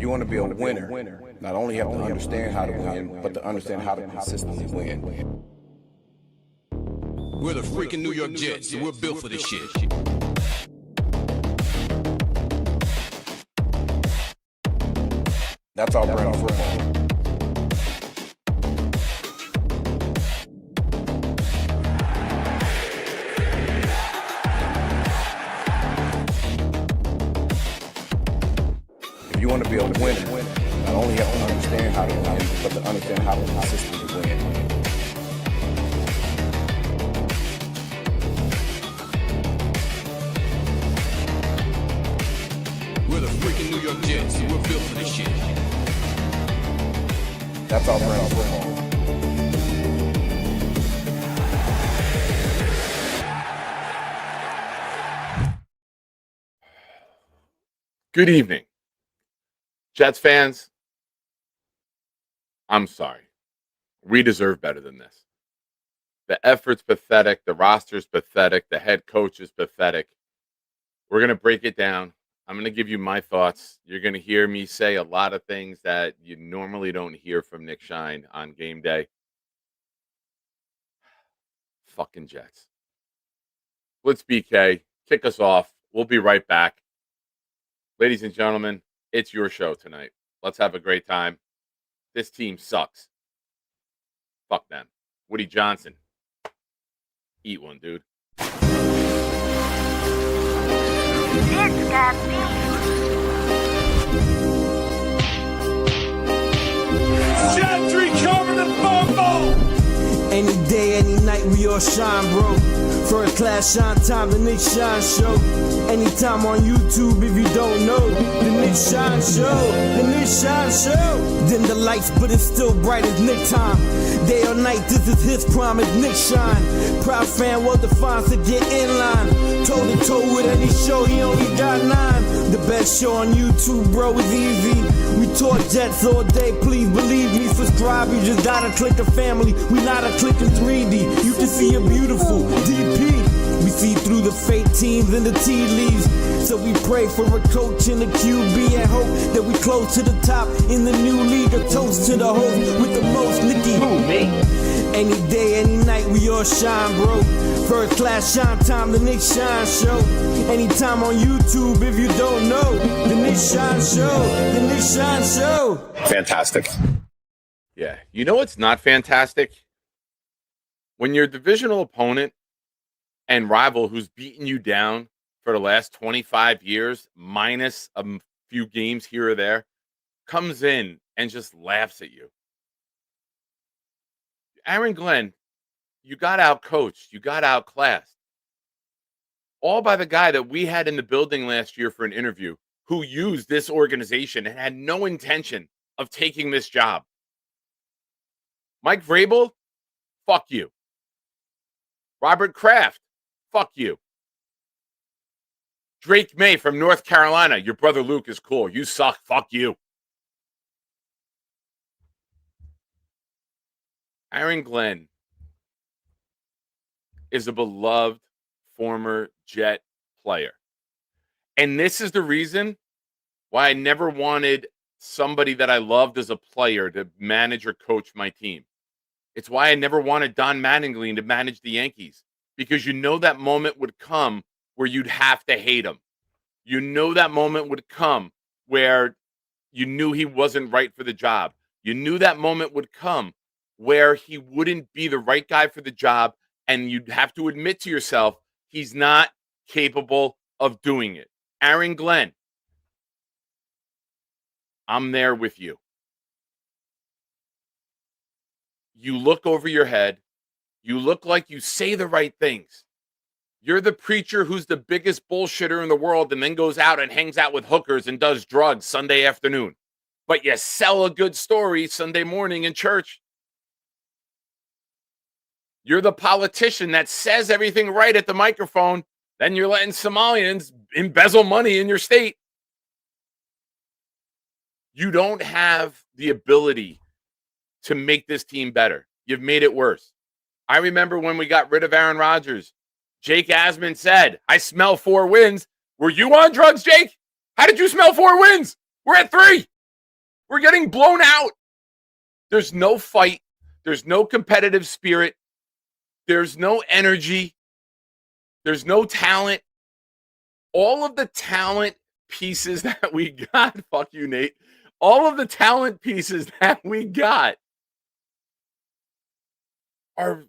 you want to be a winner, not only have to understand how to win, but to understand how to consistently win. We're the freaking New York Jets, and we're built for this shit. That's our brand of football. If you want to be a winner, not only have to understand how to win, but to understand how to consistently win. We're the freaking New York Jets, and we're built for this shit. That's our brand of football. Good evening, Jets fans. I'm sorry. We deserve better than this. The effort's pathetic. The roster's pathetic. The head coach is pathetic. We're going to break it down. I'm going to give you my thoughts. You're going to hear me say a lot of things that you normally don't hear from Nick Shine on game day. Fucking Jets. Blitz BK, kick us off. We'll be right back. Ladies and gentlemen, it's your show tonight. Let's have a great time. This team sucks. Fuck them. Woody Johnson. Eat one, dude. It's got Gentry covered in football. Any day, any night, we all shine, bro. First class shine time, the Nick Shine Show. Anytime on YouTube, if you don't know, the Nick Shine Show, the Nick Shine Show. Dim the lights, but it's still bright as Nick time. Day or night, this is his prime, it's Nick Shine. Proud fan, well defined, to get in line. Toe to toe with any show, he only got 9. The best show on YouTube, bro, is easy. We talk Jets all day, please believe me. Subscribe, you just gotta click a family. We not a click in 3D. You can see a beautiful DP. We see through the fake teams and the tea leaves. So we pray for a coach and a QB and hope that we close to the top in the new league. A toast to the host with the most, Nicky. Who, me? Any day, any night, we all shine, bro. First class shine time, the Nick Shine Show. Anytime on YouTube, if you don't know, the Nick Shine Show, the Nick Shine Show. Fantastic. Yeah. You know what's not fantastic? When your divisional opponent and rival who's beaten you down for the last 25 years, minus a few games here or there, comes in and just laughs at you. Aaron Glenn, you got out-coached. You got outclassed. All by the guy that we had in the building last year for an interview who used this organization and had no intention of taking this job. Mike Vrabel, fuck you. Robert Kraft, fuck you. Drake May from North Carolina, your brother Luke is cool. You suck, fuck you. Aaron Glenn is a beloved former Jet player. And this is the reason why I never wanted somebody that I loved as a player to manage or coach my team. It's why I never wanted Don Mattingly to manage the Yankees, because you know that moment would come where you'd have to hate him. You know that moment would come where you knew he wasn't right for the job. You knew that moment would come where he wouldn't be the right guy for the job, and you'd have to admit to yourself he's not capable of doing it. Aaron Glenn, I'm there with you. You look over your head. You look like you say the right things. You're the preacher who's the biggest bullshitter in the world and then goes out and hangs out with hookers and does drugs Sunday afternoon. But you sell a good story Sunday morning in church. You're the politician that says everything right at the microphone. Then you're letting Somalians embezzle money in your state. You don't have the ability to make this team better. You've made it worse. I remember when we got rid of Aaron Rodgers, Jake Asman said, I smell 4 wins. Were you on drugs, Jake? How did you smell 4 wins? We're at 3. We're getting blown out. There's no fight. There's no competitive spirit. There's no energy. There's no talent. All of the talent pieces that we got, fuck you, Nate. All of the talent pieces that we got are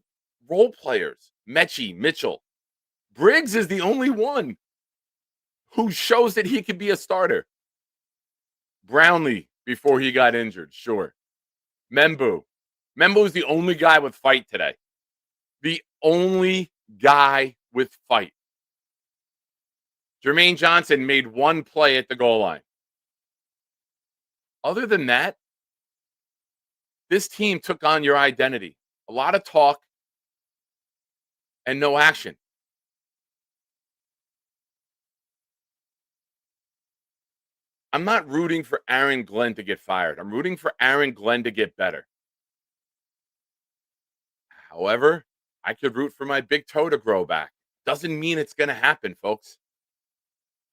role players. Mechie, Mitchell. Briggs is the only one who shows that he could be a starter. Brownlee, before he got injured, sure. Membu. Membu is the only guy with fight today. The only guy with fight. Jermaine Johnson made one play at the goal line. Other than that, this team took on your identity. A lot of talk and no action. I'm not rooting for Aaron Glenn to get fired. I'm rooting for Aaron Glenn to get better. However, I could root for my big toe to grow back. Doesn't mean it's going to happen, folks.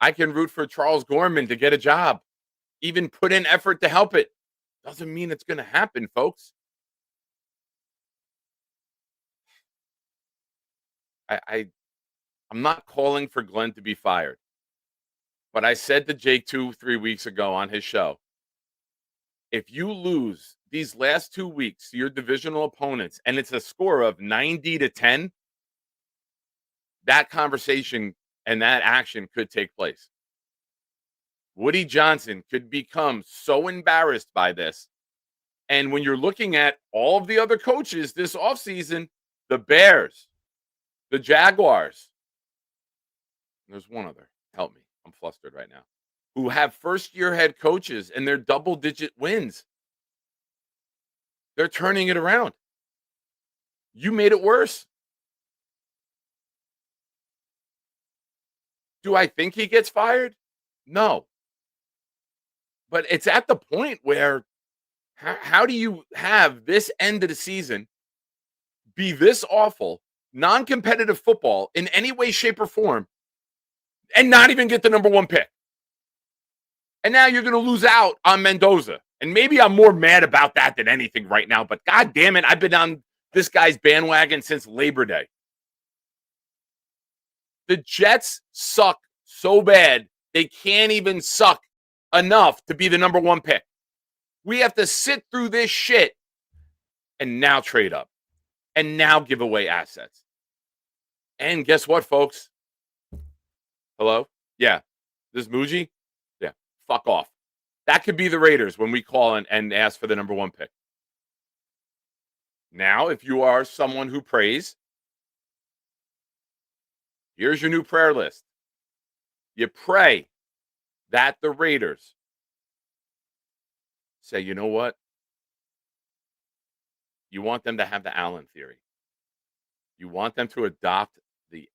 I can root for Charles Gorman to get a job, even put in effort to help it. Doesn't mean it's going to happen, folks. I'm not calling for Glenn to be fired. But I said to Jake 2-3 weeks ago on his show, if you lose these last 2 weeks to your divisional opponents and it's a score of 90-10, that conversation and that action could take place. Woody Johnson could become so embarrassed by this. And when you're looking at all of the other coaches this offseason, the Bears, the Jaguars, there's one other, help me, I'm flustered right now, who have first-year head coaches and they're double-digit wins. They're turning it around. You made it worse. Do I think he gets fired? No. But it's at the point where how do you have this end of the season be this awful, non-competitive football in any way, shape, or form, and not even get the number one pick? And now you're going to lose out on Mendoza. And maybe I'm more mad about that than anything right now, but God damn it, I've been on this guy's bandwagon since Labor Day. The Jets suck so bad, they can't even suck enough to be the number one pick. We have to sit through this shit and now trade up and now give away assets. And guess what, folks? Hello? Yeah. This Muji? Yeah. Fuck off. That could be the Raiders when we call and ask for the number one pick. Now, if you are someone who prays, here's your new prayer list. You pray that the Raiders say, you know what? You want them to have the Allen theory. You want them to adopt the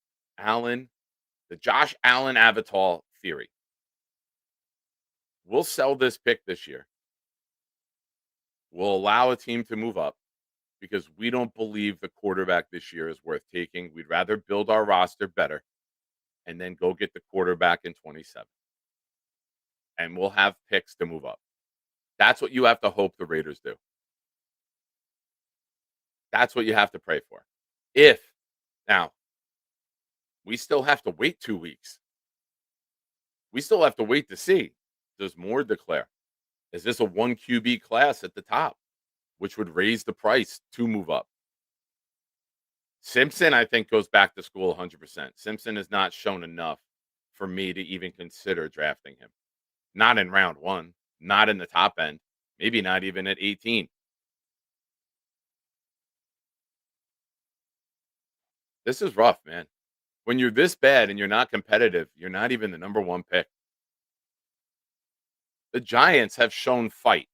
Josh Allen Avatar theory. We'll sell this pick this year. We'll allow a team to move up because we don't believe the quarterback this year is worth taking. We'd rather build our roster better and then go get the quarterback in 27. And we'll have picks to move up. That's what you have to hope the Raiders do. That's what you have to pray for. Now, we still have to wait 2 weeks. We still have to wait to see. Does Moore declare? Is this a 1 QB class at the top, which would raise the price to move up? Simpson, I think, goes back to school 100%. Simpson has not shown enough for me to even consider drafting him. Not in round 1, not in the top end, maybe not even at 18. This is rough, man. When you're this bad and you're not competitive, you're not even the number one pick. The Giants have shown fight.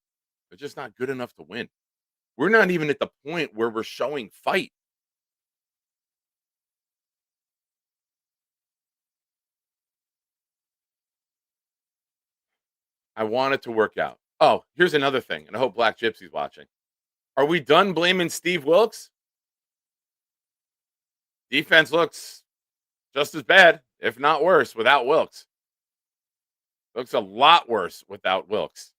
They're just not good enough to win. We're not even at the point where we're showing fight. I want it to work out. Oh, here's another thing, and I hope Black Gypsy's watching. Are we done blaming Steve Wilkes? Defense looks just as bad, if not worse, without Wilkes. Looks a lot worse without Wilkes.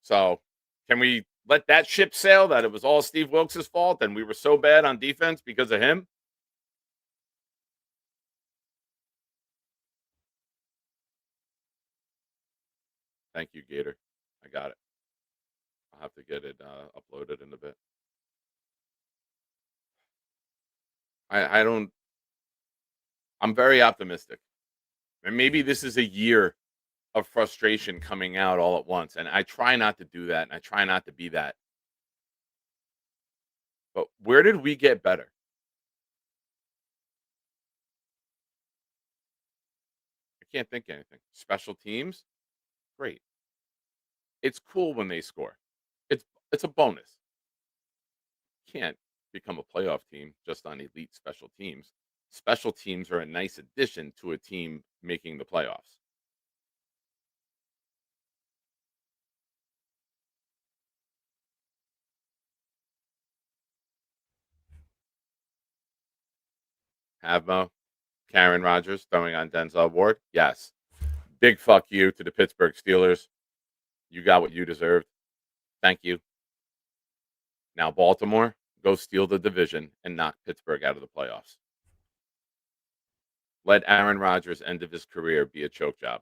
So can we let that ship sail that it was all Steve Wilkes' fault and we were so bad on defense because of him? Thank you, Gator. I got it. I'll have to get it uploaded in a bit. I don't. I'm very optimistic, and maybe this is a year of frustration coming out all at once. And I try not to do that, and I try not to be that. But where did we get better? I can't think of anything. Special teams, great. It's cool when they score. It's a bonus. Can't become a playoff team just on elite special teams. Special teams are a nice addition to a team making the playoffs. Havmo, Karen Rogers throwing on Denzel Ward. Yes. Big fuck you to the Pittsburgh Steelers. You got what you deserved. Thank you. Now, Baltimore, go steal the division and knock Pittsburgh out of the playoffs. Let Aaron Rodgers' end of his career be a choke job.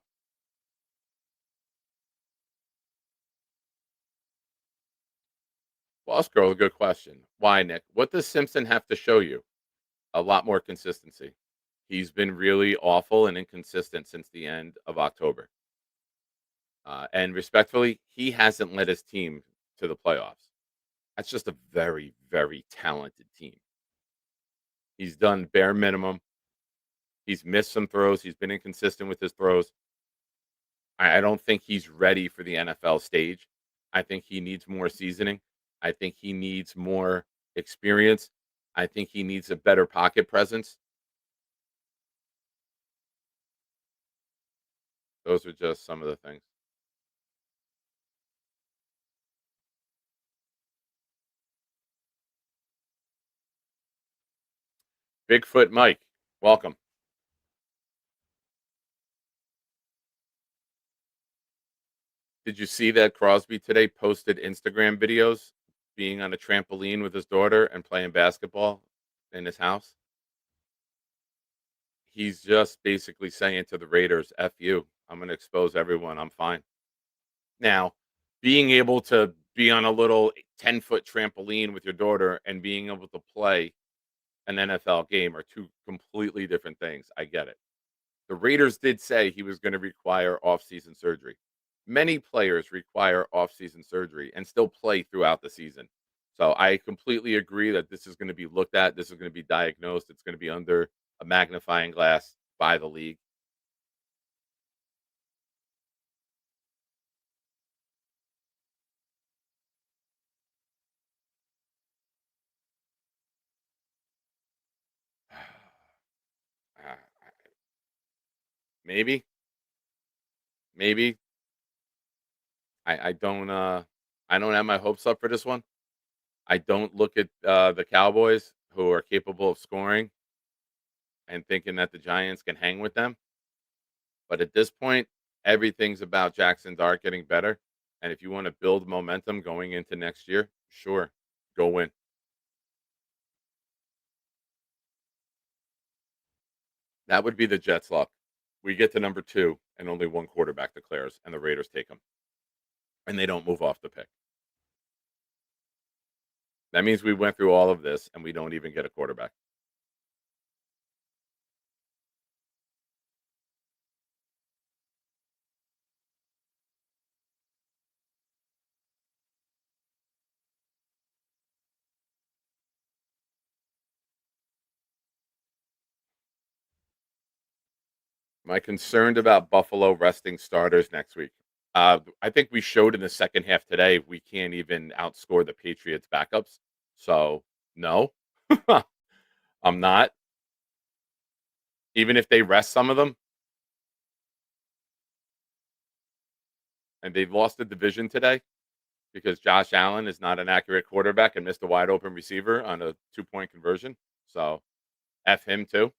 Boss Girl, a good question. Why, Nick? What does Simpson have to show you? A lot more consistency. He's been really awful and inconsistent since the end of October. And respectfully, he hasn't led his team to the playoffs. That's just a very, very talented team. He's done bare minimum. He's missed some throws. He's been inconsistent with his throws. I don't think he's ready for the NFL stage. I think he needs more seasoning. I think he needs more experience. I think he needs a better pocket presence. Those are just some of the things. Bigfoot Mike, welcome. Did you see that Crosby today posted Instagram videos being on a trampoline with his daughter and playing basketball in his house? He's just basically saying to the Raiders, F you. I'm going to expose everyone. I'm fine. Now, being able to be on a little 10-foot trampoline with your daughter and being able to play an NFL game are two completely different things. I get it. The Raiders did say he was going to require off-season surgery. Many players require off-season surgery and still play throughout the season. So I completely agree that this is going to be looked at. This is going to be diagnosed. It's going to be under a magnifying glass by the league. Maybe, maybe. I don't have my hopes up for this one. I don't look at the Cowboys, who are capable of scoring, and thinking that the Giants can hang with them. But at this point, everything's about Jackson Dart getting better. And if you want to build momentum going into next year, sure, go win. That would be the Jets' luck. We get to number 2, and only one quarterback declares, and the Raiders take him. And they don't move off the pick. That means we went through all of this, and we don't even get a quarterback. Am I concerned about Buffalo resting starters next week? I think we showed in the second half today we can't even outscore the Patriots backups. So no, I'm not. Even if they rest some of them, and they've lost the division today because Josh Allen is not an accurate quarterback and missed a wide open receiver on a 2-point conversion. So F him too.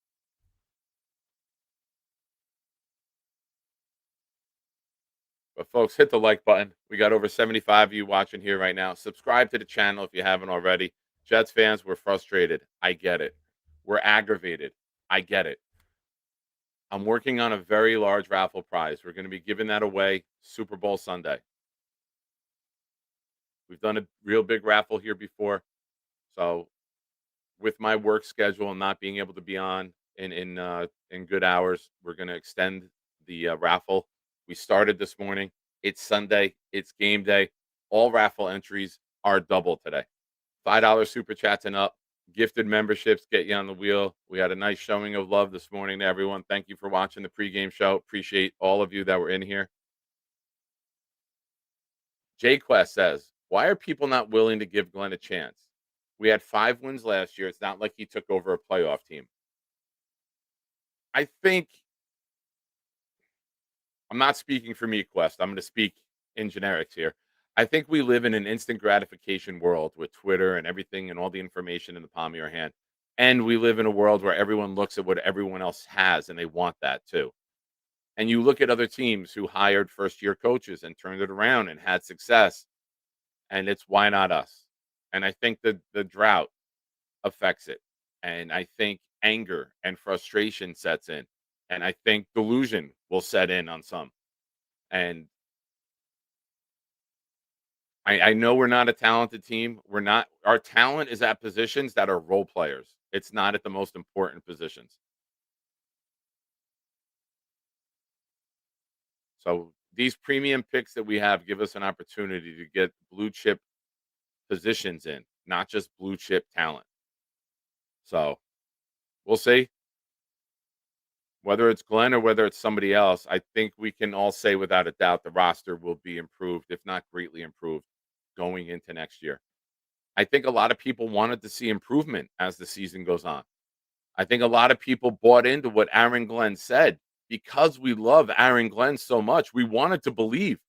But folks, hit the like button. We got over 75 of you watching here right now. Subscribe to the channel if you haven't already. Jets fans, we're frustrated. I get it. We're aggravated. I get it. I'm working on a very large raffle prize. We're going to be giving that away Super Bowl Sunday. We've done a real big raffle here before. So with my work schedule and not being able to be on in good hours, we're going to extend the raffle. We started this morning. It's Sunday. It's game day. All raffle entries are double today. $5 super chats and up. Gifted memberships get you on the wheel. We had a nice showing of love this morning to everyone. Thank you for watching the pregame show. Appreciate all of you that were in here. J Quest says, why are people not willing to give Glenn a chance? We had 5 wins last year. It's not like he took over a playoff team. I think, I'm not speaking for me, Quest. I'm going to speak in generics here. I think we live in an instant gratification world with Twitter and everything and all the information in the palm of your hand. And we live in a world where everyone looks at what everyone else has and they want that too. And you look at other teams who hired first-year coaches and turned it around and had success. And it's why not us? And I think that the drought affects it. And I think anger and frustration sets in. And I think delusion will set in on some. And I know we're not a talented team. We're not. Our talent is at positions that are role players. It's not at the most important positions. So these premium picks that we have give us an opportunity to get blue chip positions in, not just blue chip talent. So we'll see. Whether it's Glenn or whether it's somebody else, I think we can all say without a doubt the roster will be improved, if not greatly improved, going into next year. I think a lot of people wanted to see improvement as the season goes on. I think a lot of people bought into what Aaron Glenn said because we love Aaron Glenn so much. We wanted to believe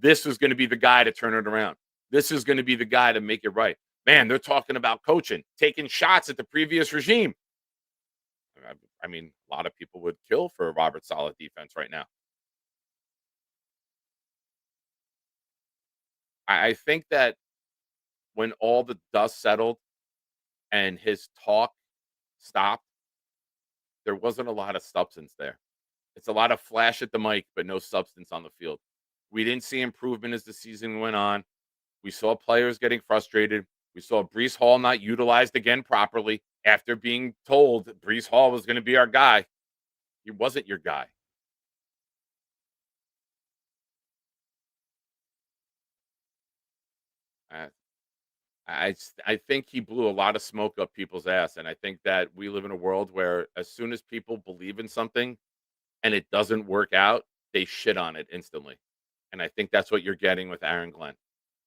this was going to be the guy to turn it around. This is going to be the guy to make it right. Man, they're talking about coaching, taking shots at the previous regime. I mean, a lot of people would kill for a Robert Saleh defense right now. I think that when all the dust settled and his talk stopped, there wasn't a lot of substance there. It's a lot of flash at the mic, but no substance on the field. We didn't see improvement as the season went on. We saw players getting frustrated. We saw Breece Hall not utilized again properly after being told that Breece Hall was going to be our guy. He wasn't your guy. I think he blew a lot of smoke up people's ass. And I think that we live in a world where as soon as people believe in something and it doesn't work out, they shit on it instantly. And I think that's what you're getting with Aaron Glenn.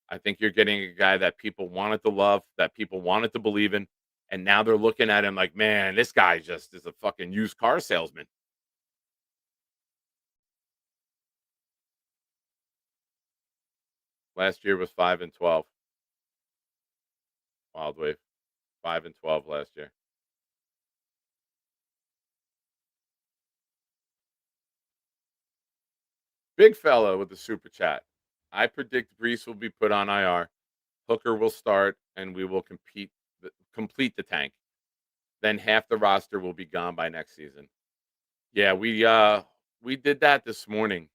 I think you're getting a guy that people wanted to love, that people wanted to believe in. And now they're looking at him like, man, this guy just is a fucking used car salesman. Last year was 5-12. Wild Wave. 5-12 last year. Big fella with the super chat. I predict Breece will be put on IR. Hooker will start, and we will complete the tank. Then half the roster will be gone by next season. Yeah, we did that this morning.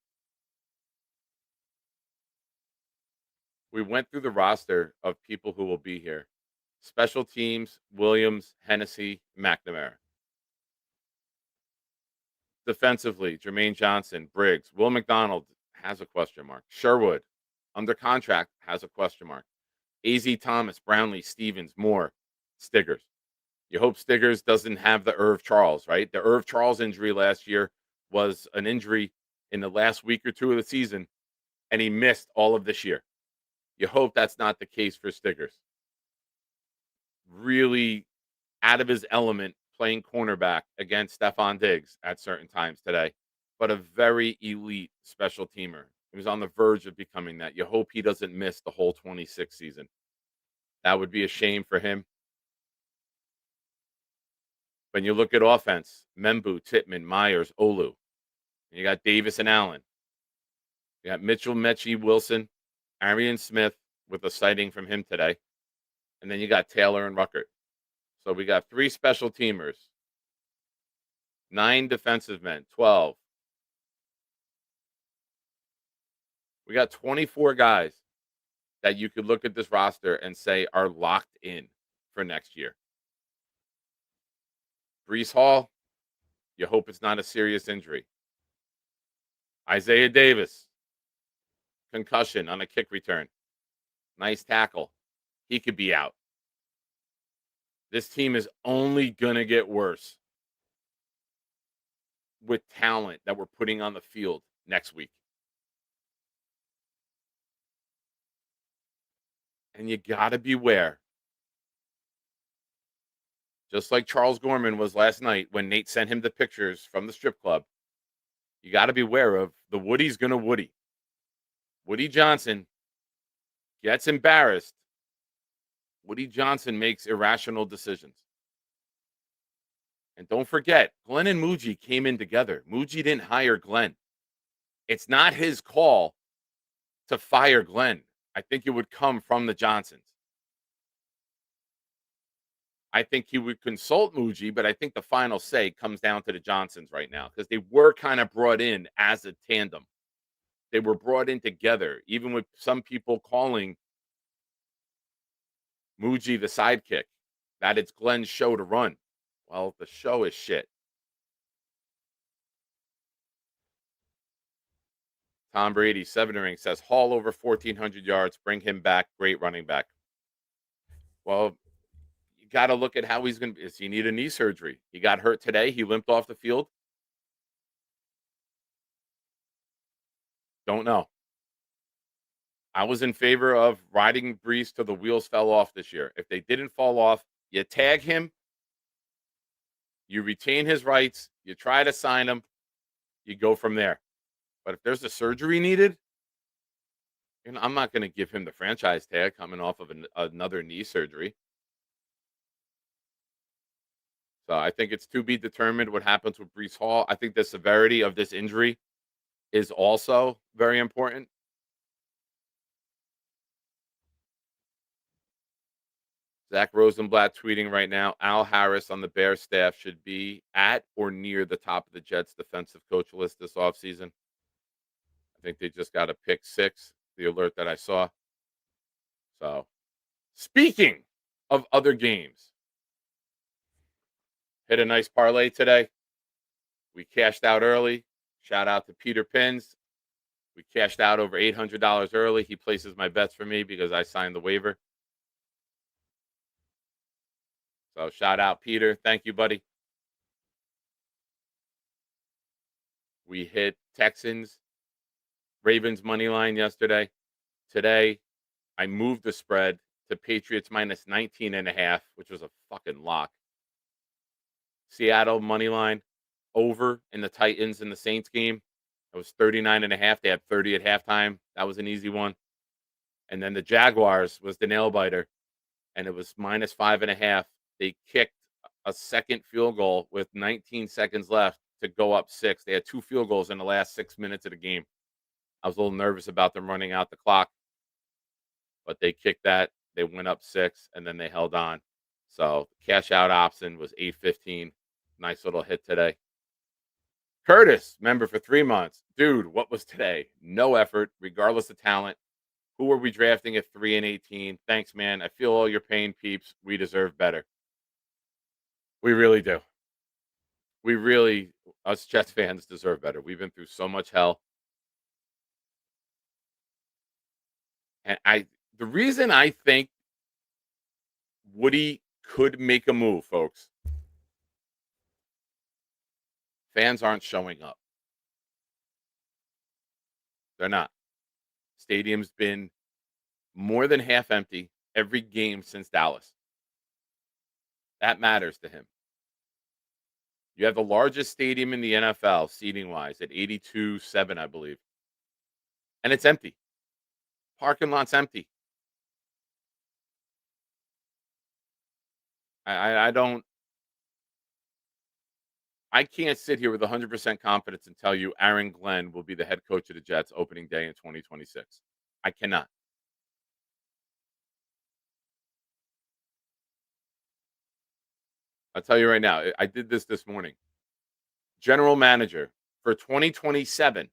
We went through the roster of people who will be here. Special teams, Williams, Hennessy, McNamara. Defensively, Jermaine Johnson, Briggs, Will McDonald has a question mark. Sherwood, under contract, has a question mark. AZ Thomas, Brownlee, Stevens, Moore, Stiggers. You hope Stiggers doesn't have the Irv Charles, right? The Irv Charles injury last year was an injury in the last week or two of the season, and he missed all of this year. You hope that's not the case for Stiggers. Really out of his element playing cornerback against Stephon Diggs at certain times today, but a very elite special teamer. He was on the verge of becoming that. You hope he doesn't miss the whole 26 season. That would be a shame for him. When you look at offense, Membu, Titman, Myers, Olu. And you got Davis and Allen. You got Mitchell Mechie Wilson, Arian Smith with a sighting from him today. And then you got Taylor and Ruckert. So we got 3 special teamers, 9 defensive men, 12. We got 24 guys that you could look at this roster and say are locked in for next year. Breece Hall, you hope it's not a serious injury. Isaiah Davis, concussion on a kick return. Nice tackle. He could be out. This team is only going to get worse with talent that we're putting on the field next week. And you got to beware. Just like Charles Gorman was last night when Nate sent him the pictures from the strip club, you got to beware of the Woody's going to Woody. Woody Johnson gets embarrassed. Woody Johnson makes irrational decisions. And don't forget, Glenn and Muji came in together. Muji didn't hire Glenn. It's not his call to fire Glenn. I think it would come from the Johnsons. I think he would consult Muji, but I think the final say comes down to the Johnsons right now because they were kind of brought in as a tandem. They were brought in together, even with some people calling Muji the sidekick, that it's Glenn's show to run. Well, the show is shit. Tom Brady, 7-ring, says Hall over 1,400 yards. Bring him back. Great running back. Well, you got to look at how he's going to. Does he need a knee surgery? He got hurt today. He limped off the field. Don't know. I was in favor of riding Breece till the wheels fell off this year. If they didn't fall off, you tag him. You retain his rights. You try to sign him. You go from there. But if there's a surgery needed, I'm not going to give him the franchise tag coming off of another knee surgery. So I think it's to be determined what happens with Breece Hall. I think the severity of this injury is also very important. Zach Rosenblatt tweeting right now, Al Harris on the Bears staff should be at or near the top of the Jets defensive coach list this offseason. I think they just got a pick 6, the alert that I saw. So, speaking of other games, hit a nice parlay today. We cashed out early. Shout out to Peter Pins. We cashed out over $800 early. He places my bets for me because I signed the waiver. So, shout out, Peter. Thank you, buddy. We hit Texans, Ravens money line yesterday. Today, I moved the spread to Patriots minus 19.5, which was a fucking lock. Seattle money line over in the Titans and the Saints game. It was 39.5. They had 30 at halftime. That was an easy one. And then the Jaguars was the nail biter, and it was minus 5.5. They kicked a second field goal with 19 seconds left to go up 6. They had 2 field goals in the last 6 minutes of the game. I was a little nervous about them running out the clock, but they kicked that. They went up 6, and then they held on. So cash out option was 8.15. Nice little hit today. Curtis, member for 3 months. Dude, what was today? No effort, regardless of talent. Who are we drafting at 3 and 18? Thanks, man. I feel all your pain, peeps. We deserve better. We really do. We really, us Jets fans, deserve better. We've been through so much hell. And the reason I think Woody could make a move, folks, fans aren't showing up. They're not. Stadium's been more than half empty every game since Dallas. That matters to him. You have the largest stadium in the NFL, seating-wise, at 82.7, I believe. And it's empty. Parking lot's empty. I don't. I can't sit here with 100% confidence and tell you Aaron Glenn will be the head coach of the Jets opening day in 2026. I cannot. I'll tell you right now. I did this morning. General manager for 2027.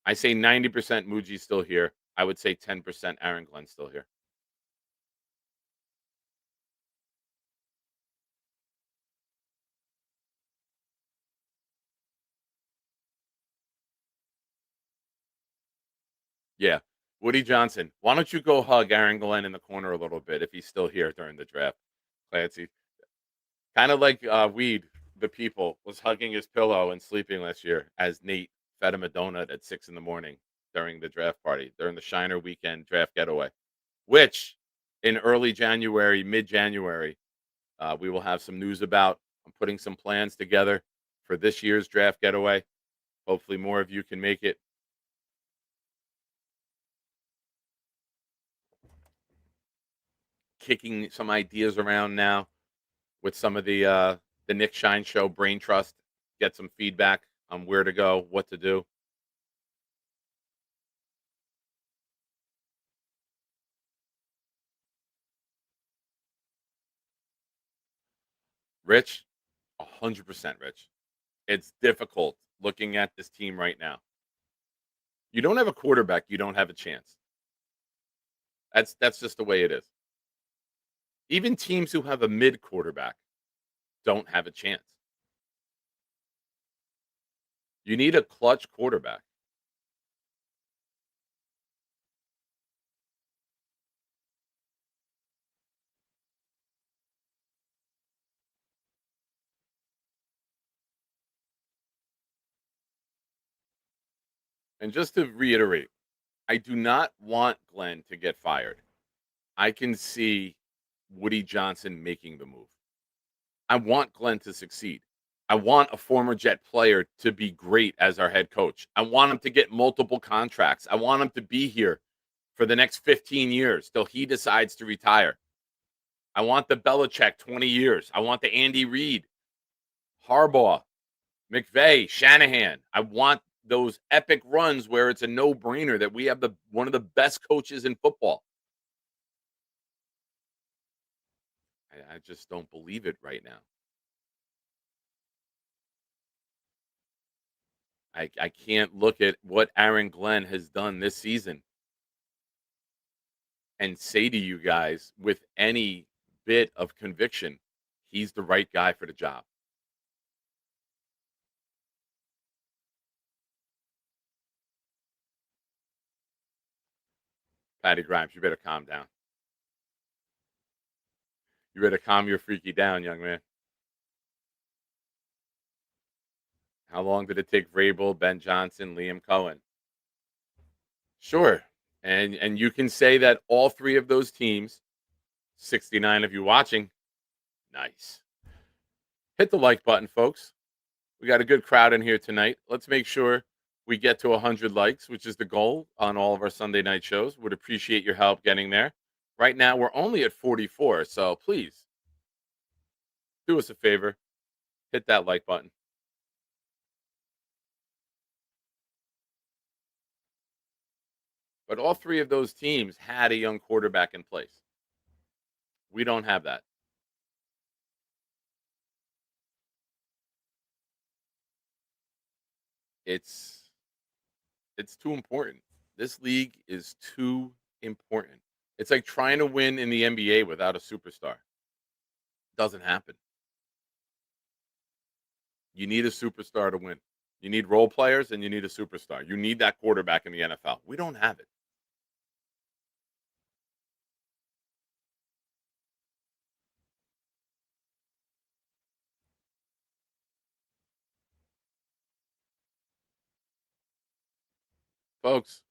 I say 90% Muji's still here. I would say 10% Aaron Glenn still here. Yeah. Woody Johnson, why don't you go hug Aaron Glenn in the corner a little bit if he's still here during the draft? Clancy. Kind of like Weed, the people, was hugging his pillow and sleeping last year as Nate fed him a donut at 6 in the morning during the draft party, during the Shiner weekend draft getaway, which in early January, mid January, we will have some news about. I'm putting some plans together for this year's draft getaway. Hopefully, more of you can make it. Kicking some ideas around now with some of the Nick Shine Show Brain Trust. Get some feedback on where to go, what to do. Rich, 100% Rich. It's difficult looking at this team right now. You don't have a quarterback, you don't have a chance. That's just the way it is. Even teams who have a mid quarterback don't have a chance. You need a clutch quarterback. And just to reiterate, I do not want Glenn to get fired. I can see Woody Johnson making the move. I want Glenn to succeed. I want a former Jet player to be great as our head coach. I want him to get multiple contracts. I want him to be here for the next 15 years till he decides to retire. I want the Belichick 20 years. I want the Andy Reid, Harbaugh, McVay, Shanahan. I want those epic runs where it's a no-brainer that we have one of the best coaches in football. I just don't believe it right now. I can't look at what Aaron Glenn has done this season and say to you guys with any bit of conviction, he's the right guy for the job. Patty Grimes, you better calm down. You better calm your freaky down, young man. How long did it take Vrabel, Ben Johnson, Liam Cohen? Sure. And you can say that all three of those teams, 69 of you watching, nice. Hit the like button, folks. We got a good crowd in here tonight. Let's make sure we get to 100 likes, which is the goal on all of our Sunday night shows. Would appreciate your help getting there. Right now, we're only at 44, so please do us a favor. Hit that like button. But all three of those teams had a young quarterback in place. We don't have that. It's too important. This league is too important. It's like trying to win in the NBA without a superstar. Doesn't happen. You need a superstar to win. You need role players and you need a superstar. You need that quarterback in the NFL. We don't have it. Folks,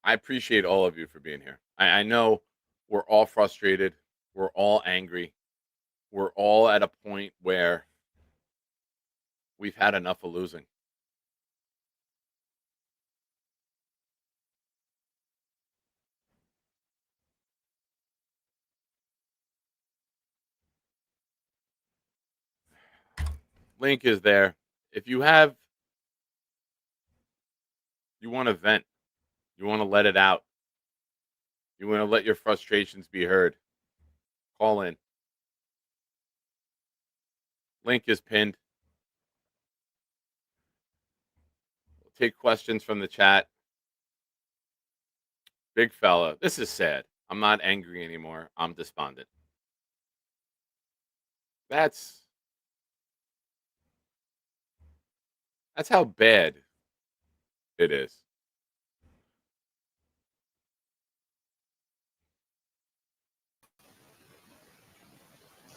I appreciate all of you for being here. I know we're all frustrated. We're all angry. We're all at a point where we've had enough of losing. Link is there. If you want to vent, you want to let it out, you want to let your frustrations be heard, call in. Link is pinned. We'll take questions from the chat. Big fella, this is sad. I'm not angry anymore. I'm despondent. That's how bad it is.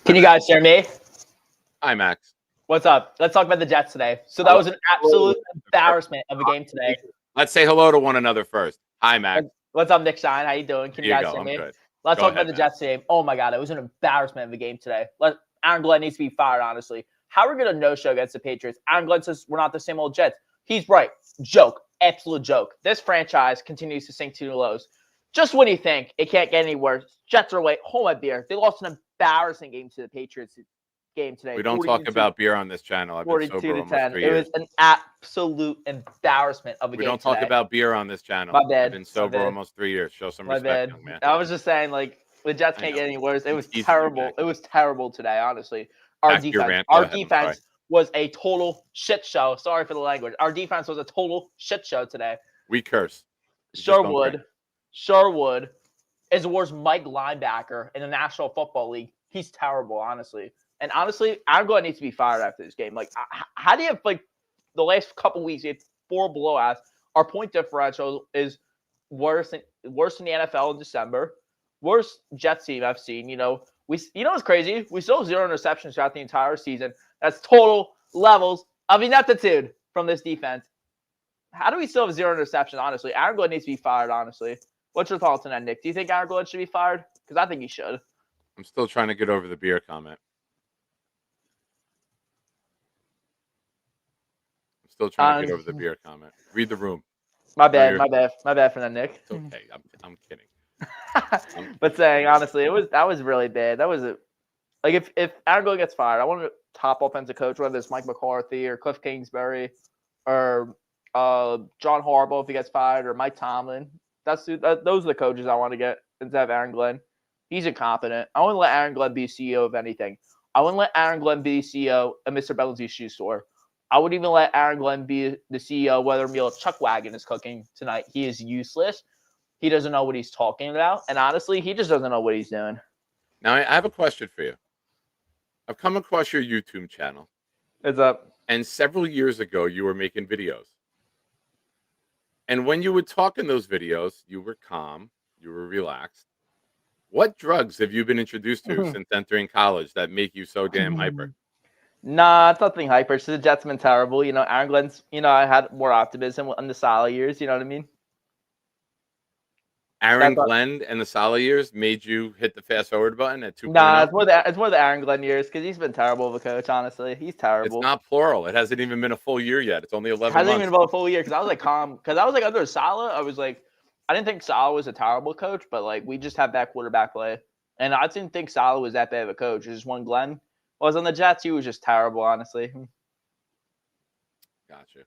Can you guys hear me? Hi, Max. What's up? Let's talk about the Jets today. So that was an absolute embarrassment of a game today. Let's say hello to one another first. Hi, Max. What's up, Nick Shine? How you doing? Can you guys hear me? I'm good. Let's Go talk ahead, about the Jets today. Oh my God, it was an embarrassment of a game today. Aaron Glenn needs to be fired, honestly. How are we going to no-show against the Patriots? Aaron Glenn says we're not the same old Jets. He's right. Joke. Absolute joke. This franchise continues to sink to new lows. Just when you think it can't get any worse, Jets are away. Hold my beer. They lost an embarrassing game to the Patriots game today. We don't talk about beer on this channel. I've been sober almost 3 years. It was an absolute embarrassment of a game. We don't talk about beer on this channel. My bad. I've been sober almost 3 years. Show some respect, young man. I was just saying, like, the Jets can't get any worse. It was terrible. It was terrible today, honestly. Our defense was a total shit show. Sorry for the language. Our defense was a total shit show today. We curse. Sherwood is the worst Mike linebacker in the National Football League. He's terrible, honestly. And honestly, Aaron Glenn needs to be fired after this game. Like, how do you have, like, the last couple weeks, you had 4 blowouts. Our point differential is worse than the NFL in December. Worst Jets team I've seen. You know what's crazy? We still have 0 interceptions throughout the entire season. That's total levels of ineptitude from this defense. How do we still have 0 interceptions, honestly? Aaron Glenn needs to be fired, honestly. What's your thoughts on that, Nick? Do you think Aaron Glenn should be fired? Because I think he should. I'm still trying to get over the beer comment. Read the room. My bad for that, Nick. It's okay. I'm kidding. But saying honestly, that was really bad. That was if Aaron Glenn gets fired, I want a top offensive coach, whether it's Mike McCarthy or Cliff Kingsbury or John Harbaugh if he gets fired, or Mike Tomlin. Those are the coaches I want to get instead of Aaron Glenn. He's incompetent. I wouldn't let Aaron Glenn be CEO of anything. I wouldn't let Aaron Glenn be CEO of Mr. Bentley's shoe store. I wouldn't even let Aaron Glenn be the CEO whether meal Chuck Wagon is cooking tonight. He is useless. He doesn't know what he's talking about. And honestly, he just doesn't know what he's doing. Now, I have a question for you. I've come across your YouTube channel. What's up? And several years ago, you were making videos. And when you would talk in those videos, you were calm. You were relaxed. What drugs have you been introduced to since entering college that make you so damn hyper? Nah, it's nothing hyper. So the Jets have been terrible. Aaron Glenn's, I had more optimism on the Saleh years. You know what I mean? Aaron Glenn and the Saleh years made you hit the fast forward button at 2.0? Nah, it's more the Aaron Glenn years because he's been terrible of a coach, honestly. He's terrible. It's not plural. It hasn't even been a full year yet. It's only 11 months. Hasn't even been a full year because I was like calm. Because I was like under Saleh, I was like, I didn't think Saleh was a terrible coach, but like we just have that quarterback play. And I didn't think Saleh was that bad of a coach. It's just when Glenn was on the Jets, he was just terrible, honestly. Gotcha.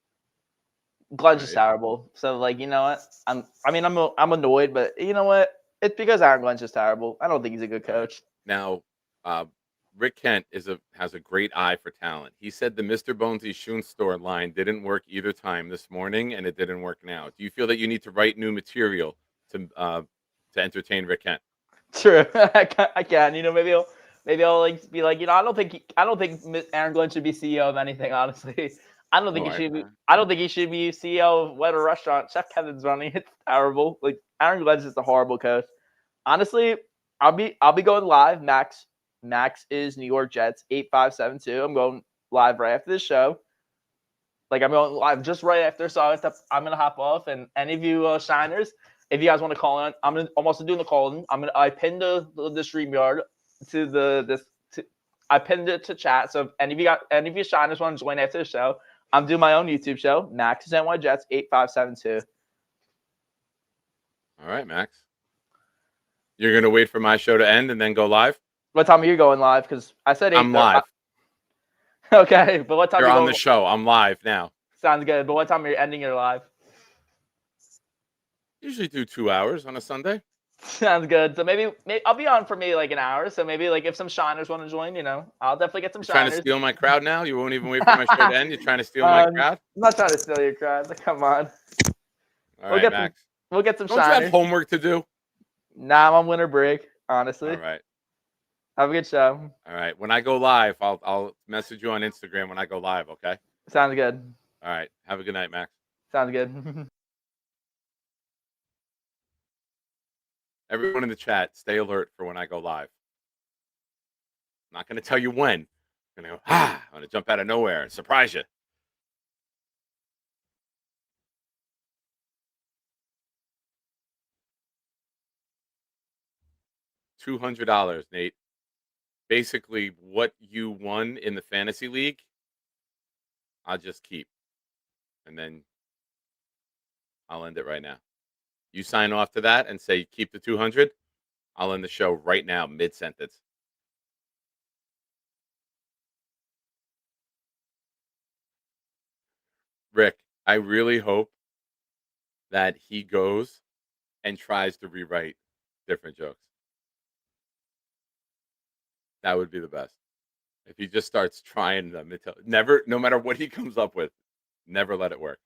Glenn's just terrible. So, like, you know what? I'm annoyed, but you know what? It's because Aaron Glenn's just terrible. I don't think he's a good coach. Now, Rick Kent has a great eye for talent. He said the Mr. Bonesy's Shoe Store line didn't work either time this morning, and it didn't work now. Do you feel that you need to write new material to entertain Rick Kent? True, I can. Maybe I'll like be like, I don't think Aaron Glenn should be CEO of anything. Honestly, I don't think he should be. I don't think he should be CEO of whatever restaurant Chef Kevin's running. It's terrible. Like Aaron Glenn's just a horrible coach. Honestly, I'll be going live. Max is New York Jets 8572. I'm going live right after this show. Like I'm going live just right after, so I'm gonna hop off. And any of you shiners, if you guys want to call in, I'm also doing the call-in. I pinned the StreamYard I pinned it to chat. So if any of you shiners want to join after the show, I'm doing my own YouTube show. Max is NY Jets 8572. All right, Max. You're gonna wait for my show to end and then go live? What time are you going live? Because I said 8. I'm live. Okay, but what time You're you on go? the show. I'm live now. Sounds good. But what time are you ending your live? Usually do 2 hours on a Sunday. Sounds good. So maybe I'll be on for maybe like an hour. So maybe like if some shiners want to join, I'll definitely get some You're trying to shiners. steal my crowd now? You won't even wait for my show to end? You're trying to steal my crowd? I'm not trying to steal your crowd. But come on. All We'll right, get Max. We'll get some Don't you have shiners. homework to do? Nah, I'm on winter break. Honestly. All right. Have a good show. All right. When I go live, I'll message you on Instagram when I go live, okay? Sounds good. All right. Have a good night, Max. Sounds good. Everyone in the chat, stay alert for when I go live. I'm not going to tell you when. I'm going to go, I'm going to jump out of nowhere and surprise you. $200, Nate. Basically, what you won in the fantasy league, I'll just keep. And then I'll end it right now. You sign off to that and say keep the 200. I'll end the show right now, mid-sentence. Rick, I really hope that he goes and tries to rewrite different jokes. That would be the best. If he just starts trying them, no matter what he comes up with, never let it work.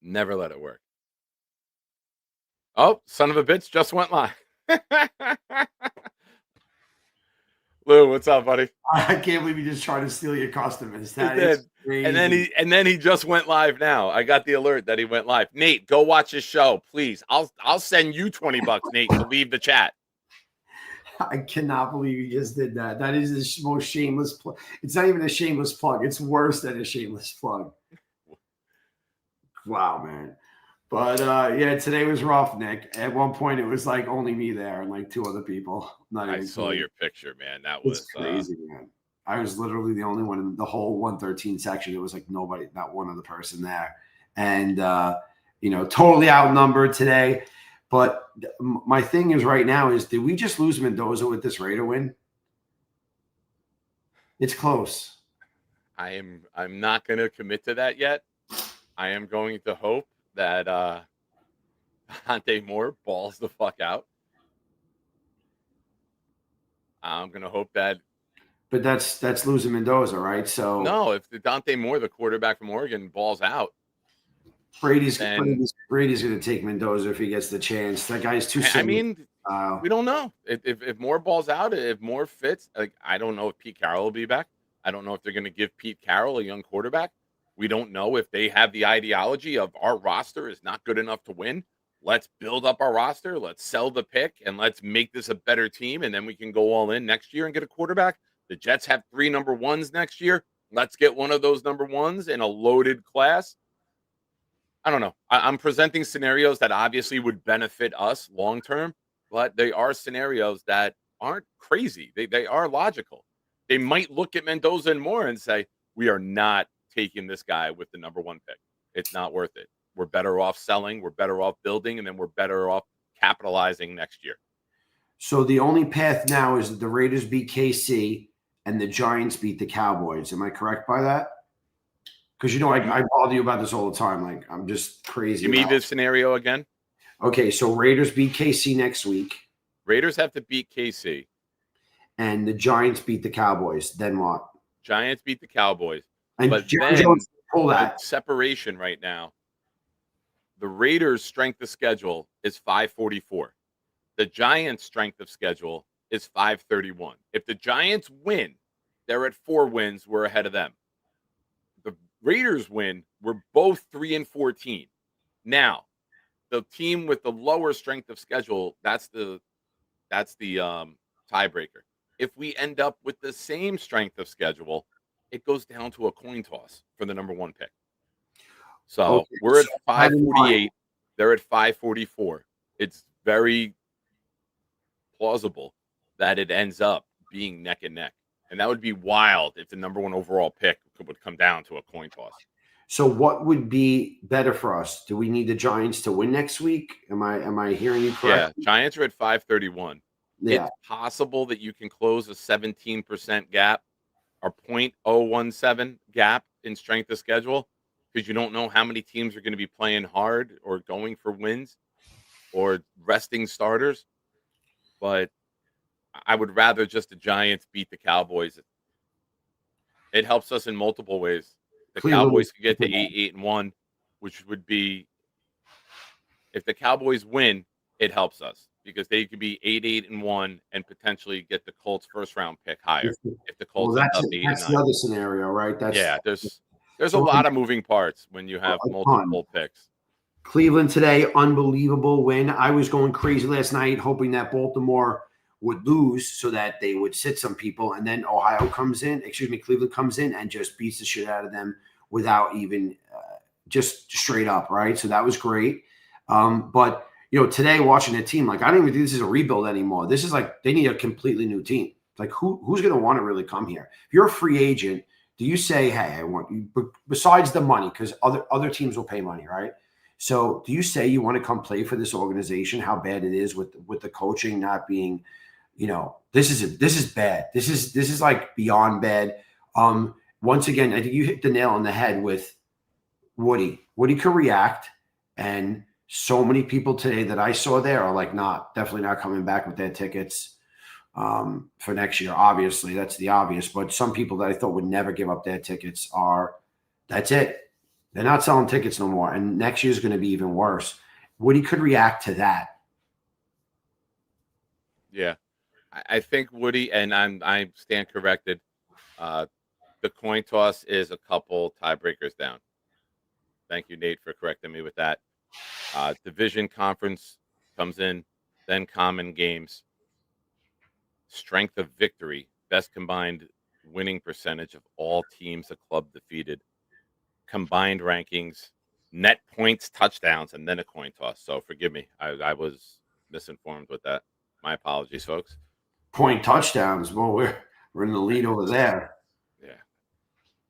Never let it work. Oh, son of a bitch just went live. Lou, what's up, buddy? I can't believe you just tried to steal your customers. He That did. is crazy. And then he just went live now. I got the alert that he went live. Nate, go watch his show, please. I'll send you $20, Nate, to leave the chat. I cannot believe you just did that. That is the most shameless plug. It's not even a shameless plug. It's worse than a shameless plug. Wow, man. But yeah, today was rough, Nick. At one point, it was like only me there and like two other people. I saw your picture, man. That It's was crazy, man. I was literally the only one in the whole 113 section. It was like nobody, not one other person there. And, totally outnumbered today. But my thing is right now is, did we just lose Mendoza with this Raider win? It's close. I'm not going to commit to that yet. I am going to hope that Dante Moore balls the fuck out. I'm going to hope that. But that's losing Mendoza, right? So no, if the Dante Moore, the quarterback from Oregon, balls out, Brady's going to take Mendoza if he gets the chance. That guy's too. I mean, we don't know if Moore balls out, if Moore fits. Like, I don't know if Pete Carroll will be back. I don't know if they're going to give Pete Carroll, a young quarterback. We don't know if they have the ideology of our roster is not good enough to win. Let's build up our roster. Let's sell the pick and let's make this a better team. And then we can go all in next year and get a quarterback. The Jets have 3 number ones next year. Let's get one of those number ones in a loaded class. I don't know. I'm presenting scenarios that obviously would benefit us long term, but they are scenarios that aren't crazy. They are logical. They might look at Mendoza and Moore and say, we are not taking this guy with the number 1 pick. It's not worth it. We're better off selling. We're better off building, and then we're better off capitalizing next year. So the only path now is that the Raiders beat KC and the Giants beat the Cowboys. Am I correct by that? Because, I bother you about this all the time. Like, I'm just crazy. Give me this scenario again. Okay, so Raiders beat KC next week. Raiders have to beat KC. And the Giants beat the Cowboys. Then what? Giants beat the Cowboys. And but Jones pull that. Separation right now. The Raiders' strength of schedule is 544. The Giants' strength of schedule is 531. If the Giants win, they're at 4 wins. We're ahead of them. The Raiders win. We're both 3-14. Now, the team with the lower strength of schedule, that's the tiebreaker. If we end up with the same strength of schedule, it goes down to a coin toss for the number 1 pick. So we're at 548. They're at 544. It's very plausible that it ends up being neck and neck. And that would be wild if the number 1 overall pick would come down to a coin toss. So what would be better for us? Do we need the Giants to win next week? Am I hearing you correct? Yeah, Giants are at 531. Yeah. It's possible that you can close a 17% gap are 0.017 gap in strength of schedule because you don't know how many teams are going to be playing hard or going for wins or resting starters. But I would rather just the Giants beat the Cowboys. It helps us in multiple ways. The Cleveland Cowboys was could get to super bad. 8-1, which would be if the Cowboys win, it helps us because they could be 8-1 and potentially get the Colts first round pick higher if the Well, Colts end up that's 8-9. the other scenario, right? Yeah, there's a so lot of moving parts when you have a ton. multiple picks. Cleveland today, unbelievable win. I was going crazy last night, hoping that Baltimore would lose so that they would sit some people. And then Cleveland comes in and just beats the shit out of them without even just straight up, right? So that was great. But, today watching the team, like, I don't even think this is a rebuild anymore. This is like they need a completely new team. Like, who's going to want to really come here? If you're a free agent, do you say, hey, I want you, besides the money, because other teams will pay money, right? So do you say you want to come play for this organization? How bad it is with the coaching not being, this is bad. This is like beyond bad. Once again, I think you hit the nail on the head with Woody. Woody could react, and so many people today that I saw there are like, definitely not coming back with their tickets for next year. Obviously, that's the obvious. But some people that I thought would never give up their tickets that's it. They're not selling tickets no more, and next year's going to be even worse. Woody could react to that. Yeah, I think Woody, and I stand corrected. The coin toss is a couple tiebreakers down. Thank you, Nate, for correcting me with that. Division conference comes in, then common games. Strength of victory, best combined winning percentage of all teams the club defeated. Combined rankings, net points, touchdowns, and then a coin toss. So forgive me. I was misinformed with that. My apologies, folks. Point touchdowns. Well, we're in the lead over there. Yeah.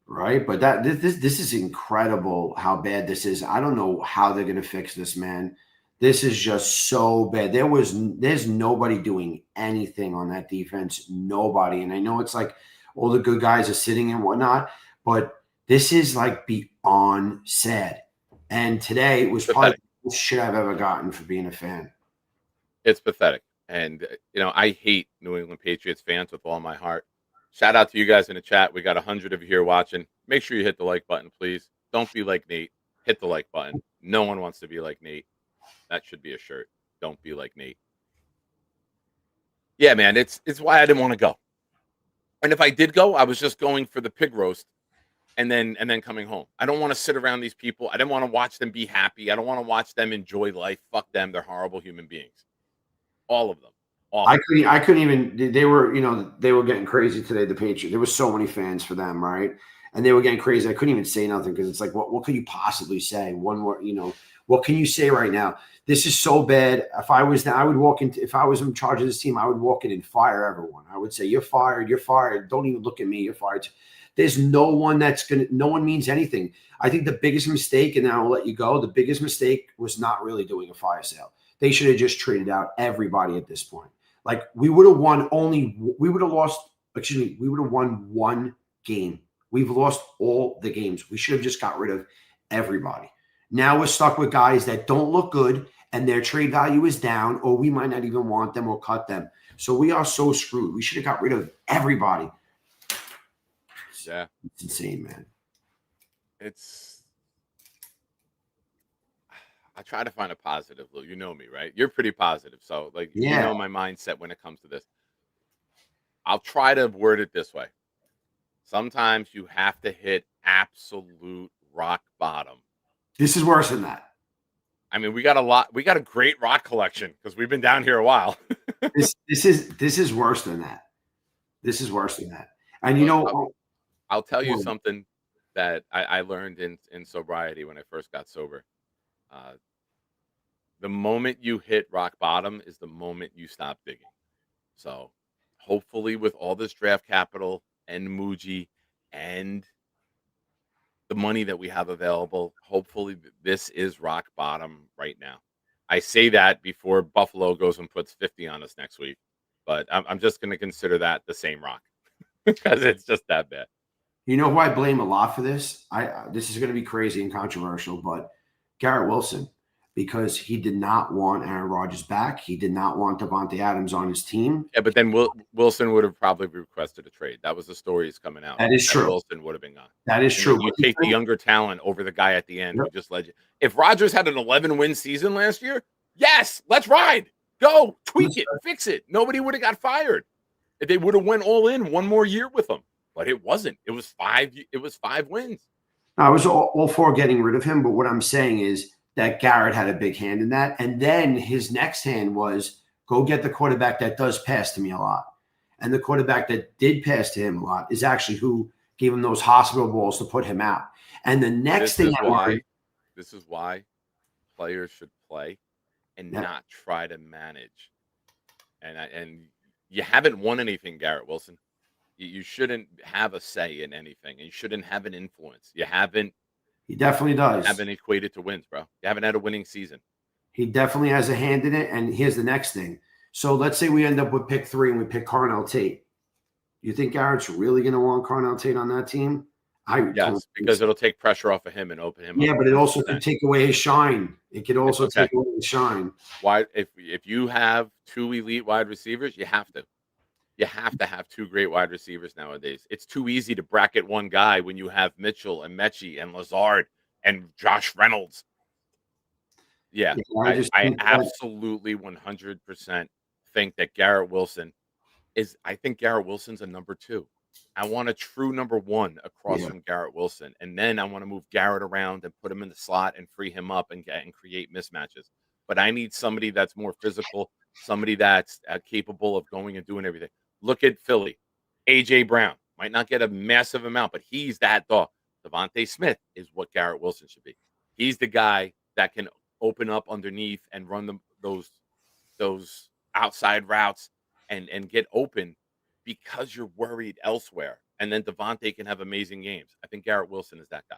Right. But this is incredible how bad this is. I don't know how they're going to fix this, man. This is just so bad. There's nobody doing anything on that defense. Nobody. And I know it's like all the good guys are sitting and whatnot, but this is like beyond sad. And today it was probably the most shit I've ever gotten for being a fan. It's pathetic. And, I hate New England Patriots fans with all my heart. Shout out to you guys in the chat. We got 100 of you here watching. Make sure you hit the like button, please. Don't be like Nate. Hit the like button. No one wants to be like Nate. That should be a shirt. Don't be like Nate. Yeah, man, it's why I didn't want to go. And if I did go, I was just going for the pig roast and then coming home. I don't want to sit around these people. I didn't want to watch them be happy. I don't want to watch them enjoy life. Fuck them. They're horrible human beings. All of them. I couldn't even. They were getting crazy today. The Patriots. There were so many fans for them, right? And they were getting crazy. I couldn't even say nothing because it's like, what could you possibly say? One more, what can you say right now? This is so bad. If I was in charge of this team, I would walk in and fire everyone. I would say, you're fired. You're fired. Don't even look at me. You're fired. There's no one no one means anything. I think the biggest mistake, and then I'll let you go, the biggest mistake was not really doing a fire sale. They should have just traded out everybody at this point. Like, we would have won one game. We've lost all the games. We should have just got rid of everybody. Now we're stuck with guys that don't look good and their trade value is down, or we might not even want them or cut them. So we are so screwed. We should have got rid of everybody. Yeah. It's insane, man. I try to find a positive, Lou. You know me, right? You're pretty positive. So, you know my mindset when it comes to this. I'll try to word it this way. Sometimes you have to hit absolute rock bottom. This is worse than that. I mean, we got a great rock collection because we've been down here a while. This is worse than that. This is worse than that. And I'll tell you something that I learned in sobriety when I first got sober. The moment you hit rock bottom is the moment you stop digging. So hopefully with all this draft capital and Muji and the money that we have available, hopefully this is rock bottom right now. I say that before Buffalo goes and puts 50 on us next week, but I'm just going to consider that the same rock. because it's just that bad. You know who I blame a lot for this? This is going to be crazy and controversial, but Garrett Wilson, because he did not want Aaron Rodgers back. He did not want Devontae Adams on his team. Yeah, but then Wilson would have probably requested a trade. That was the stories coming out. That is true. Wilson would have been gone. That is true. You take the younger talent over the guy at the end who just led you. If Rodgers had an 11-win season last year, yes, let's ride. Go, tweak it, fix it. Nobody would have got fired. They would have went all in one more year with him. But it wasn't. It was 5 wins. I was all for getting rid of him, but what I'm saying is that Garrett had a big hand in that. And then his next hand was go get the quarterback that does pass to me a lot. And the quarterback that did pass to him a lot is actually who gave him those hospital balls to put him out. And the next This is why players should play and not try to manage. And you haven't won anything, Garrett Wilson. You shouldn't have a say in anything. You shouldn't have an influence. You haven't. He definitely does. Haven't equated to wins, bro. You haven't had a winning season. He definitely has a hand in it. And here's the next thing. So let's say we end up with pick 3 and we pick Carnell Tate. You think Garrett's really going to want Carnell Tate on that team? Yes, because it'll take pressure off of him and open him up. Yeah, but it also could take away his shine. It could also take away his shine. Why? If you have 2 elite wide receivers, you have to. You have to have 2 great wide receivers nowadays. It's too easy to bracket one guy when you have Mitchell and Mechie and Lazard and Josh Reynolds. Yeah, I absolutely 100% think that Garrett Wilson I think Garrett Wilson's a number 2. I want a true number 1 across from Garrett Wilson. And then I want to move Garrett around and put him in the slot and free him up and create mismatches. But I need somebody that's more physical, somebody that's capable of going and doing everything. Look at Philly. A.J. Brown might not get a massive amount, but he's that dog. Devontae Smith is what Garrett Wilson should be. He's the guy that can open up underneath and run those outside routes and get open because you're worried elsewhere. And then Devontae can have amazing games. I think Garrett Wilson is that guy.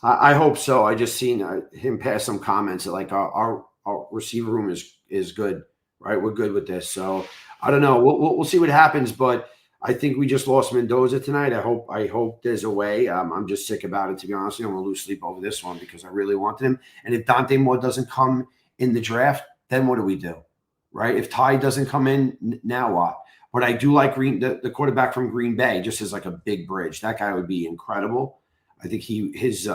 I hope so. I just seen him pass some comments that like our receiver room is good, right? We're good with this. So I don't know. We'll see what happens, but I think we just lost Mendoza tonight. I hope there's a way. I'm just sick about it, to be honest. I'm going to lose sleep over this one because I really wanted him. And if Dante Moore doesn't come in the draft, then what do we do, right? If Ty doesn't come in, now what? But I do like the quarterback from Green Bay, just as like a big bridge. That guy would be incredible. I think his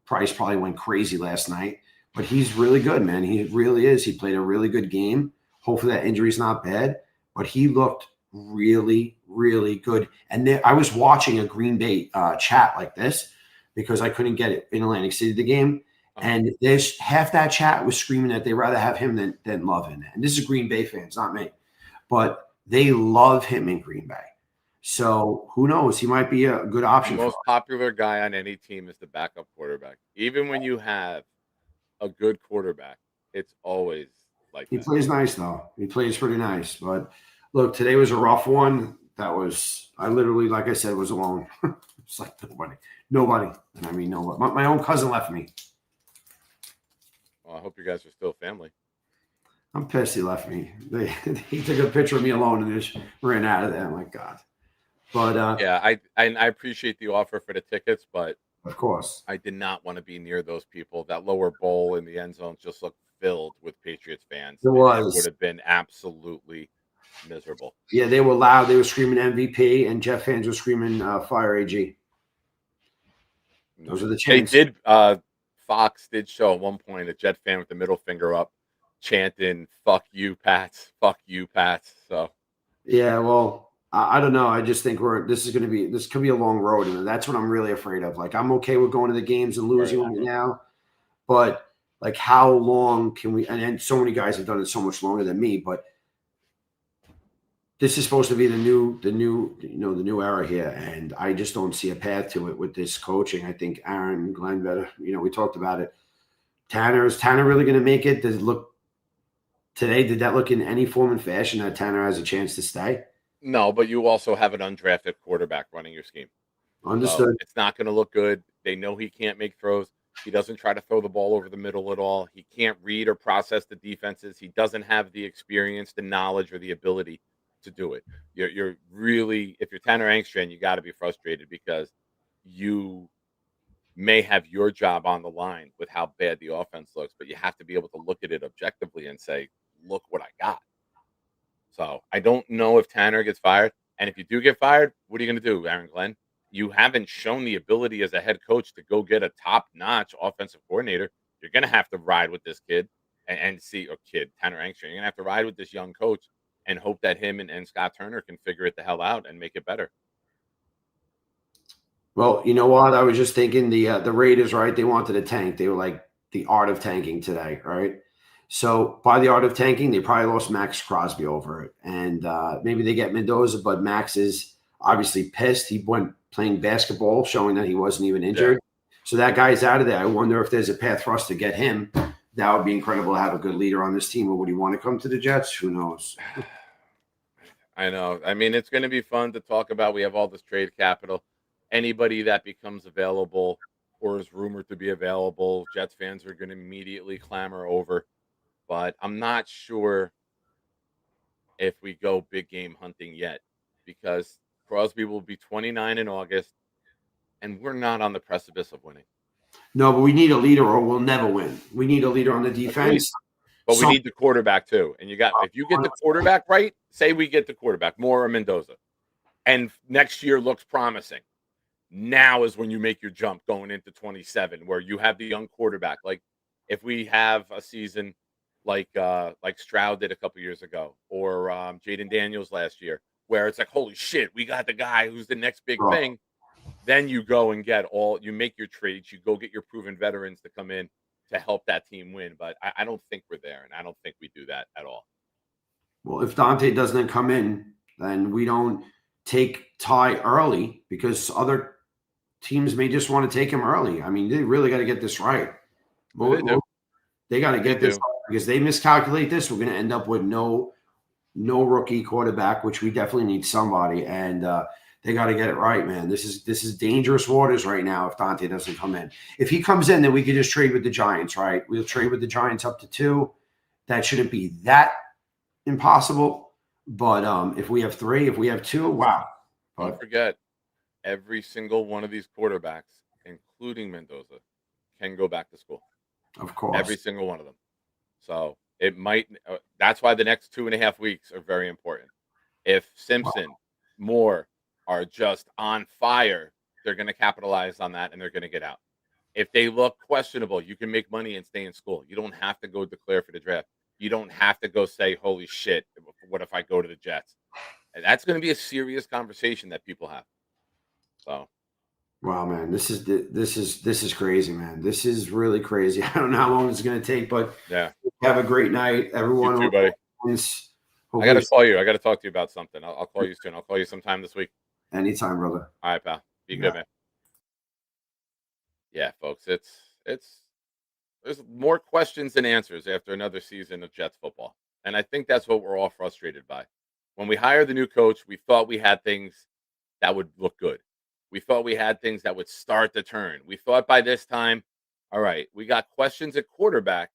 price probably went crazy last night, but he's really good, man. He really is. He played a really good game. Hopefully that injury's not bad, but he looked really, really good. And I was watching a Green Bay chat like this because I couldn't get it in Atlantic City, the game. And there's half that chat was screaming that they'd rather have him than love him. And this is Green Bay fans, not me. But they love him in Green Bay. So who knows? He might be a good option. The most popular guy on any team is the backup quarterback. Even when you have a good quarterback, it's always like he plays nice, though. He plays pretty nice. But look, today was a rough one. I literally, like I said, was alone. It's like nobody. And I mean, nobody. My own cousin left me. Well, I hope you guys are still family. I'm pissed he left me. He took a picture of me alone and just ran out of there. I'm like, God. But yeah, I appreciate the offer for the tickets, but of course, I did not want to be near those people. That lower bowl in the end zone just looked filled with Patriots fans. It was. It would have been absolutely miserable. Yeah, they were loud. They were screaming MVP, and Jet fans were screaming fire AG. Those are the chants. They did. Fox did show at one point a Jet fan with the middle finger up, chanting "Fuck you, Pats! Fuck you, Pats!" So yeah, well, I don't know. I just think this could be a long road, and that's what I'm really afraid of. Like, I'm okay with going to the games and losing right now, but like, how long can we? And so many guys have done it so much longer than me, but this is supposed to be the new era here, and I just don't see a path to it with this coaching. I think Aaron, Glenn better. We talked about it. Is Tanner really going to make it? Does it look today? Did that look in any form and fashion that Tanner has a chance to stay? No, but you also have an undrafted quarterback running your scheme. Understood. So it's not going to look good. They know he can't make throws. He doesn't try to throw the ball over the middle at all. He can't read or process the defenses. He doesn't have the experience, the knowledge, or the ability to do it. You're really, if you're Tanner Engstrand, you got to be frustrated because you may have your job on the line with how bad the offense looks, but you have to be able to look at it objectively and say, look what I got. So I don't know if Tanner gets fired. And if you do get fired, what are you going to do, Aaron Glenn? You haven't shown the ability as a head coach to go get a top-notch offensive coordinator. You're going to have to ride with this kid and see, or kid, Tanner Engstrand. You're going to have to ride with this young coach and hope that him and Scott Turner can figure it the hell out and make it better. Well, you know what? I was just thinking the Raiders, right? They wanted to tank. They were like the art of tanking today, right? So by the art of tanking, they probably lost Max Crosby over it. And maybe they get Mendoza, but Max is obviously pissed. He went playing basketball, showing that he wasn't even injured. Yeah. So that guy's out of there. I wonder if there's a path for us to get him. That would be incredible to have a good leader on this team. Or would he want to come to the Jets? Who knows? I know. I mean, it's going to be fun to talk about. We have all this trade capital. Anybody that becomes available or is rumored to be available, Jets fans are going to immediately clamor over. But I'm not sure if we go big game hunting yet because Crosby will be 29 in August, and we're not on the precipice of winning. No, but we need a leader or we'll never win. We need a leader on the defense. But we need the quarterback too. And if you get the quarterback right, say we get the quarterback, Moore or Mendoza, and next year looks promising. Now is when you make your jump going into 27, where you have the young quarterback. Like if we have a season like Stroud did a couple years ago, or Jaden Daniels last year, where it's like, holy shit, we got the guy who's the next big thing. Then you go and you make your trades, you go get your proven veterans to come in to help that team win. But I don't think we're there, and I don't think we do that at all. Well, if Dante doesn't come in, then we don't take Ty early because other teams may just want to take him early. I mean, they really got to get this right. They got to get this right because they miscalculate this. We're going to end up with no rookie quarterback, which we definitely need somebody. And they got to get it right, man. This is dangerous waters right now if Dante doesn't come in. If he comes in, then we could just trade with the Giants, right? We'll trade with the Giants up to 2. That shouldn't be that impossible. But if we have 3, if we have 2, wow. Don't forget, every single one of these quarterbacks, including Mendoza, can go back to school. Of course. Every single one of them. So it might that's why the next 2.5 weeks are very important. If Simpson, Moore are just on fire, they're going to capitalize on that and they're going to get out. If they look questionable, you can make money and stay in school. You don't have to go declare for the draft. You don't have to go say, holy shit, what if I go to the Jets? And that's going to be a serious conversation that people have. So, wow, man, this is crazy, man. This is really crazy. I don't know how long it's going to take, but yeah, have a great night, everyone. You too, buddy. I got to call you. I got to talk to you about something. I'll call you soon. I'll call you sometime this week. Anytime, brother. All right, pal. Be good, man. Yeah, folks, there's more questions than answers after another season of Jets football, and I think that's what we're all frustrated by. When we hired the new coach, we thought we had things that would look good. We thought we had things that would start to turn. We thought by this time, all right, we got questions at quarterback,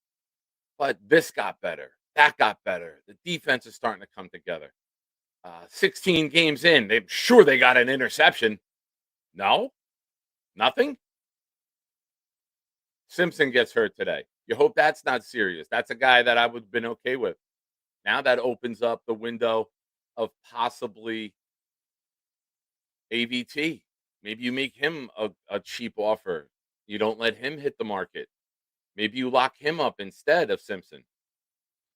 but this got better. That got better. The defense is starting to come together. 16 games in, they got an interception. No? Nothing? Simpson gets hurt today. You hope that's not serious. That's a guy that I would have been okay with. Now that opens up the window of possibly AVT. Maybe you make him a cheap offer. You don't let him hit the market. Maybe you lock him up instead of Simpson.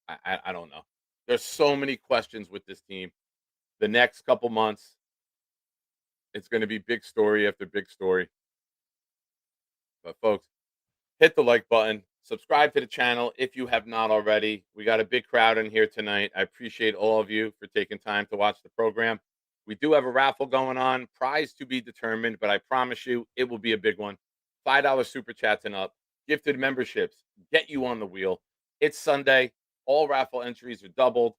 I don't know. There's so many questions with this team. The next couple months, it's going to be big story after big story. But folks, hit the like button. Subscribe to the channel if you have not already. We got a big crowd in here tonight. I appreciate all of you for taking time to watch the program. We do have a raffle going on. Prize to be determined, but I promise you it will be a big one. $5 super chats and up. Gifted memberships. Get you on the wheel. It's Sunday. All raffle entries are doubled.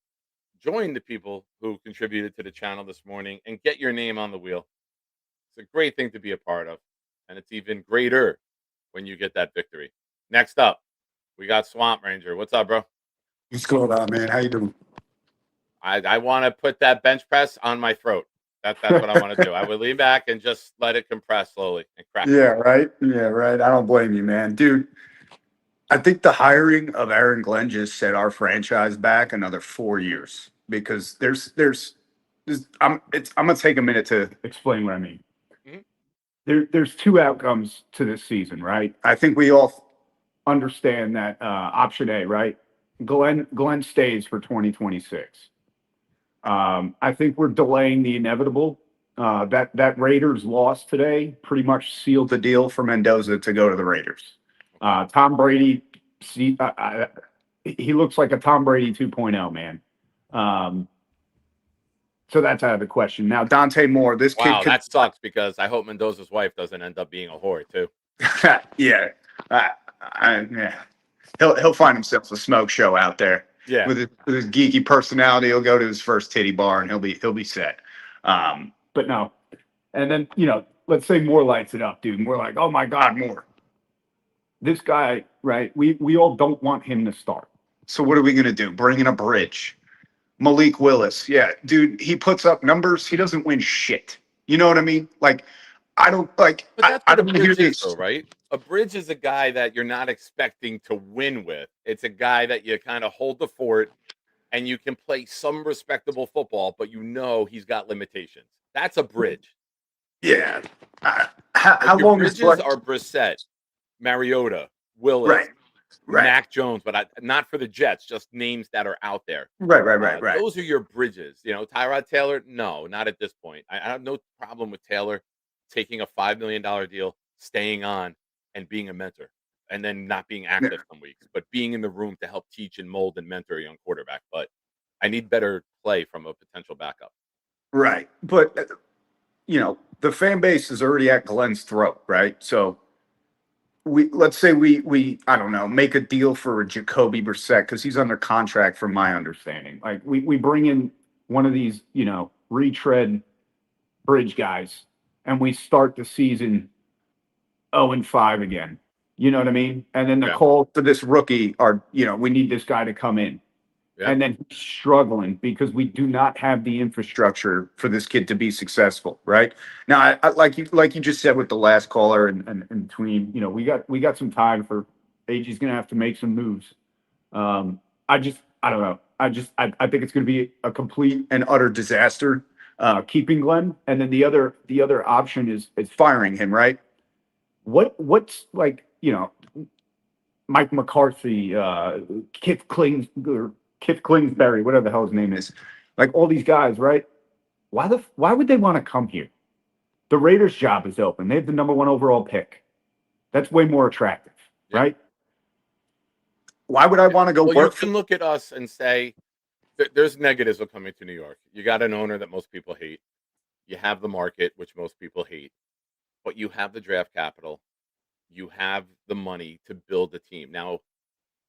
Join the people who contributed to the channel this morning and get your name on the wheel. It's a great thing to be a part of. And it's even greater when you get that victory. Next up, we got Swamp Ranger. What's up, bro? What's going on, man? How you doing? I want to put that bench press on my throat. That's what I want to do. I would lean back and just let it compress slowly and crack. Yeah, right. Yeah, right. I don't blame you, man, dude. I think the hiring of Aaron Glenn just set our franchise back another 4 years because I'm gonna take a minute to explain what I mean. There's two outcomes to this season, right? I think we all understand that option A, right? Glenn stays for 2026. I think we're delaying the inevitable. That Raiders loss today pretty much sealed the deal for Mendoza to go to the Raiders. Tom Brady, he looks like a Tom Brady 2.0, man. So that's out of the question. Now, Dante Moore, this kid. Wow, that sucks because I hope Mendoza's wife doesn't end up being a whore too. Yeah, yeah. He'll find himself a smoke show out there. Yeah, with his geeky personality, he'll go to his first titty bar and he'll be set. But no, and then let's say Moore lights it up, dude. And we're like, oh my God, Moore. This guy, right? We all don't want him to start. So what are we gonna do? Bring in a bridge. Malik Willis, yeah, dude, he puts up numbers. He doesn't win shit. You know what I mean? Like, I don't like. But that's I what a don't hear bridge is, this, though, right? A bridge is a guy that you're not expecting to win with. It's a guy that you kind of hold the fort, and you can play some respectable football, but he's got limitations. That's a bridge. Yeah. How Your long bridges is are Brissett, Mariota, Willis, right? Mac Jones, but not for the Jets, just names that are out there. Right. Those are your bridges. Tyrod Taylor, no, not at this point. I have no problem with Taylor taking a $5 million deal, staying on, and being a mentor, and then not being active some weeks, but being in the room to help teach and mold and mentor a young quarterback. But I need better play from a potential backup. Right. But, the fan base is already at Glenn's throat, right? So let's say we I don't know, make a deal for Jacoby Brissett because he's under contract from my understanding. Like we bring in one of these, retread bridge guys and we start the season 0-5 again. You know what I mean? And then the call for this rookie are, we need this guy to come in. Yeah. And then he's struggling because we do not have the infrastructure for this kid to be successful, right? Now, I like you just said with the last caller and between, we got some time for AG's going to have to make some moves. I don't know. I think it's going to be a complete and utter disaster keeping Glenn, and then the other option is firing him, right? What's like, Mike McCarthy, Kif Kingsbury, whatever the hell his name is, like all these guys, right? Why would they want to come here? The Raiders' job is open. They have the number 1 overall pick. That's way more attractive, right? Why would I want to go work? You can look at us and say there's negatives of coming to New York. You got an owner that most people hate. You have the market, which most people hate, but you have the draft capital. You have the money to build a team. Now,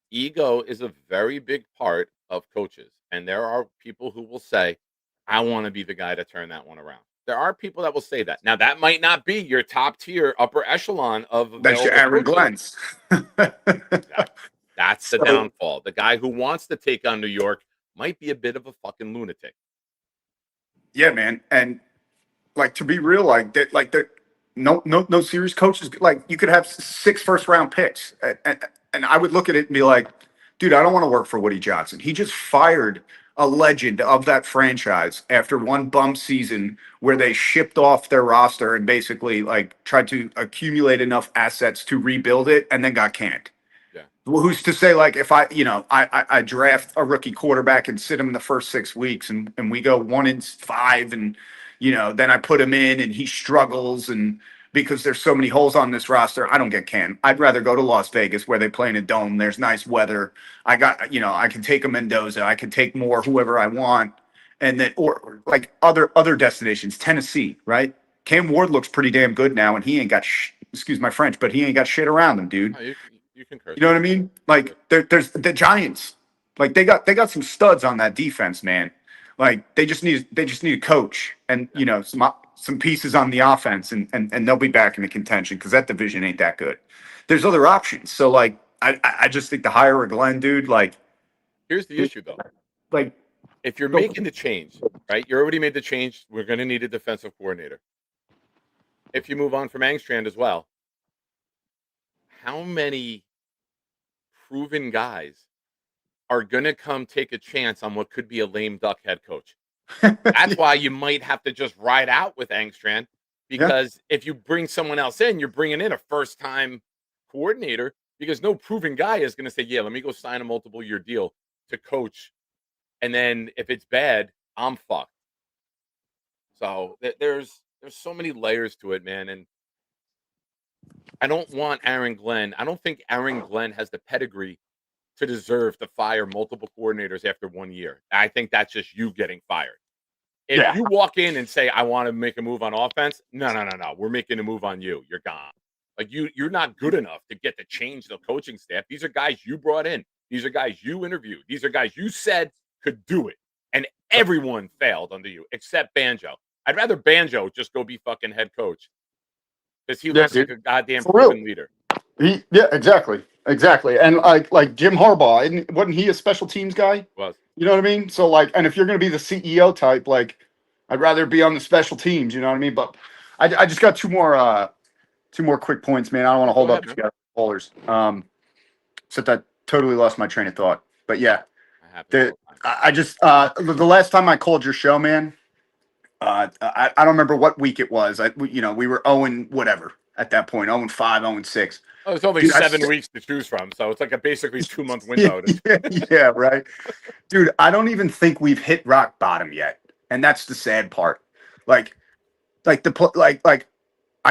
ego is a very big part of coaches. And there are people who will say, I want to be the guy to turn that one around. There are people that will say that. Now, that might not be your top tier, upper echelon of. That's your Aaron Glenn's. That's the downfall. The guy who wants to take on New York might be a bit of a fucking lunatic. Yeah, man. And like, to be real, no serious coaches. Like, you could have 6 first-round picks. And I would look at it and be like, dude, I don't want to work for Woody Johnson. He just fired a legend of that franchise after one bum season where they shipped off their roster and basically tried to accumulate enough assets to rebuild it and then got canned. Yeah. Well, who's to say, if I draft a rookie quarterback and sit him in the first 6 weeks and we go 1-5 and, then I put him in and he struggles and because there's so many holes on this roster, I don't get canned. I'd rather go to Las Vegas where they play in a dome. There's nice weather. I can take a Mendoza. I can take Moore, whoever I want. And then, or other destinations, Tennessee, right? Cam Ward looks pretty damn good now, and he ain't got, excuse my French, but he ain't got shit around him, dude. Oh, you can curse. You know what I mean? There's the Giants. They got some studs on that defense, man. They just need a coach and, some pieces on the offense and they'll be back in the contention because that division ain't that good. There's other options. So I just think the hire of Glenn, dude, here's the issue though. if you're making the change, right? You already made the change. We're going to need a defensive coordinator. If you move on from Angstrand as well, how many proven guys are going to come take a chance on what could be a lame duck head coach? That's why you might have to just ride out with Angstrand, because if you bring someone else in, you're bringing in a first-time coordinator, because no proven guy is going to say, yeah, let me go sign a multiple-year deal to coach. And then if it's bad, I'm fucked. So there's so many layers to it, man. And I don't want Aaron Glenn. I don't think Aaron Glenn has the pedigree to deserve to fire multiple coordinators after 1 year. I think that's just you getting fired. If you walk in and say, I want to make a move on offense, no. We're making a move on you. You're gone. Like you're not good enough to get to change the coaching staff. These are guys you brought in. These are guys you interviewed. These are guys you said could do it. And everyone failed under you except Banjo. I'd rather Banjo just go be fucking head coach, because he looks like a goddamn proven leader. Exactly. And like Jim Harbaugh, wasn't he a special teams guy? Was. You know what I mean? So like, and if you're going to be the CEO type, like, I'd rather be on the special teams. You know what I mean? But I just got two more quick points, man. I don't want to hold up together bowlers. Except I totally lost my train of thought. But yeah, I just the last time I called your show, man. I don't remember what week it was. We were 0 whatever at that point, 0-5, 0-6. Oh, it's only 7 weeks to choose from, so it's like a basically 2-month window. Yeah, right. Dude, I don't even think we've hit rock bottom yet, and that's the sad part. Like I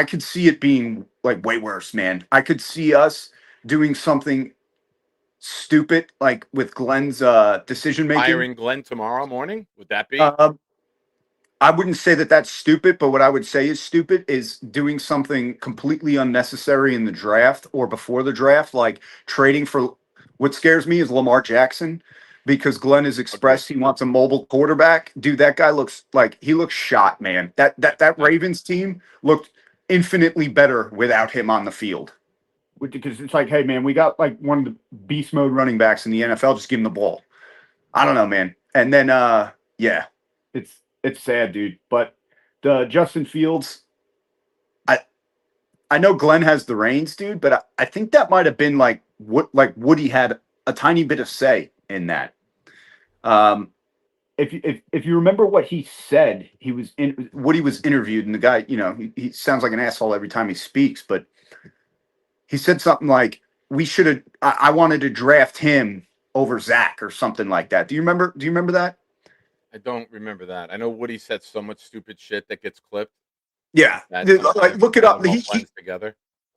could see it being like way worse, man. I could see us doing something stupid, like with Glenn's decision making. Hiring Glenn tomorrow morning? Would that be? I wouldn't say that that's stupid, but what I would say is stupid is doing something completely unnecessary in the draft or before the draft, like trading for. What scares me is Lamar Jackson, because Glenn has expressed he wants a mobile quarterback. Dude, that guy looks shot, man. That Ravens team looked infinitely better without him on the field. Because it's like, hey, man, we got like one of the beast mode running backs in the NFL. Just give him the ball. I don't know, man. And then, it's sad, dude. But the Justin Fields, I know Glenn has the reins, dude, but I think that might have been like Woody had a tiny bit of say in that. If you remember what he said, Woody was interviewed, and the guy, he sounds like an asshole every time he speaks, but he said something like, I wanted to draft him over Zach or something like that. Do you remember that? I don't remember that. I know Woody said so much stupid shit that gets clipped. Yeah, like look it up.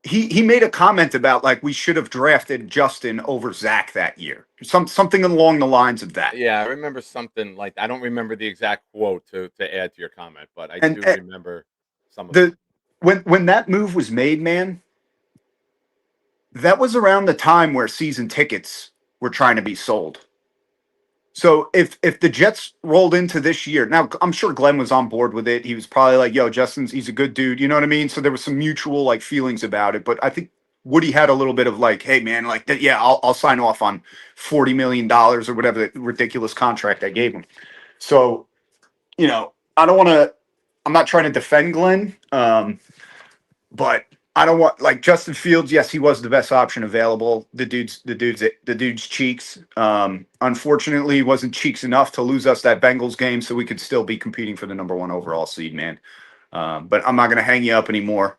He made a comment about like we should have drafted Justin over Zach that year. Something along the lines of that. Yeah, I remember something like I don't remember the exact quote to add to your comment, but I do remember some of it. When that move was made, man, that was around the time where season tickets were trying to be sold. So if the Jets rolled into this year, now I'm sure Glenn was on board with it. He was probably like, yo, he's a good dude. You know what I mean? So there was some mutual like feelings about it. But I think Woody had a little bit of like, hey, man, like that. Yeah, I'll sign off on $40 million or whatever the ridiculous contract I gave him. So, I'm not trying to defend Glenn. But I don't want like Justin Fields. Yes, he was the best option available. The dude's cheeks. Unfortunately, he wasn't cheeks enough to lose us that Bengals game, so we could still be competing for the number 1 overall seed, man. But I'm not gonna hang you up anymore.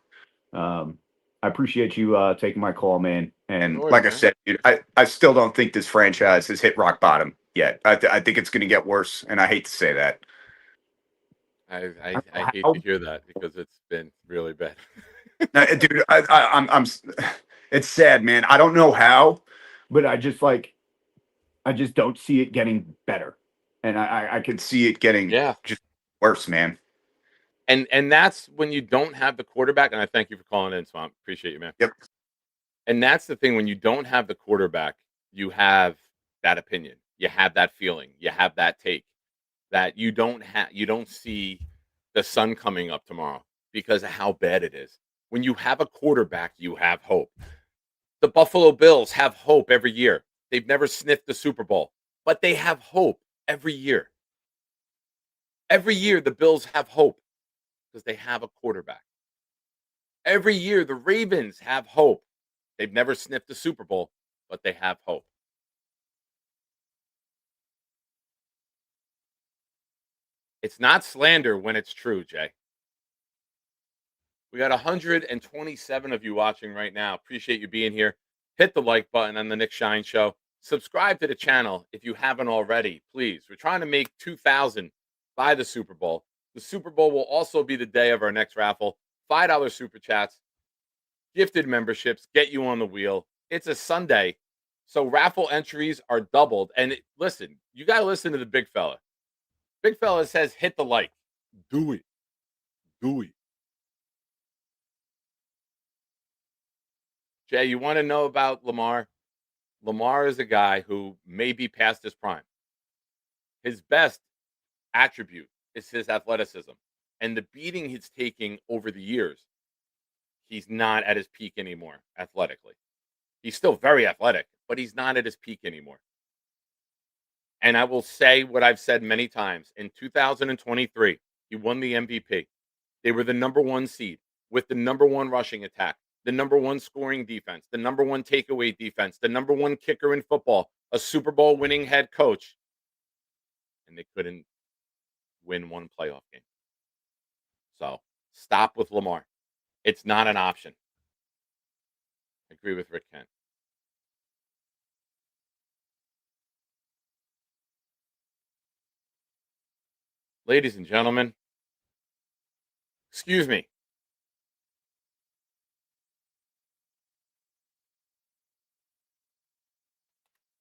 I appreciate you taking my call, man. And like I said, dude, I still don't think this franchise has hit rock bottom yet. I think it's gonna get worse, and I hate to say that. I hate to hear that because it's been really bad. Dude, I'm. It's sad, man. I don't know how, but I just don't see it getting better, and I could see it getting just worse, man. And that's when you don't have the quarterback. And I thank you for calling in, Swamp. Appreciate you, man. Yep. And that's the thing, when you don't have the quarterback, you have that opinion, you have that feeling, you have that take that you don't see the sun coming up tomorrow because of how bad it is. When you have a quarterback, you have hope. The Buffalo Bills have hope every year. They've never sniffed the Super Bowl, but they have hope every year. Every year, the Bills have hope because they have a quarterback. Every year, the Ravens have hope. They've never sniffed a Super Bowl, but they have hope. It's not slander when it's true, Jay. We got 127 of you watching right now. Appreciate you being here. Hit the like button on the Nick Shine Show. Subscribe to the channel if you haven't already, please. We're trying to make 2,000 by the Super Bowl. The Super Bowl will also be the day of our next raffle. $5 super chats, gifted memberships, get you on the wheel. It's a Sunday, so raffle entries are doubled. And listen, you got to listen to the big fella. Big fella says hit the like. Do it. Do it. Jay, you want to know about Lamar? Lamar is a guy who may be past his prime. His best attribute is his athleticism. And the beating he's taking over the years, he's not at his peak anymore athletically. He's still very athletic, but he's not at his peak anymore. And I will say what I've said many times. In 2023, he won the MVP. They were the number 1 seed with the number 1 rushing attack, the number 1 scoring defense, the number 1 takeaway defense, the number 1 kicker in football, a Super Bowl winning head coach. And they couldn't win 1 playoff game. So stop with Lamar. It's not an option. I agree with Rick Kent. Ladies and gentlemen, excuse me.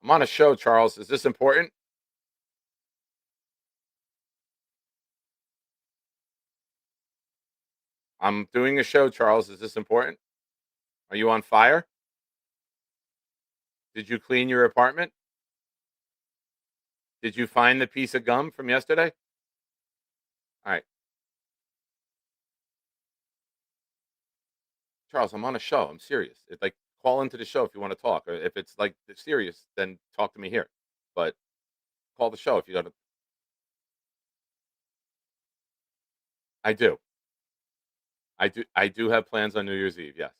I'm on a show, Charles. Is this important? I'm doing a show, Charles. Is this important? Are you on fire? Did you clean your apartment? Did you find the piece of gum from yesterday? All right. Charles, I'm on a show. I'm serious. It's like call into the show if you want to talk. Or if it's like serious, then talk to me here. But call the show if you got to. I do. I do have plans on New Year's Eve, yes.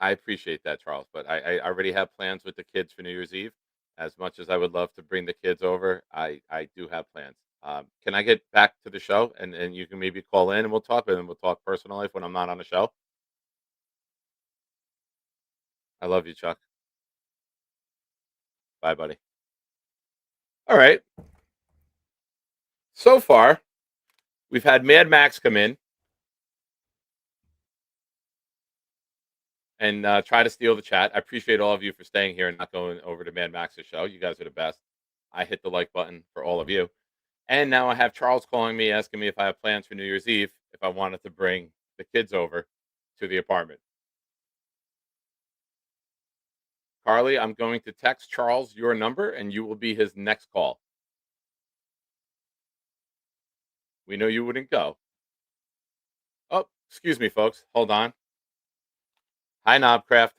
I appreciate that, Charles, but I already have plans with the kids for New Year's Eve. As much as I would love to bring the kids over, I do have plans. Can I get back to the show and you can maybe call in and we'll talk and we'll talk personal life when I'm not on the show? I love you, Chuck. Bye, buddy. All right. So far, we've had Mad Max come in and try to steal the chat. I appreciate all of you for staying here and not going over to Mad Max's show. You guys are the best. I hit the like button for all of you. And now I have Charles calling me, asking me if I have plans for New Year's Eve, if I wanted to bring the kids over to the apartment. Carly, I'm going to text Charles your number, and you will be his next call. We know you wouldn't go. Oh, excuse me, folks. Hold on. Hi, Knobcraft.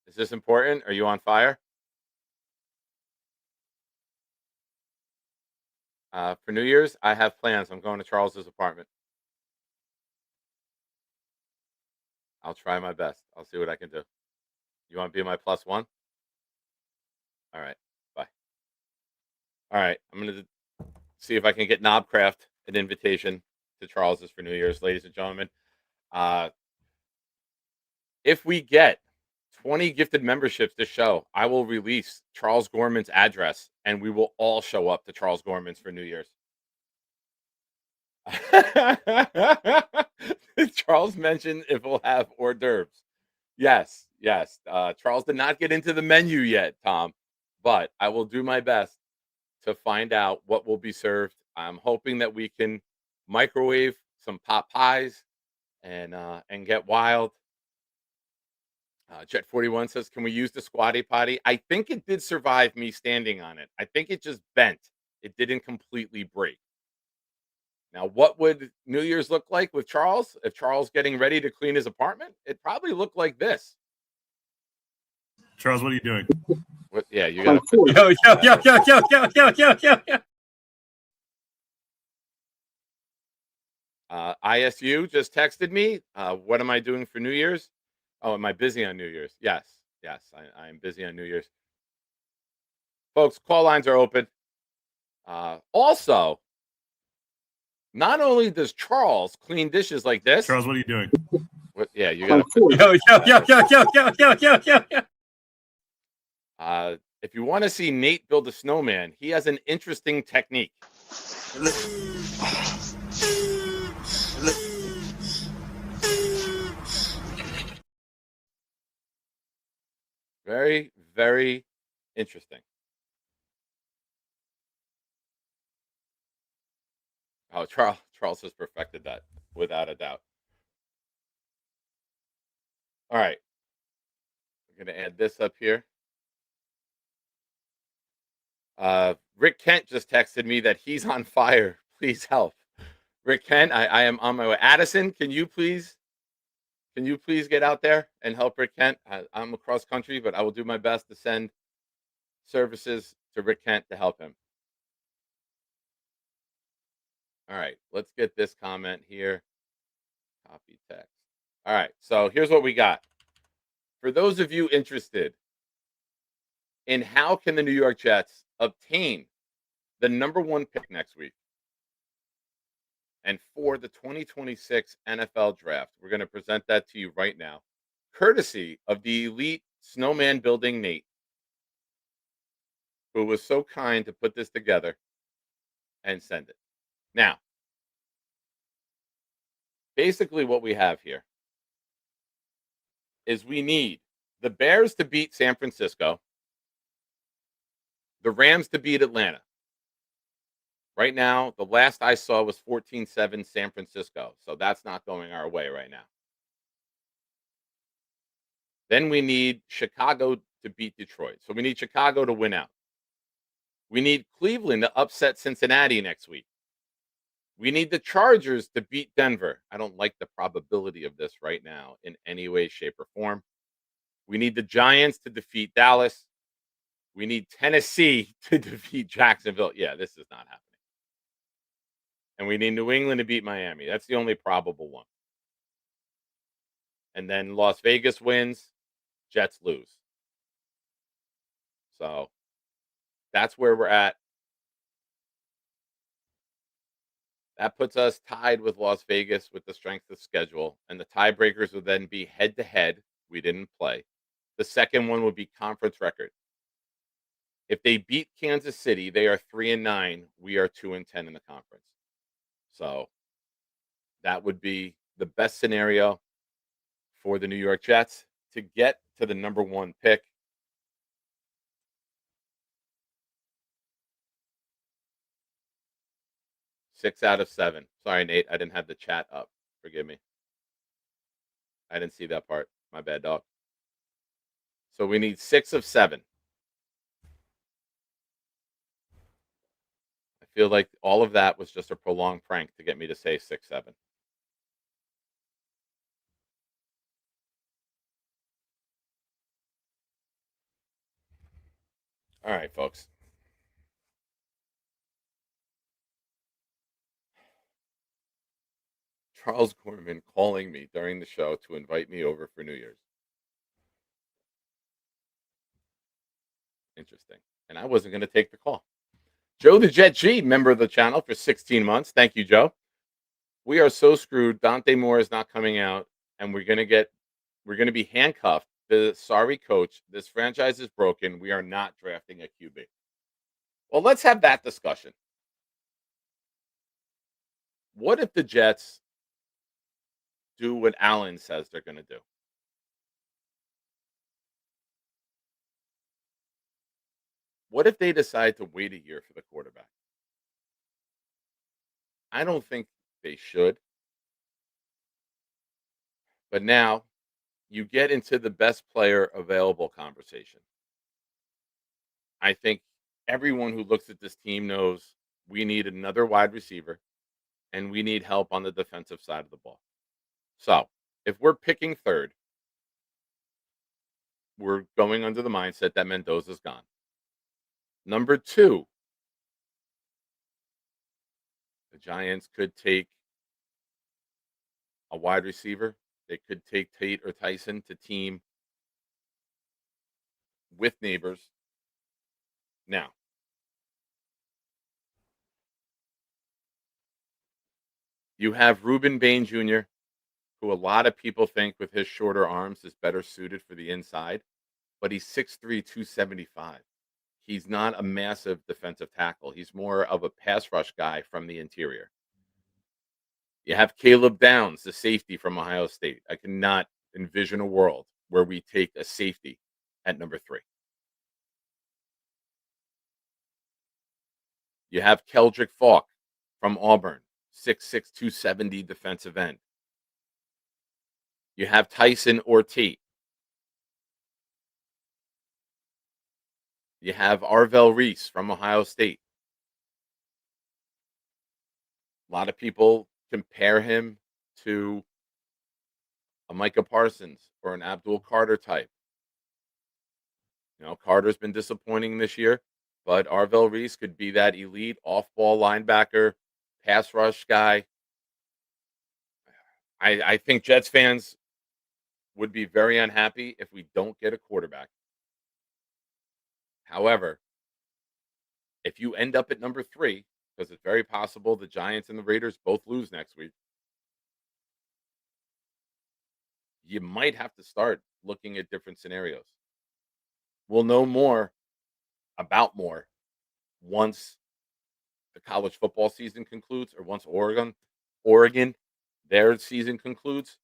Is this important? Are you on fire? For New Year's, I have plans. I'm going to Charles's apartment. I'll try my best. I'll see what I can do. You want to be my +1? All right. Bye. All right. I'm going to see if I can get Knobcraft an invitation to Charles's for New Year's, ladies and gentlemen. If we get 20 gifted memberships this show, I will release Charles Gorman's address and we will all show up to Charles Gorman's for New Year's. Charles mentioned if we'll have hors d'oeuvres. Yes, yes. Charles did not get into the menu yet, Tom, but I will do my best to find out what will be served. I'm hoping that we can microwave some pot pies and get wild. Jet 41 says, can we use the squatty potty? I think it did survive me standing on it. I think it just bent. It didn't completely break. Now, what would New Year's look like with Charles? If Charles getting ready to clean his apartment, it probably looked like this. Charles, what are you doing? What, yeah, you got to. Yo. ISU just texted me. What am I doing for New Year's? Oh, am I busy on New Year's? Yes, I am busy on New Year's. Folks, call lines are open. Also, not only does Charles clean dishes like this. Charles, what are you doing? What, yeah, you got to. If you want to see Nate build a snowman, he has an interesting technique. Very, very interesting. Oh, Charles has perfected that without a doubt. All right. We're going to add this up here. Rick Kent just texted me that he's on fire. Please help. Rick Kent, I am on my way. Addison, can you please get out there and help Rick Kent? I'm across country, but I will do my best to send services to Rick Kent to help him. All right, let's get this comment here. Copy text. All right, so here's what we got. For those of you interested in how can the New York Jets obtain the #1 pick next week and for the 2026 NFL Draft, we're going to present that to you right now, courtesy of the elite snowman building Nate, who was so kind to put this together and send it. Now, basically what we have here is we need the Bears to beat San Francisco, the Rams to beat Atlanta. Right now, the last I saw was 14-7 San Francisco, so that's not going our way right now. Then we need Chicago to beat Detroit. So we need Chicago to win out. We need Cleveland to upset Cincinnati next week. We need the Chargers to beat Denver. I don't like the probability of this right now in any way, shape, or form. We need the Giants to defeat Dallas. We need Tennessee to defeat Jacksonville. Yeah, this is not happening. And we need New England to beat Miami. That's the only probable one. And then Las Vegas wins, Jets lose. So that's where we're at. That puts us tied with Las Vegas with the strength of schedule. And the tiebreakers would then be head-to-head. We didn't play. The second one would be conference record. If they beat Kansas City, they are 3-9. We are 2-10 in the conference. So that would be the best scenario for the New York Jets to get to the #1 pick. Six out of 7. Sorry, Nate. I didn't have the chat up. Forgive me. I didn't see that part. My bad, dog. So we need 6 of 7. I feel like all of that was just a prolonged prank to get me to say 6-7. All right, folks. Charles Gorman calling me during the show to invite me over for New Year's. Interesting. And I wasn't going to take the call. Joe the Jet G, member of the channel for 16 months. Thank you, Joe. We are so screwed. Dante Moore is not coming out, and we're going to be handcuffed. The sorry coach. This franchise is broken. We are not drafting a QB. Well, let's have that discussion. What if the Jets do what Allen says they're going to do? What if they decide to wait a year for the quarterback? I don't think they should. But now you get into the best player available conversation. I think everyone who looks at this team knows we need another wide receiver and we need help on the defensive side of the ball. So if we're picking third, we're going under the mindset that Mendoza's gone. Number 2, the Giants could take a wide receiver. They could take Tate or Tyson to team with Neighbors. Now, you have Reuben Bain Jr., who a lot of people think with his shorter arms is better suited for the inside, but he's 6'3", 275. He's not a massive defensive tackle. He's more of a pass rush guy from the interior. You have Caleb Downs, the safety from Ohio State. I cannot envision a world where we take a safety at number 3. You have Keldrick Falk from Auburn, 6'6", 270 defensive end. You have Tyson or Tate. You have Arvell Reese from Ohio State. A lot of people compare him to a Micah Parsons or an Abdul Carter type. You know, Carter's been disappointing this year, but Arvell Reese could be that elite off-ball linebacker, pass rush guy. I think Jets fans would be very unhappy if we don't get a quarterback. However, if you end up at number 3, because it's very possible the Giants and the Raiders both lose next week, you might have to start looking at different scenarios. We'll know more about more once the college football season concludes, or once Oregon, their season concludes.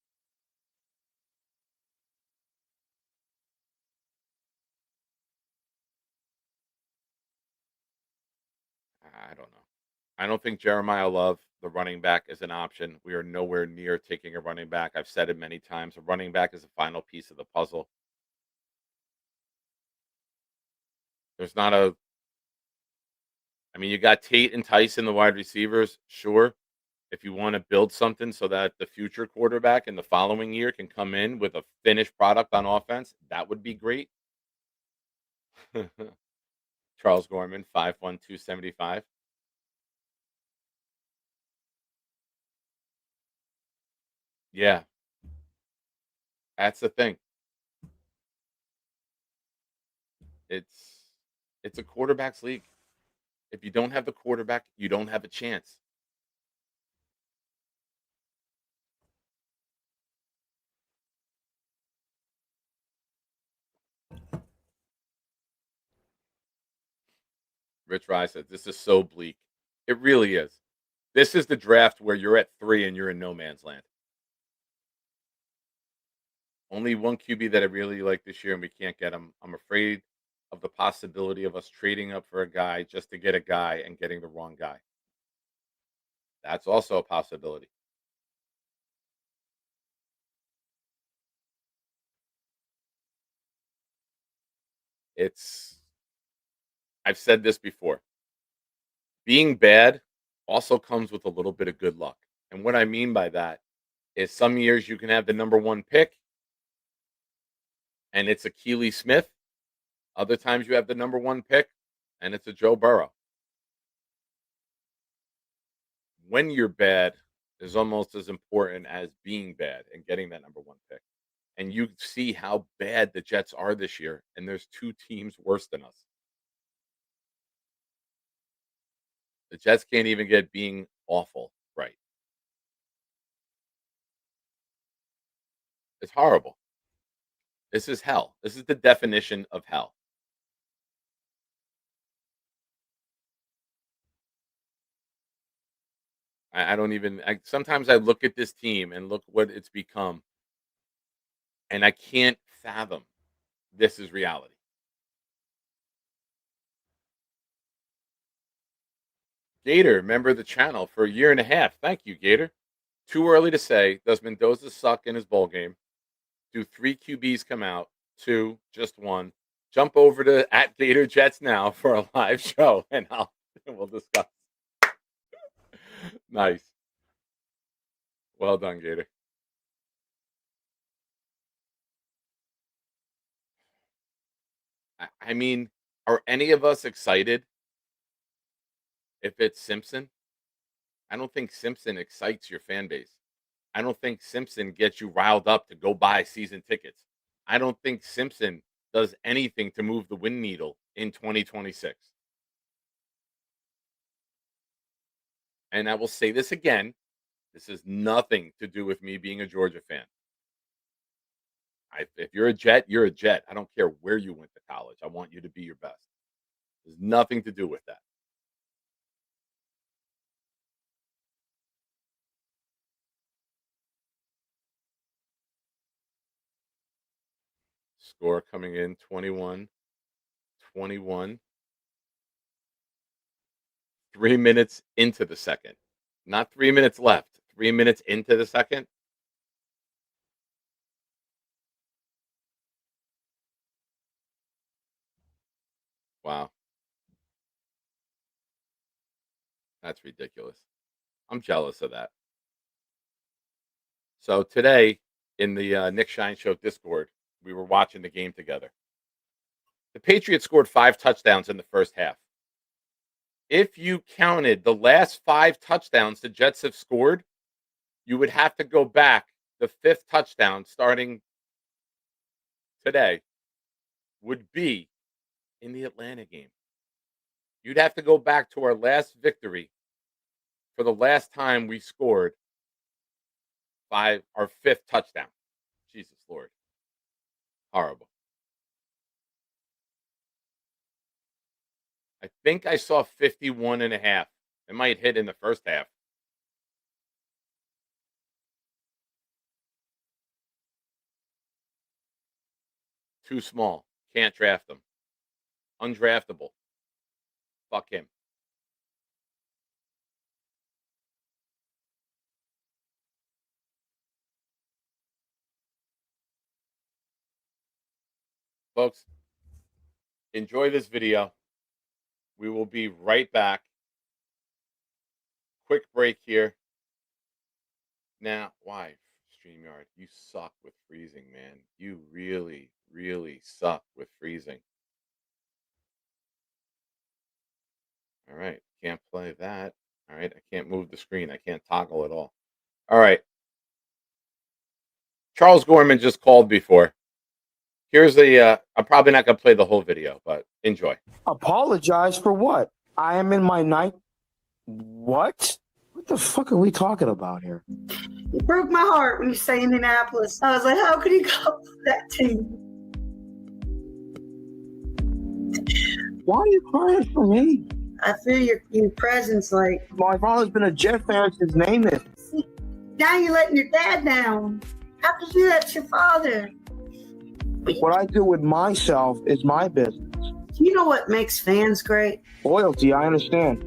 I don't know. I don't think Jeremiah Love, the running back, is an option. We are nowhere near taking a running back. I've said it many times. A running back is the final piece of the puzzle. There's not a... I mean, you got Tate and Tyson, the wide receivers, sure. If you want to build something so that the future quarterback in the following year can come in with a finished product on offense, that would be great. Charles Gorman, 5'1", 275. Yeah, that's the thing. It's a quarterback's league. If you don't have the quarterback, you don't have a chance. Rich Rye said, this is so bleak. It really is. This is the draft where you're at 3 and you're in no man's land. Only one QB that I really like this year, and we can't get him. I'm afraid of the possibility of us trading up for a guy just to get a guy and getting the wrong guy. That's also a possibility. I've said this before. Being bad also comes with a little bit of good luck. And what I mean by that is some years you can have the number 1 pick and it's a Keely Smith. Other times you have the number 1 pick and it's a Joe Burrow. When you're bad is almost as important as being bad and getting that number 1 pick. And you see how bad the Jets are this year, and there's 2 teams worse than us. The Jets can't even get being awful right. It's horrible. This is hell. This is the definition of hell. I don't even... sometimes I look at this team and look what it's become, and I can't fathom this is reality. Gator, member of the channel for 1.5 years. Thank you, Gator. Too early to say. Does Mendoza suck in his bowl game? Do 3 QBs come out? 2, just 1. Jump over to @Gator Jets now for a live show, and we'll discuss. Nice. Well done, Gator. I mean, are any of us excited if it's Simpson? I don't think Simpson excites your fan base. I don't think Simpson gets you riled up to go buy season tickets. I don't think Simpson does anything to move the win needle in 2026. And I will say this again. This has nothing to do with me being a Georgia fan. If you're a Jet, you're a Jet. I don't care where you went to college. I want you to be your best. There's nothing to do with that. Score coming in 21. 3 minutes into the second. Not 3 minutes left. 3 minutes into the second. Wow. That's ridiculous. I'm jealous of that. So today in the Nick Shine Show Discord, we were watching the game together. The Patriots scored 5 touchdowns in the first half. If you counted the last 5 touchdowns the Jets have scored, you would have to go back. The 5th touchdown starting today would be in the Atlanta game. You'd have to go back to our last victory for the last time we scored our 5th touchdown. Jesus Lord. Horrible. I think I saw 51.5. It might hit in the first half. Too small. Can't draft them. Undraftable. Fuck him. Folks, enjoy this video. We will be right back. Quick break here. Now, why, StreamYard? You suck with freezing, man. You really, really suck with freezing. All right. Can't play that. All right. I can't move the screen. I can't toggle at all. All right. Charles Gorman just called before. Here's I'm probably not going to play the whole video, but enjoy. Apologize for what? I am in my night. What? What the fuck are we talking about here? It broke my heart when you say Indianapolis. I was like, how could you go for that team? Why are you crying for me? I feel your presence like. My father's been a Jet fan since name it. See, now you're letting your dad down. How could you do that to your father? What I do with myself is my business. You know what makes fans great? Loyalty, I understand.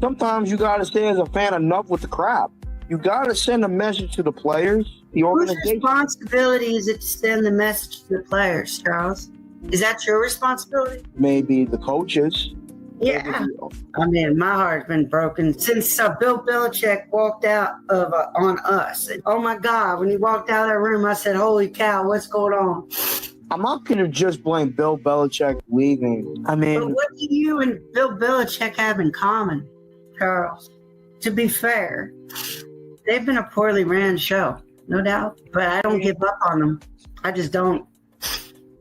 Sometimes you gotta stay as a fan enough with the crap. You gotta send a message to the players, the Whose organization. responsibility is it to send the message to the players, Charles? Is that your responsibility? Maybe the coaches. Yeah. I mean, my heart's been broken since Bill Belichick walked out of on us. And, oh my God, when he walked out of that room, I said, holy cow, what's going on? I'm not going to just blame Bill Belichick leaving. I mean, but what do you and Bill Belichick have in common, Charles? To be fair, they've been a poorly ran show, no doubt. But I don't give up on them. I just don't.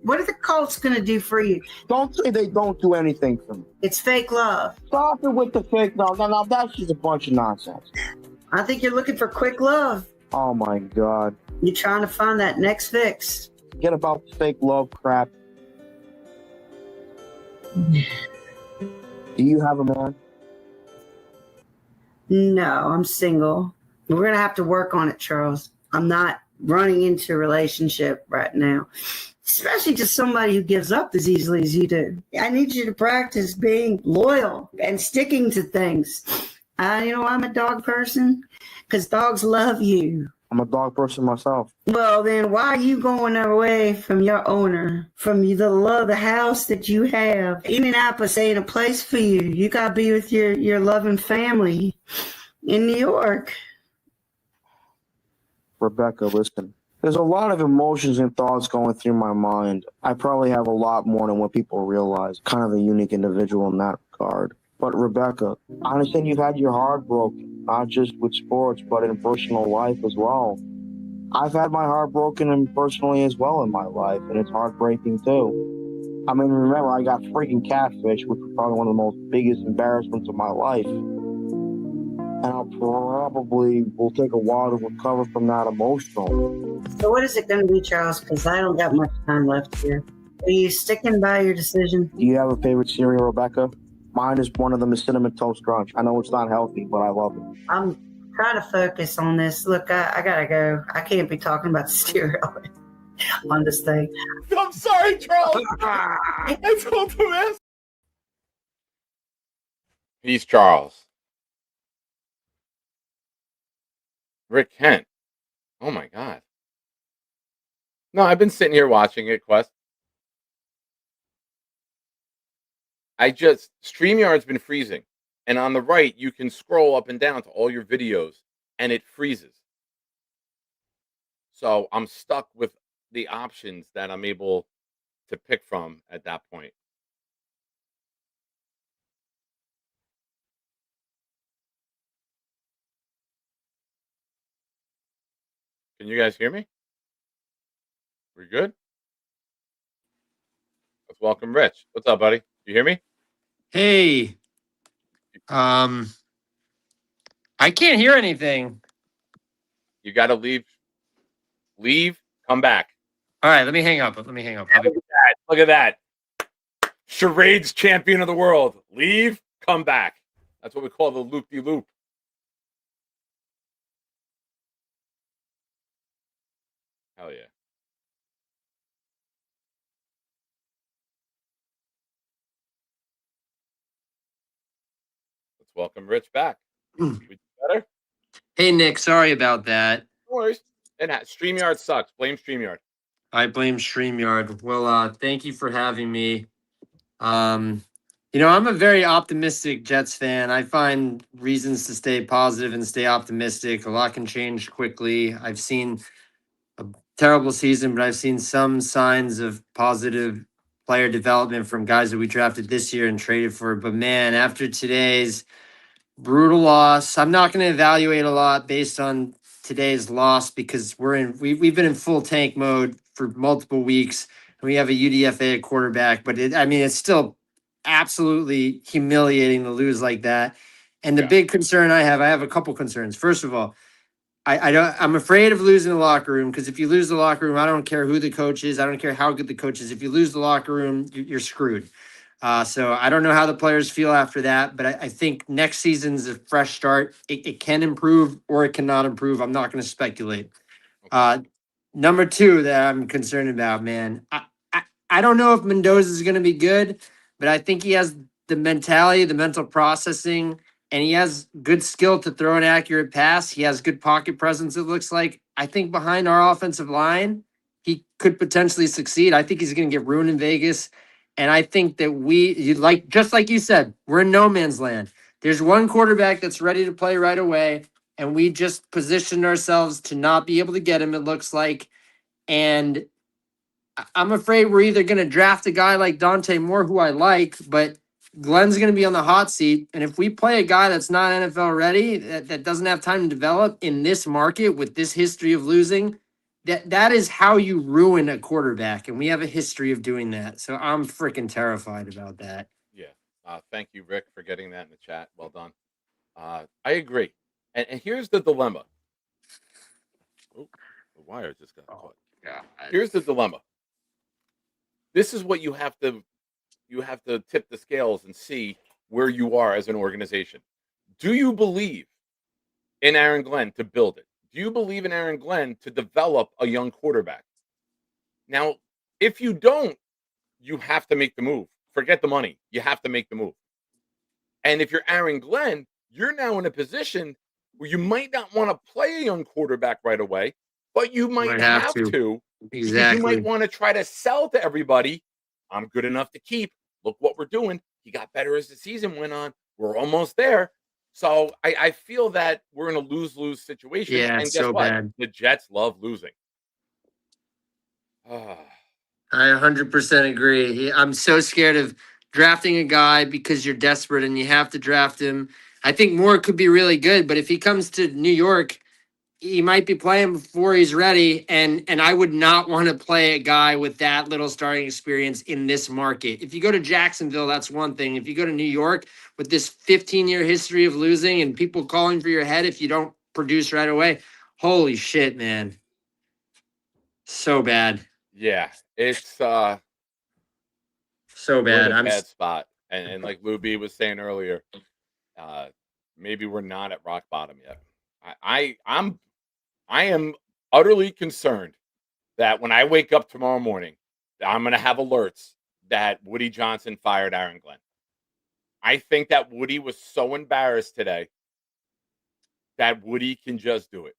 What are the Colts going to do for you? Don't say they don't do anything for me. It's fake love. Stop it with the fake love. No, that's just a bunch of nonsense. I think you're looking for quick love. Oh, my God. You're trying to find that next fix. Forget about the fake love crap. Do you have a man? No, I'm single. We're going to have to work on it, Charles. I'm not running into a relationship right now, especially to somebody who gives up as easily as you do. I need you to practice being loyal and sticking to things. I'm a dog person because dogs love you. I'm a dog person myself. Well, then why are you going away from your owner, from the love of the house that you have? Indianapolis ain't a place for you. You got to be with your loving family in New York. Rebecca, listen. There's a lot of emotions and thoughts going through my mind. I probably have a lot more than what people realize. Kind of a unique individual in that regard. But Rebecca, I understand you've had your heart broken, not just with sports, but in personal life as well. I've had my heart broken and personally as well in my life, and it's heartbreaking too. I mean, remember, I got freaking catfish, which was probably one of the most biggest embarrassments of my life. And I'll probably will take a while to recover from that emotionally. So what is it going to be, Charles? Because I don't got much time left here. Are you sticking by your decision? Do you have a favorite cereal, Rebecca? Mine is one of them is Cinnamon Toast Crunch. I know it's not healthy, but I love it. I'm trying to focus on this. Look, I got to go. I can't be talking about cereal on this thing. I'm sorry, Charles. I told him this. He's Charles. Rick Kent. Oh my God. No, I've been sitting here watching it, Quest. StreamYard's been freezing. And on the right, you can scroll up and down to all your videos and it freezes. So I'm stuck with the options that I'm able to pick from at that point. Can you guys hear me? We good? Let's welcome Rich. What's up, buddy? You hear me? Hey, I can't hear anything. You got to leave. Leave. Come back. All right, let me hang up. I'll be- Look at that. Look at that. Charades champion of the world. Leave. Come back. That's what we call the loop-de-loop. Hell yeah. Let's welcome Rich back. We do better? Hey, Nick, sorry about that. No worries. And StreamYard sucks. Blame StreamYard. I blame StreamYard. Well, thank you for having me. I'm a very optimistic Jets fan. I find reasons to stay positive and stay optimistic. A lot can change quickly. I've seen a terrible season, but I've seen some signs of positive player development from guys that we drafted this year and traded for. But man, after today's brutal loss, I'm not going to evaluate a lot based on today's loss because we've been in full tank mode for multiple weeks and we have a UDFA at quarterback, but it's still absolutely humiliating to lose like that. And the big concern I have a couple concerns. First of all, I'm afraid of losing the locker room because if you lose the locker room, I don't care who the coach is. I don't care how good the coach is. If you lose the locker room, you're screwed. So I don't know how the players feel after that, but I think next season's a fresh start. It can improve or it cannot improve. I'm not going to speculate. Number two that I'm concerned about, man, I don't know if Mendoza is going to be good, but I think he has the mentality, the mental processing, and he has good skill to throw an accurate pass. He has good pocket presence, it looks like. I think behind our offensive line, he could potentially succeed. I think he's going to get ruined in Vegas. And I think that just like you said, we're in no man's land. There's one quarterback that's ready to play right away, and we just positioned ourselves to not be able to get him, it looks like. And I'm afraid we're either going to draft a guy like Dante Moore, who I like, but Glenn's going to be on the hot seat. And if we play a guy that's not NFL ready, that doesn't have time to develop in this market with this history of losing, that is how you ruin a quarterback. And we have a history of doing that. So I'm freaking terrified about that. Yeah. Thank you, Rick, for getting that in the chat. Well done. I agree. And here's the dilemma. Oh, the wire just got caught. God. Here's the dilemma. This is what you have to tip the scales and see where you are as an organization. Do you believe in Aaron Glenn to build it? Do you believe in Aaron Glenn to develop a young quarterback? Now, if you don't, you have to make the move. Forget the money. You have to make the move. And if you're Aaron Glenn, you're now in a position where you might not want to play a young quarterback right away, but you might have to. Exactly. You might want to try to sell to everybody, I'm good enough to keep. Look what we're doing. He got better as the season went on. We're almost there. So I feel that we're in a lose-lose situation. Yeah, And guess so what? bad. The Jets love losing. I 100% agree. I'm so scared of drafting a guy because you're desperate and you have to draft him. I think Moore could be really good, but if he comes to New York, he might be playing before he's ready. And I would not want to play a guy with that little starting experience in this market. If you go to Jacksonville, that's one thing. If you go to New York with this 15-year history of losing and people calling for your head if you don't produce right away, holy shit, man. So bad. Yeah, it's so we're bad. in a bad spot. And like Lou B was saying earlier, maybe we're not at rock bottom yet. I am utterly concerned that when I wake up tomorrow morning, I'm going to have alerts that Woody Johnson fired Aaron Glenn. I think that Woody was so embarrassed today that Woody can just do it.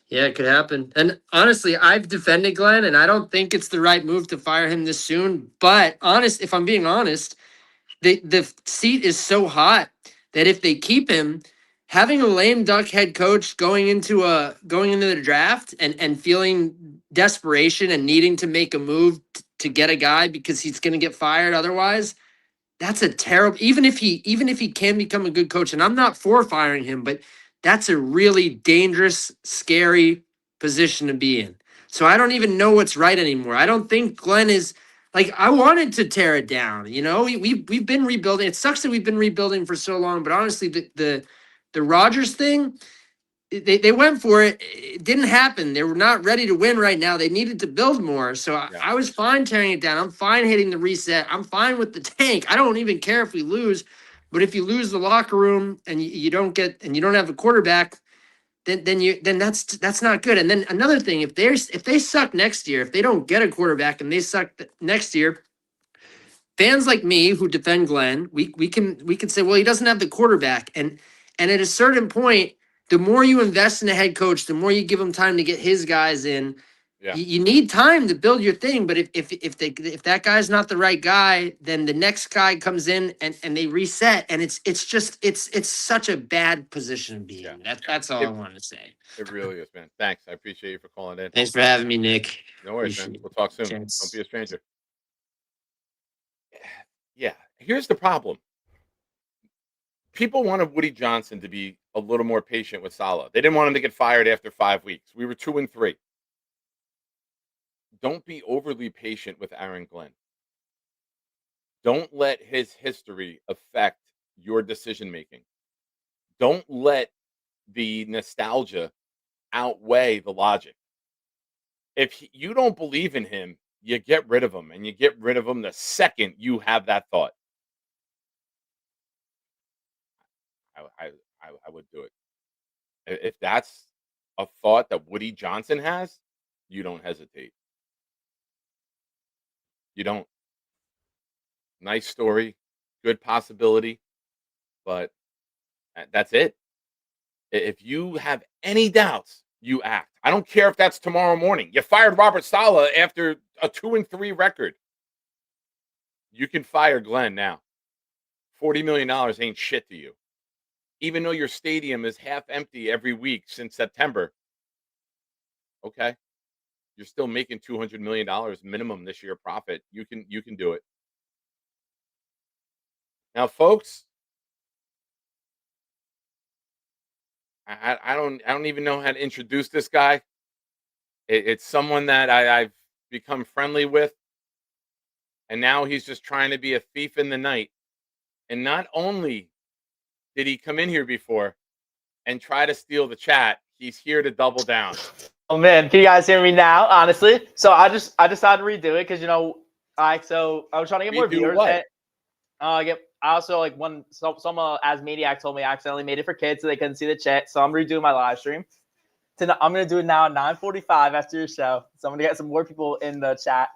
Yeah, it could happen. And honestly, I've defended Glenn, and I don't think it's the right move to fire him this soon. But if I'm being honest, the seat is so hot that if they keep him, having a lame duck head coach going into the draft and feeling desperation and needing to make a move to get a guy because he's going to get fired otherwise, that's a terrible. Even if he can become a good coach, and I'm not for firing him, but that's a really dangerous, scary position to be in. So I don't even know what's right anymore. I don't think Glenn is like, I wanted to tear it down. You know, we've been rebuilding. It sucks that we've been rebuilding for so long, but honestly, the Rodgers thing, they went for it. It didn't happen. They were not ready to win right now. They needed to build more. So I was fine tearing it down. I'm fine hitting the reset. I'm fine with the tank. I don't even care if we lose. But if you lose the locker room and you don't have a quarterback, then that's not good. And then another thing, if they suck next year, if they don't get a quarterback and they suck next year, fans like me who defend Glenn, we can say, well, he doesn't have the quarterback. And at a certain point, the more you invest in a head coach, the more you give him time to get his guys in. Yeah. You need time to build your thing, but if that guy's not the right guy, then the next guy comes in and they reset, and it's such a bad position to be in. That's all I wanted to say. It really is, man. Thanks. I appreciate you for calling in. Thanks for having me, Nick. No worries, man. We'll talk soon. Chance. Don't be a stranger. Yeah. Here's the problem. People wanted Woody Johnson to be a little more patient with Saleh. They didn't want him to get fired after 5 weeks. We were 2-3. Don't be overly patient with Aaron Glenn. Don't let his history affect your decision making. Don't let the nostalgia outweigh the logic. If you don't believe in him, you get rid of him, and you get rid of him the second you have that thought. I would do it. If that's a thought that Woody Johnson has, you don't hesitate. You don't. Nice story, good possibility, but that's it. If you have any doubts, you act. I don't care if that's tomorrow morning. You fired Robert Saleh after a 2-3 record. You can fire Glenn now. $40 million ain't shit to you. Even though your stadium is half empty every week since September. Okay. You're still making $200 million minimum this year profit. You can do it. Now, folks, I don't even know how to introduce this guy. It's someone that I've become friendly with, and now he's just trying to be a thief in the night. And not only did he come in here before and try to steal the chat, he's here to double down. Oh man, can you guys hear me now? Honestly, so I decided to redo it because so I was trying to get more viewers. What? I also some Asmaniac told me I accidentally made it for kids so they couldn't see the chat. So I'm redoing my live stream. I'm gonna do it now at 9:45 after your show. So I'm gonna get some more people in the chat.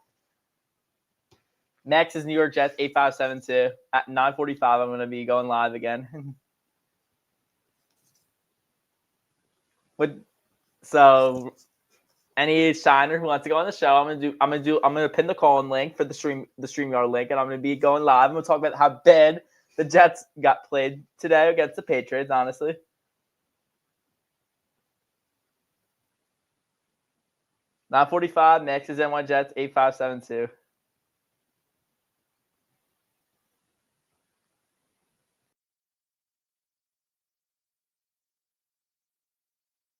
Next is New York Jets 8572 at 9:45. I'm gonna be going live again. So any Shiner who wants to go on the show, I'm gonna pin the call-in link for the StreamYard link, and I'm gonna be going live. I'm gonna talk about how bad The Jets got played today against the Patriots, honestly. $9:45, Knicks is N1 Jets, 8572.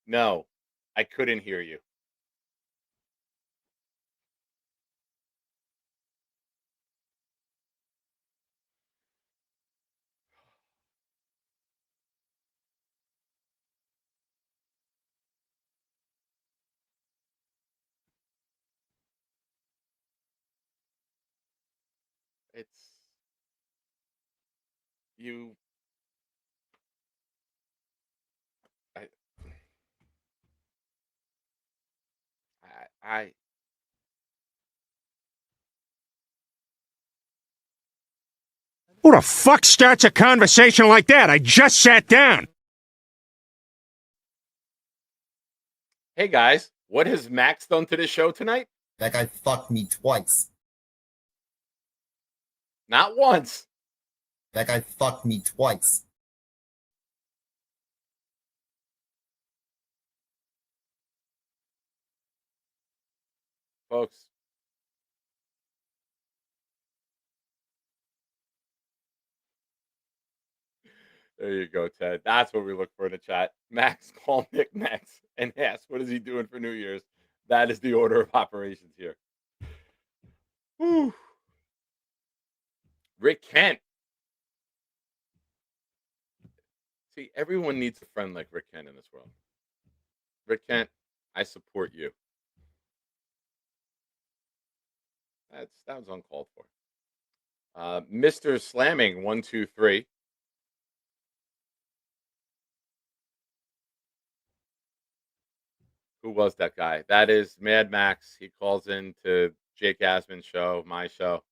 No, I couldn't hear you. It's you. I Who the fuck starts a conversation like that? I just sat down. Hey guys, what has Max done to this show tonight? That guy fucked me twice. Not once. That guy fucked me twice. Folks. There you go, Ted. That's what we look for in the chat. Max, call Nick Max and ask, what is he doing for New Year's? That is the order of operations here. Whew. Rick Kent. See, everyone needs a friend like Rick Kent in this world. Rick Kent, I support you. That was uncalled for. Mr. Slamming 123. Who was that guy? That is Mad Max. He calls in to Jake Asman's show, my show.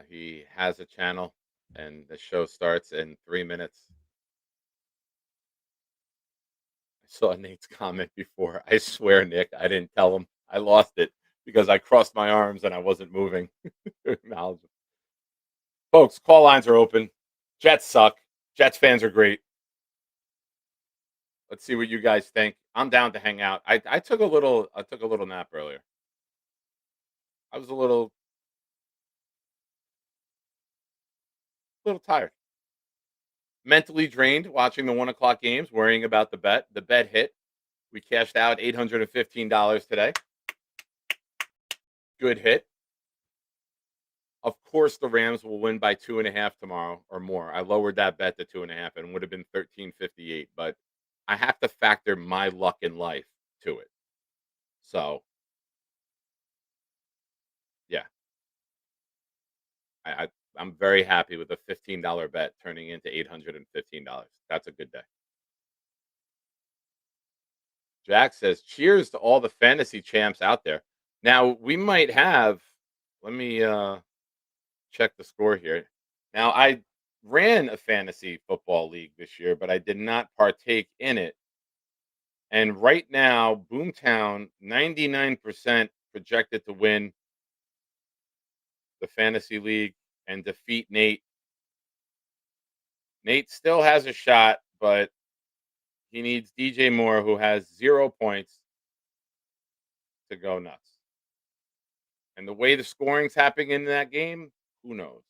He has a channel, and the show starts in 3 minutes. I saw Nate's comment before. I swear, Nick, I didn't tell him. I lost it because I crossed my arms and I wasn't moving. Folks, call lines are open. Jets suck. Jets fans are great. Let's see what you guys think. I'm down to hang out. I took a little nap earlier. I was a little tired. Mentally drained watching the 1:00 games, worrying about the bet. The bet hit. We cashed out $815 today. Good hit. Of course, the Rams will win by 2.5 tomorrow or more. I lowered that bet to 2.5 and it would have been $13.58, but I have to factor my luck in life to it. So, yeah. I'm very happy with the $15 bet turning into $815. That's a good day. Jack says, cheers to all the fantasy champs out there. Now, we might have, let me check the score here. Now, I ran a fantasy football league this year, but I did not partake in it. And right now, Boomtown, 99% projected to win the fantasy league and defeat Nate. Nate still has a shot, but he needs DJ Moore, who has 0 points, to go nuts. And the way the scoring's happening in that game, who knows?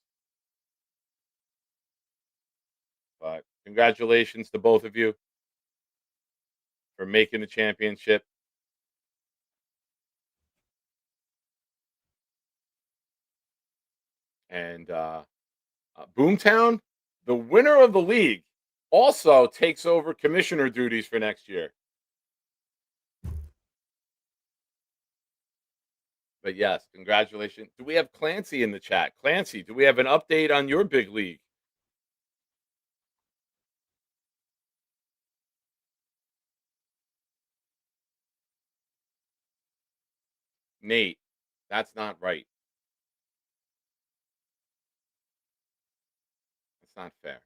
But congratulations to both of you for making the championship. And Boomtown, the winner of the league, also takes over commissioner duties for next year. But yes, congratulations. Do we have Clancy in the chat? Clancy, do we have an update on your big league? Nate, that's not right. That's not fair.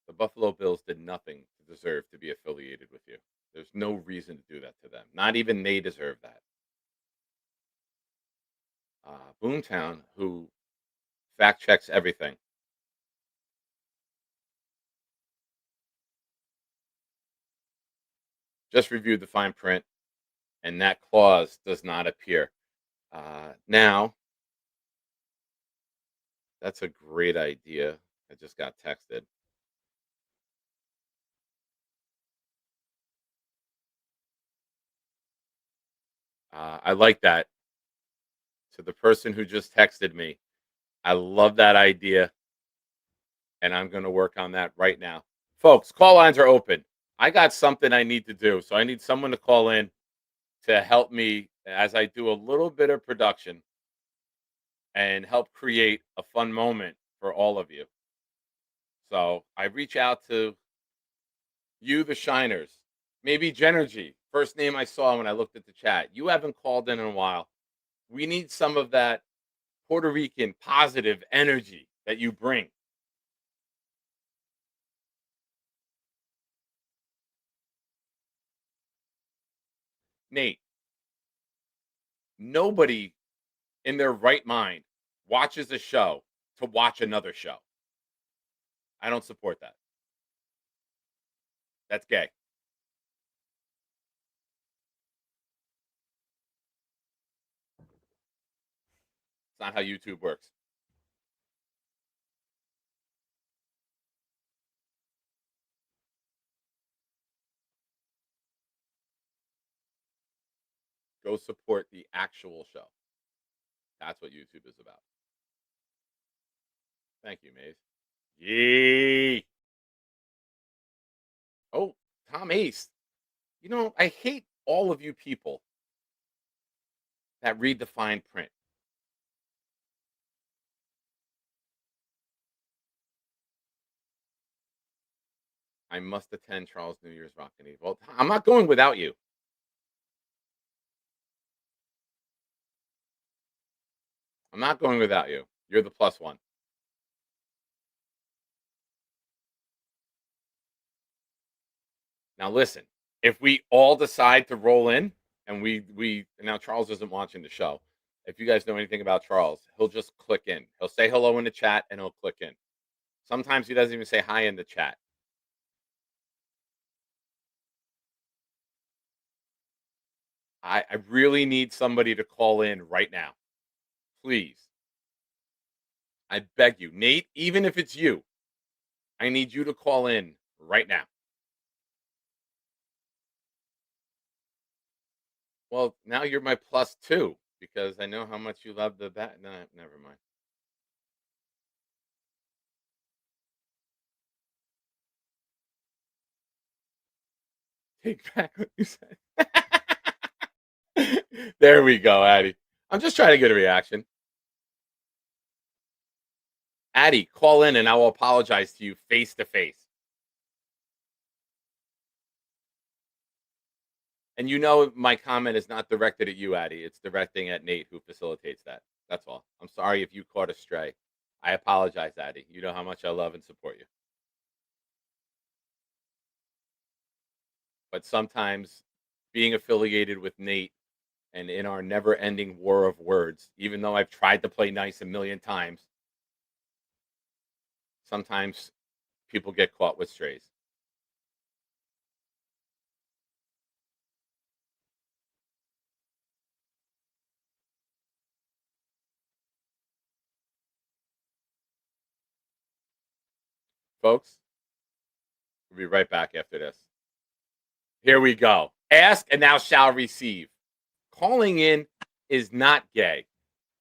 The Buffalo Bills did nothing to deserve to be affiliated with you. There's no reason to do that to them. Not even they deserve that. Boomtown, who fact checks everything, Just reviewed the fine print, and that clause does not appear. Now, that's a great idea. I just got texted. I like that. To the person who just texted me, I love that idea, and I'm going to work on that right now. Folks, call lines are open. I got something I need to do, so I need someone to call in to help me as I do a little bit of production and help create a fun moment for all of you. So I reach out to you, the Shiners, maybe Genery, first name I saw when I looked at the chat. You haven't called in a while. We need some of that Puerto Rican positive energy that you bring. Nate, nobody in their right mind watches a show to watch another show. I don't support that. That's gay. It's not how YouTube works. Go support the actual show. That's what YouTube is about. Thank you, Maze. Yee. Oh, Tom Ace. You know, I hate all of you people that read the fine print. I must attend Charles New Year's Rockin' Eve. Well, I'm not going without you. I'm not going without you. You're the plus one. Now listen, if we all decide to roll in and we now Charles isn't watching the show. If you guys know anything about Charles, he'll just click in. He'll say hello in the chat and he'll click in. Sometimes he doesn't even say hi in the chat. I really need somebody to call in right now. Please. I beg you. Nate, even if it's you, I need you to call in right now. Well, now you're my plus two because I know how much you love the bat. No, never mind. Take back what you said. There we go, Addie. I'm just trying to get a reaction. Addie, call in and I will apologize to you face to face. And you know my comment is not directed at you, Addie. It's directing at Nate, who facilitates that. That's all. I'm sorry if you caught a stray. I apologize, Addie. You know how much I love and support you. But sometimes being affiliated with Nate and in our never-ending war of words, even though I've tried to play nice a million times, sometimes people get caught with strays. Folks, we'll be right back after this. Here we go. Ask and thou shalt receive. Calling in is not gay.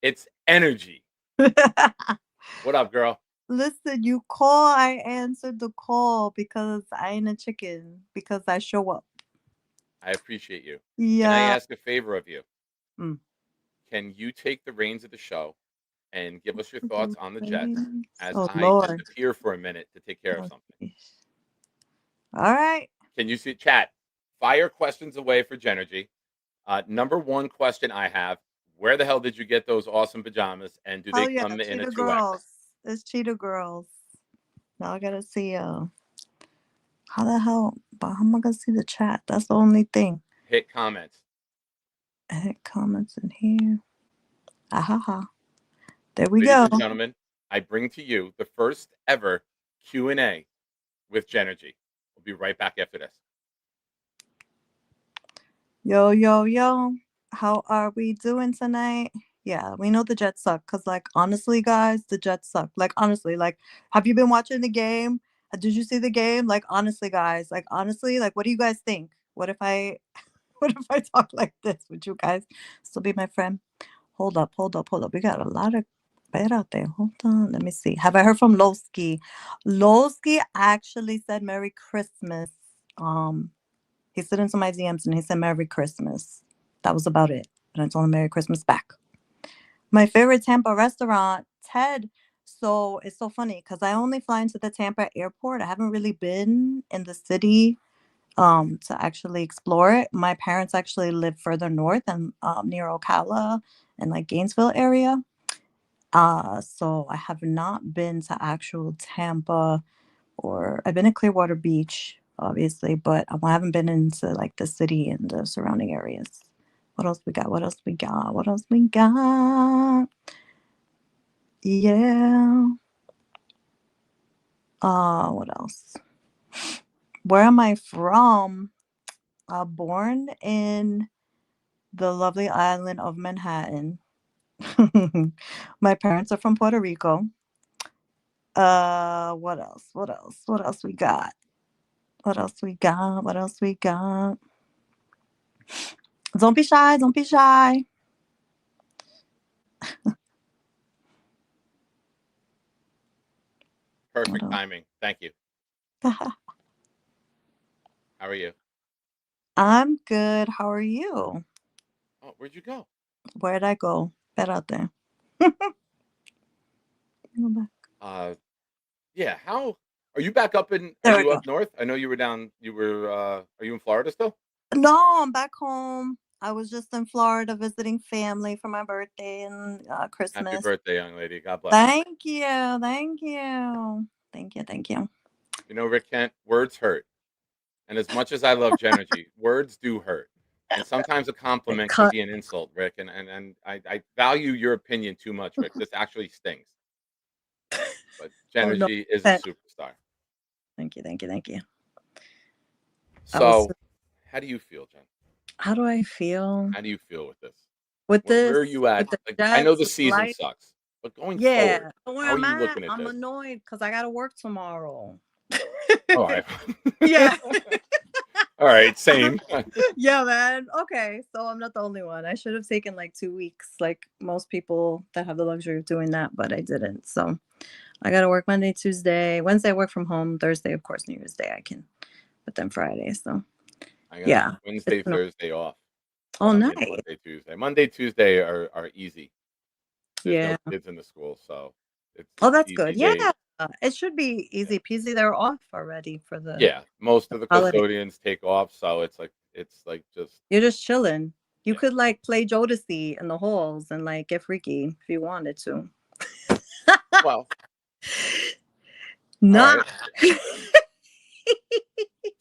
It's energy. What up, girl? Listen, you call, I answered the call because I ain't a chicken, because I show up. I appreciate you. Yeah. Can I ask a favor of you? Mm. Can you take the reins of the show and give us your thoughts on the Jets as Oh, I Lord. disappear for a minute to take care of something? All right. Can you see chat? Fire questions away for Genery. Number one question I have: where the hell did you get those awesome pajamas? And do they come in a Cheetah 2X? Girls. It's Cheetah Girls. Now I gotta see how the hell, but how am I gonna see the chat? That's the only thing. Hit comments. Hit comments in here. Ahaha. There we Ladies go. and gentlemen, I bring to you the first ever Q&A with Genery. We'll be right back after this. Yo, yo, yo. How are we doing tonight? Yeah, we know the Jets suck. Cause like honestly, guys, the Jets suck. Like honestly, like have you been watching the game? Did you see the game? Like honestly, guys, like honestly, like what do you guys think? What if I what if I talk like this? Would you guys still be my friend? Hold up, hold up, hold up. We got a lot of Espérate, hold on. Let me see. Have I heard from Lowski? Lowski actually said Merry Christmas. He slid into my DMs and he said Merry Christmas. That was about it. And I told him Merry Christmas back. My favorite Tampa restaurant, Ted. So it's so funny because I only fly into the Tampa airport. I haven't really been in the city to actually explore it. My parents actually live further north and near Ocala and like Gainesville area. So I have not been to actual Tampa, or I've been to Clearwater Beach, obviously, but I haven't been into like the city and the surrounding areas. What else we got? What else we got? What else we got? Yeah. What else? Where am I from? Born in the lovely island of Manhattan. My parents are from Puerto Rico. What else? What else? What else we got? What else we got? What else we got? Don't be shy. Don't be shy. Perfect timing. Thank you. How are you? I'm good. How are you? Oh, where'd you go? Where'd I go? Espérate. Go back. Yeah. How are you back up in? There Are we you go. up north? I know you were down. You were. Are you in Florida still? No, I'm back home. I was just in Florida visiting family for my birthday and Happy Christmas. birthday, young lady. God bless. Thank you. Thank you. Thank you. Thank you. You know, Rick Kent, words hurt. And as much as I love Genergy, words do hurt. And sometimes a compliment can cut. be an insult, Rick. And I value your opinion too much, Rick. This actually stings. But Oh, no. Genergy is a superstar. Thank you. Thank you. Thank you. So, how do you feel, Jen? How do I feel? How do you feel with this? With this? Where are you at? With the Like, I know the Jets, season life? sucks, but going Yeah. forward, Where how are am you I? looking at I'm this? annoyed because I got to work tomorrow. All right. Yeah. All right. Same. Yeah, man. Okay. So I'm not the only one. I should have taken like 2 weeks, like most people that have the luxury of doing that, but I didn't. So I got to work Monday, Tuesday, Wednesday, I work from home. Thursday, of course, New Year's Day, I can, but then Friday. So I got yeah. Wednesday, Thursday off. Oh, But, nice. Monday, Tuesday. Monday, Tuesday are easy. There's Yeah. no kids in the school, so it's Oh, that's easy good. Yeah. days. It should be easy peasy. They're off already for the Yeah, most of the holiday. custodians take off, so it's like just You're just chilling. You could like play Jodeci in the halls and like get freaky if you wanted to. well. Not. Right.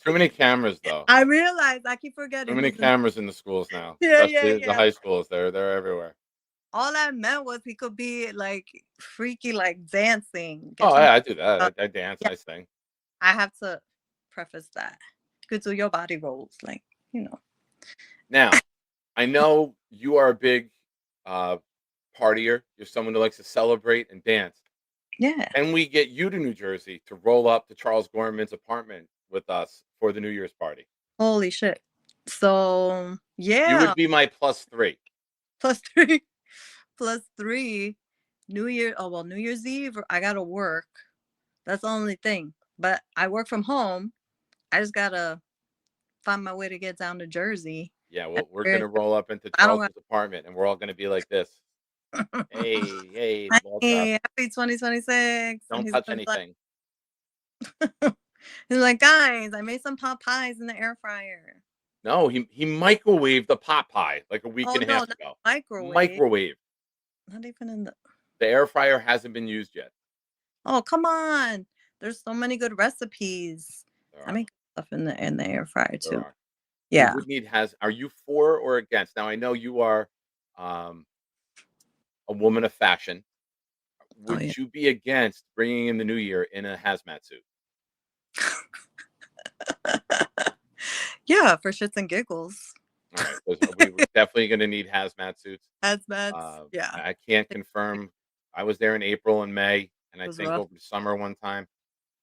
Too many cameras, though. I realize I keep forgetting. Too many cameras in the schools now. Yeah, Especially yeah. the high schools. They're everywhere. All I meant was he could be like freaky, like dancing. Oh, yeah, I do that. I dance, yeah. I sing. I have to preface that. You could do your body rolls, like, you know. Now, I know you are a big partier. You're someone who likes to celebrate and dance. Yeah. And we get you to New Jersey to roll up to Charles Gorman's apartment with us for the New Year's party. Holy shit. So, yeah. You would be my +3. +3. +3. New Year's Eve, I got to work. That's the only thing. But I work from home. I just got to find my way to get down to Jersey. Yeah, well, we're going to roll up into Charles's apartment, and we're all going to be like this. Hey, hey, happy 2026. Don't touch anything. He's like, guys, I made some pot pies in the air fryer. No, he microwaved the pot pie like a week and a half ago. Microwave. Not even in the air fryer hasn't been used yet. Oh, come on. There's so many good recipes. I make stuff in the air fryer too. Yeah. Are you for or against? Now I know you are a woman of fashion. Would you be against bringing in the new year in a hazmat suit? Yeah, for shits and giggles. All right, 'cause we're definitely going to need hazmat suits. Hazmats. Yeah. I can't confirm. I was there in April and May, and It I was think rough. over the summer one time.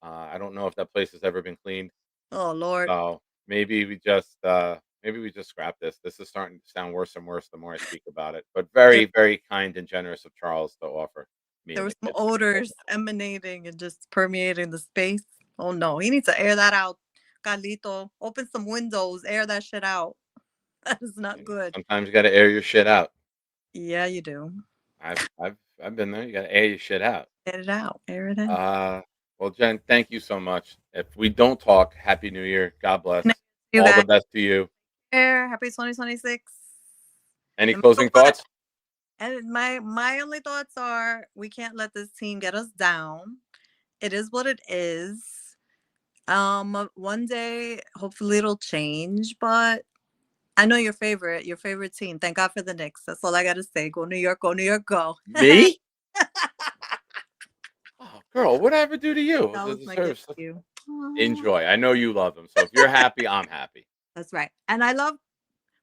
I don't know if that place has ever been cleaned. Oh Lord. So maybe we just scrap this. This is starting to sound worse and worse the more I speak about it. But There, very, very kind and generous of Charles to offer me there and were the some kids. odors emanating and just permeating the space. Oh no, he needs to air that out. Carlito, open some windows, air that shit out. That is not good. Sometimes you got to air your shit out. Yeah, you do. I've been there. You got to air your shit out. Air it out. Air it out. Well, Jen, thank you so much. If we don't talk, Happy New Year. God bless. You All the guys. best to you. Air. Happy 2026. Any And closing thoughts? And my only thoughts are we can't let this team get us down. It is what it is. One day hopefully it'll change, but I know your favorite team. Thank God for the Knicks. That's all I gotta say. Go New York, go. Me? Oh, girl, what did I ever do to you? That was my gift to you. Enjoy. I know you love them. So if you're happy, I'm happy. That's right. And I love,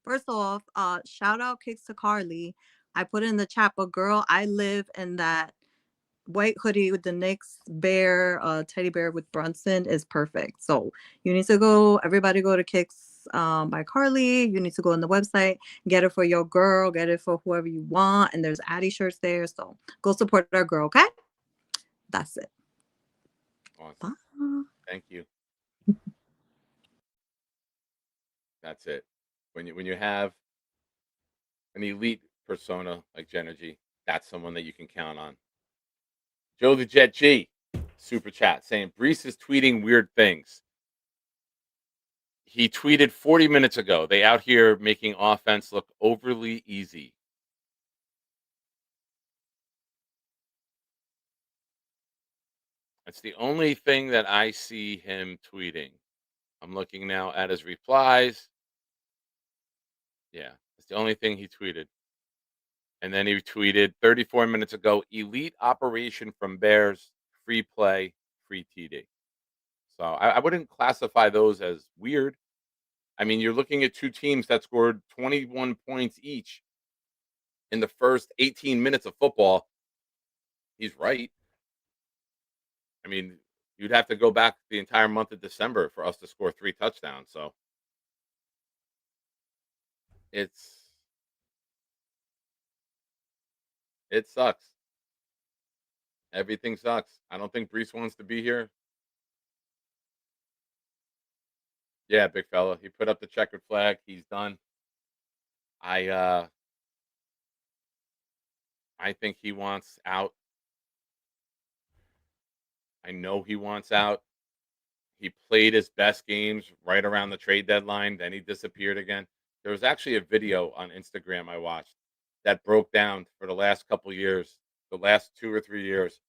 first off, shout out kicks to Carly. I put in the chat, but girl, I live in that white hoodie with the Knicks bear, teddy bear with Brunson is perfect. So you need to go, everybody go to Kicks by Carly. You need to go on the website, get it for your girl, get it for whoever you want. And there's Addy shirts there. So go support our girl, okay? That's it. Awesome. Bye. Thank you. That's it. When you have an elite persona like Genery, that's someone that you can count on. Joe the Jet G, super chat saying Breece is tweeting weird things. He tweeted 40 minutes ago, they out here making offense look overly easy. That's the only thing that I see him tweeting. I'm looking now at his replies. Yeah, it's the only thing he tweeted. And then he tweeted 34 minutes ago, elite operation from Bears, free play, free TD. So I wouldn't classify those as weird. I mean, you're looking at two teams that scored 21 points each in the first 18 minutes of football. He's right. I mean, you'd have to go back the entire month of December for us to score 3 touchdowns. So it sucks. Everything sucks. I don't think Breece wants to be here. Yeah, big fella. He put up the checkered flag. He's done. I think he wants out. I know he wants out. He played his best games right around the trade deadline. Then he disappeared again. There was actually a video on Instagram I watched that broke down for the last couple years, the last 2 or 3 years.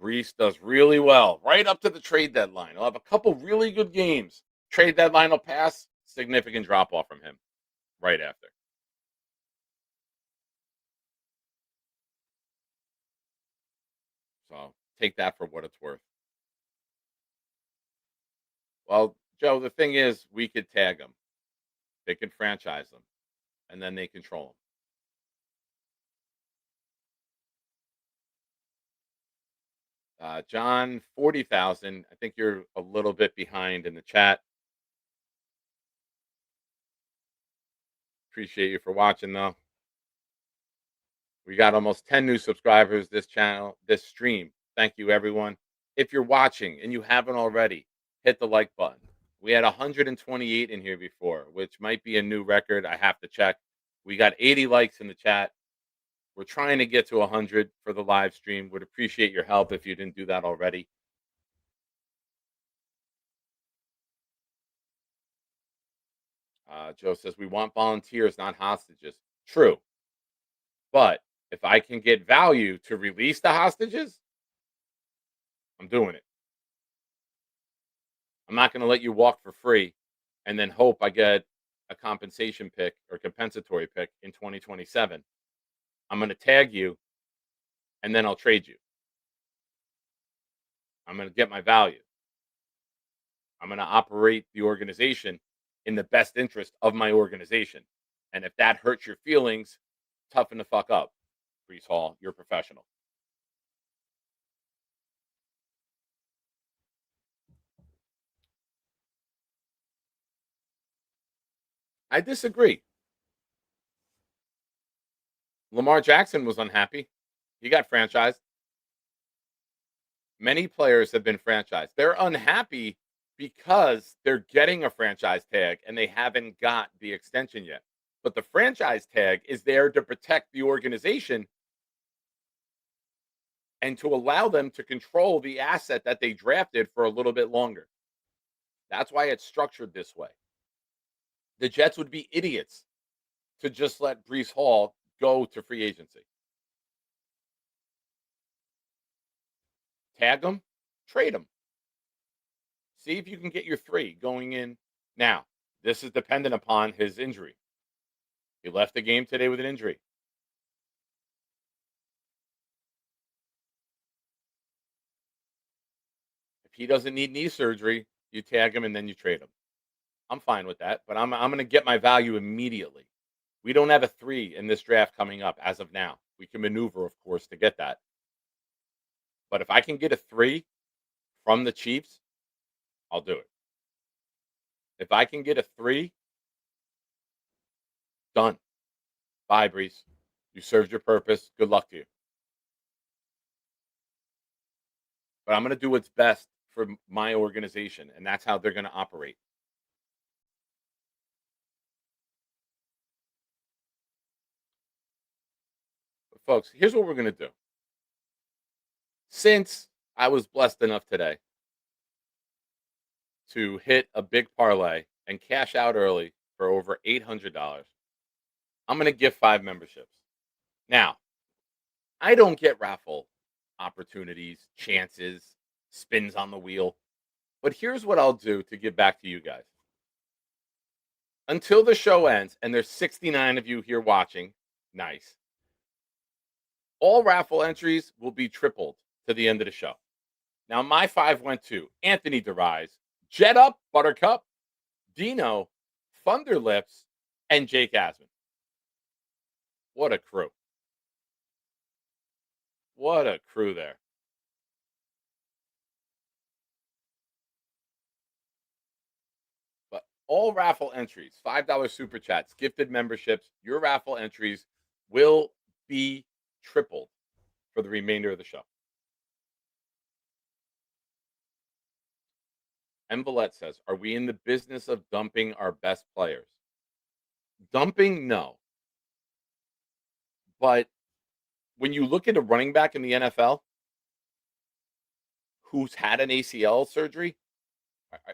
Breece does really well right up to the trade deadline. He'll have a couple really good games. Trade deadline will pass. Significant drop off from him right after. So take that for what it's worth. Well, Joe, the thing is, we could tag them. They could franchise them, and then they control them. John, 40,000. I think you're a little bit behind in the chat. Appreciate you for watching, though. We got almost 10 new subscribers this channel, this stream. Thank you, everyone. If you're watching and you haven't already, hit the like button. We had 128 in here before, which might be a new record. I have to check. We got 80 likes in the chat. We're trying to get to 100 for the live stream. Would appreciate your help if you didn't do that already. Joe says, we want volunteers, not hostages. True. But if I can get value to release the hostages, I'm doing it. I'm not going to let you walk for free and then hope I get a compensation pick or compensatory pick in 2027. I'm going to tag you and then I'll trade you. I'm going to get my value. I'm going to operate the organization in the best interest of my organization. And if that hurts your feelings, toughen the fuck up, Breece Hall. You're a professional. I disagree. Lamar Jackson was unhappy. He got franchised. Many players have been franchised. They're unhappy because they're getting a franchise tag and they haven't got the extension yet. But the franchise tag is there to protect the organization and to allow them to control the asset that they drafted for a little bit longer. That's why it's structured this way. The Jets would be idiots to just let Breece Hall go to free agency. Tag him, trade him. See if you can get your 3 going in now. This is dependent upon his injury. He left the game today with an injury. If he doesn't need knee surgery, you tag him and then you trade him. I'm fine with that, but I'm going to get my value immediately. We don't have a 3 in this draft coming up as of now. We can maneuver, of course, to get that. But if I can get a 3 from the Chiefs, I'll do it. If I can get a 3, done. Bye, Breece. You served your purpose. Good luck to you. But I'm going to do what's best for my organization, and that's how they're going to operate. But folks, here's what we're going to do. Since I was blessed enough today to hit a big parlay and cash out early for over $800, I'm going to give 5 memberships. Now, I don't get Raffle opportunities, chances, spins on the wheel. But here's what I'll do to give back to you guys. Until the show ends, and there's 69 of you here watching, nice. All Raffle entries will be tripled to the end of the show. Now, my 5 went to Anthony DeRise, Jet Up, Buttercup, Dino, Thunderlips, and Jake Asman. What a crew. What a crew there. But all Raffle entries, $5 super chats, gifted memberships, your Raffle entries will be tripled for the remainder of the show. Envelette says, are we in the business of dumping our best players? Dumping, no. But when you look at a running back in the NFL who's had an ACL surgery,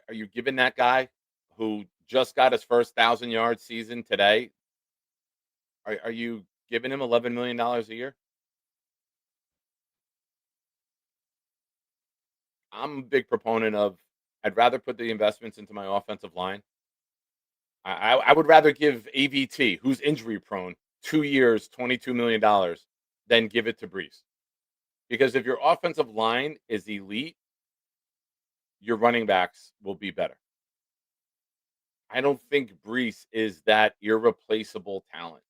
are you giving that guy who just got his first 1,000-yard season today, are you giving him $11 million a year? I'm a big proponent of I'd rather put the investments into my offensive line. I would rather give AVT, who's injury prone, 2 years, $22 million, than give it to Breece. Because if your offensive line is elite, your running backs will be better. I don't think Breece is that irreplaceable talent.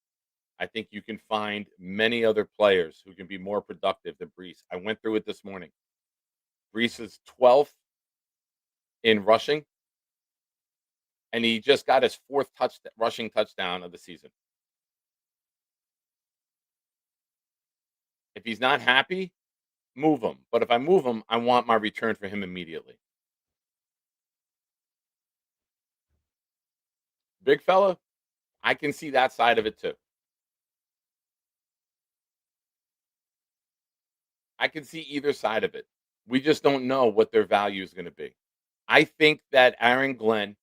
I think you can find many other players who can be more productive than Breece. I went through it this morning. Breece is 12th in rushing, and he just got his 4th rushing touchdown of the season. If he's not happy, move him. But if I move him, I want my return for him immediately. Big fella, I can see that side of it too. I can see either side of it. We just don't know what their value is going to be. I think that Aaron Glenn,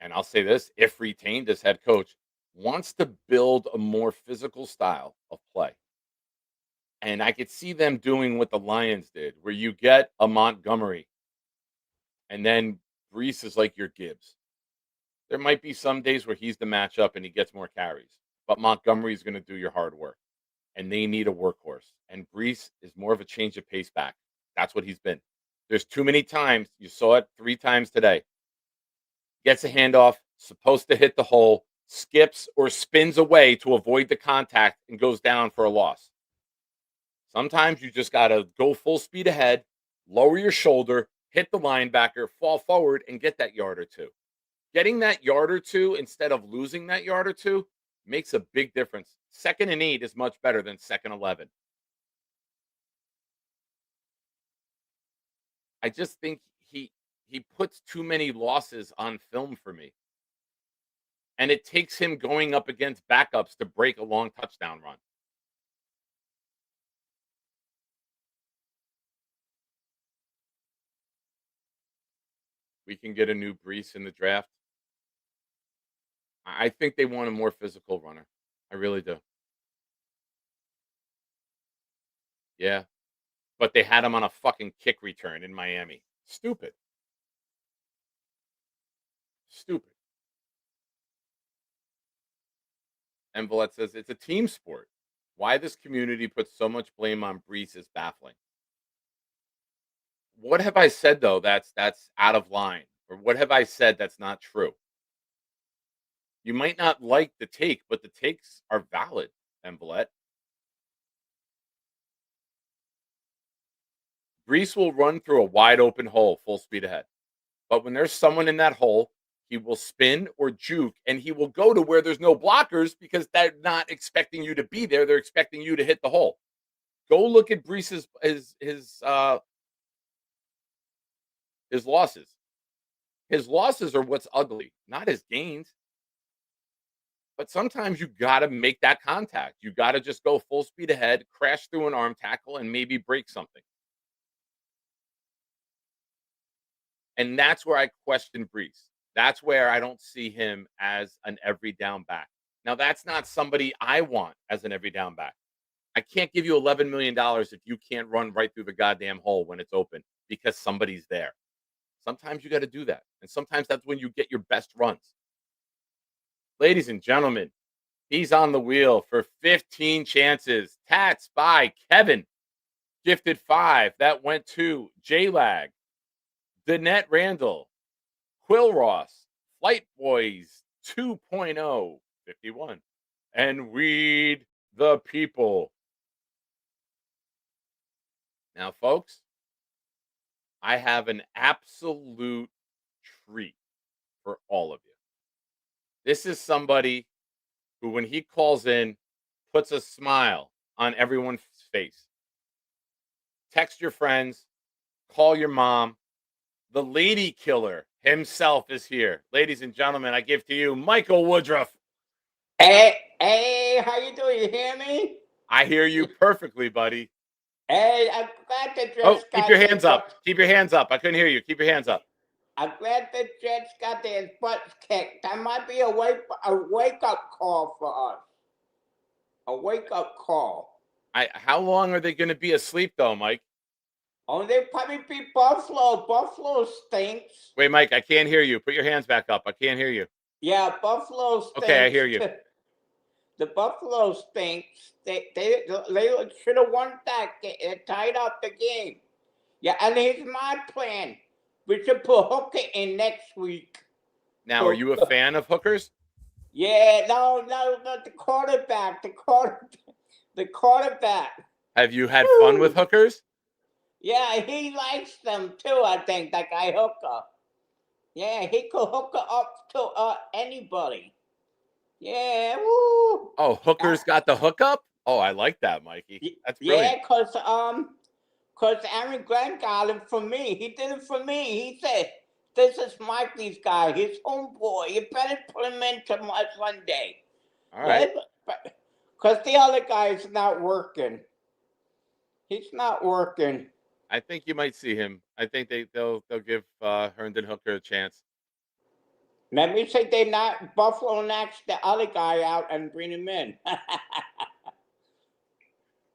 and I'll say this, if retained as head coach, wants to build a more physical style of play. And I could see them doing what the Lions did, where you get a Montgomery, and then Breece is like your Gibbs. There might be some days where he's the matchup and he gets more carries, but Montgomery is going to do your hard work, and they need a workhorse. And Breece is more of a change of pace back. That's what he's been. There's too many times. You saw it 3 times today. Gets a handoff, supposed to hit the hole, skips, or spins away to avoid the contact and goes down for a loss. Sometimes you just got to go full speed ahead, lower your shoulder, hit the linebacker, fall forward, and get that yard or two. Getting that yard or two instead of losing that yard or two makes a big difference. 2nd and 8 is much better than 2nd 11. I just think he puts too many losses on film for me. And it takes him going up against backups to break a long touchdown run. We can get a new Breece in the draft. I think they want a more physical runner. I really do. Yeah. But they had him on a fucking kick return in Miami. Stupid. Stupid. And Villette says it's a team sport. Why this community puts so much blame on Breece is baffling. What have I said though that's out of line? Or what have I said that's not true? You might not like the take, but the takes are valid, Villette. Breece will run through a wide open hole full speed ahead. But when there's someone in that hole, he will spin or juke, and he will go to where there's no blockers because they're not expecting you to be there. They're expecting you to hit the hole. Go look at Breece's his losses. His losses are what's ugly, not his gains. But sometimes you got to make that contact. You got to just go full speed ahead, crash through an arm tackle, and maybe break something. And that's where I question Breece. That's where I don't see him as an every down back. Now, that's not somebody I want as an every down back. I can't give you $11 million if you can't run right through the goddamn hole when it's open because somebody's there. Sometimes you got to do that. And sometimes that's when you get your best runs. Ladies and gentlemen, he's on the wheel for 15 chances. Tats by Kevin. Gifted 5. That went to J-Lag. Danette Randall. Quill Ross. Flight Boys 2.0. 51. And Weed the People. Now, folks, I have an absolute treat for all of you. This is somebody who, when he calls in, puts a smile on everyone's face. Text your friends, call your mom. The lady killer himself is here. Ladies and gentlemen, I give to you Michael Woodruff. Hey, how you doing? You hear me? I hear you perfectly, buddy. Hey, I'm glad the Jets Keep your hands up. Keep your hands up. I couldn't hear you. Keep your hands up. I'm glad the Jets got their butts kicked. That might be a wake-up call for us. A wake-up call. How long are they going to be asleep, though, Mike? Oh, they probably beat Buffalo. Buffalo stinks. Wait, Mike, I can't hear you. Put your hands back up. I can't hear you. Yeah, Buffalo stinks. Okay, I hear you. The Buffalo stinks. They should have won that game. It tied up the game. Yeah, and here's my plan. We should put Hooker in next week. Now, are you a fan of hookers? Yeah, no, the quarterback. The quarterback. Have you had fun with hookers? Yeah, he likes them too, I think, that guy Hooker. Yeah, he could hook her up to anybody. Yeah, woo. Oh, hookers got the hookup? Oh, I like that, Mikey. That's brilliant. Yeah, because Aaron Grant got him for me. He did it for me. He said, this is Mikey's guy, his homeboy. You better put him into my Sunday. All right. Because the other guy is not working. He's not working. I think you might see him. I think they'll give Herndon Hooker a chance. Let me say they not Buffalo knocks the other guy out and bring him in.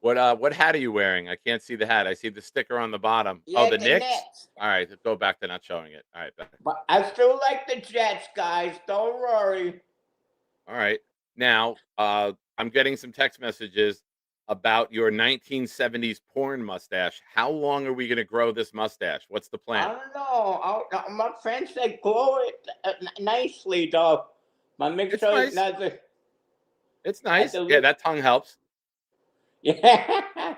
What hat are you wearing? I can't see the hat. I see the sticker on the bottom. Yeah, oh, the Knicks? Knicks. All right, go back to not showing it. All right, better. But I still like the Jets, guys. Don't worry. All right. Now, I'm getting some text messages about your 1970s porn mustache. How long are we going to grow this mustache? What's the plan? I don't know. My friends said grow it nicely, though. My mixture It's nice. is nothing. It's nice. the Yeah, look- that tongue helps. Yeah,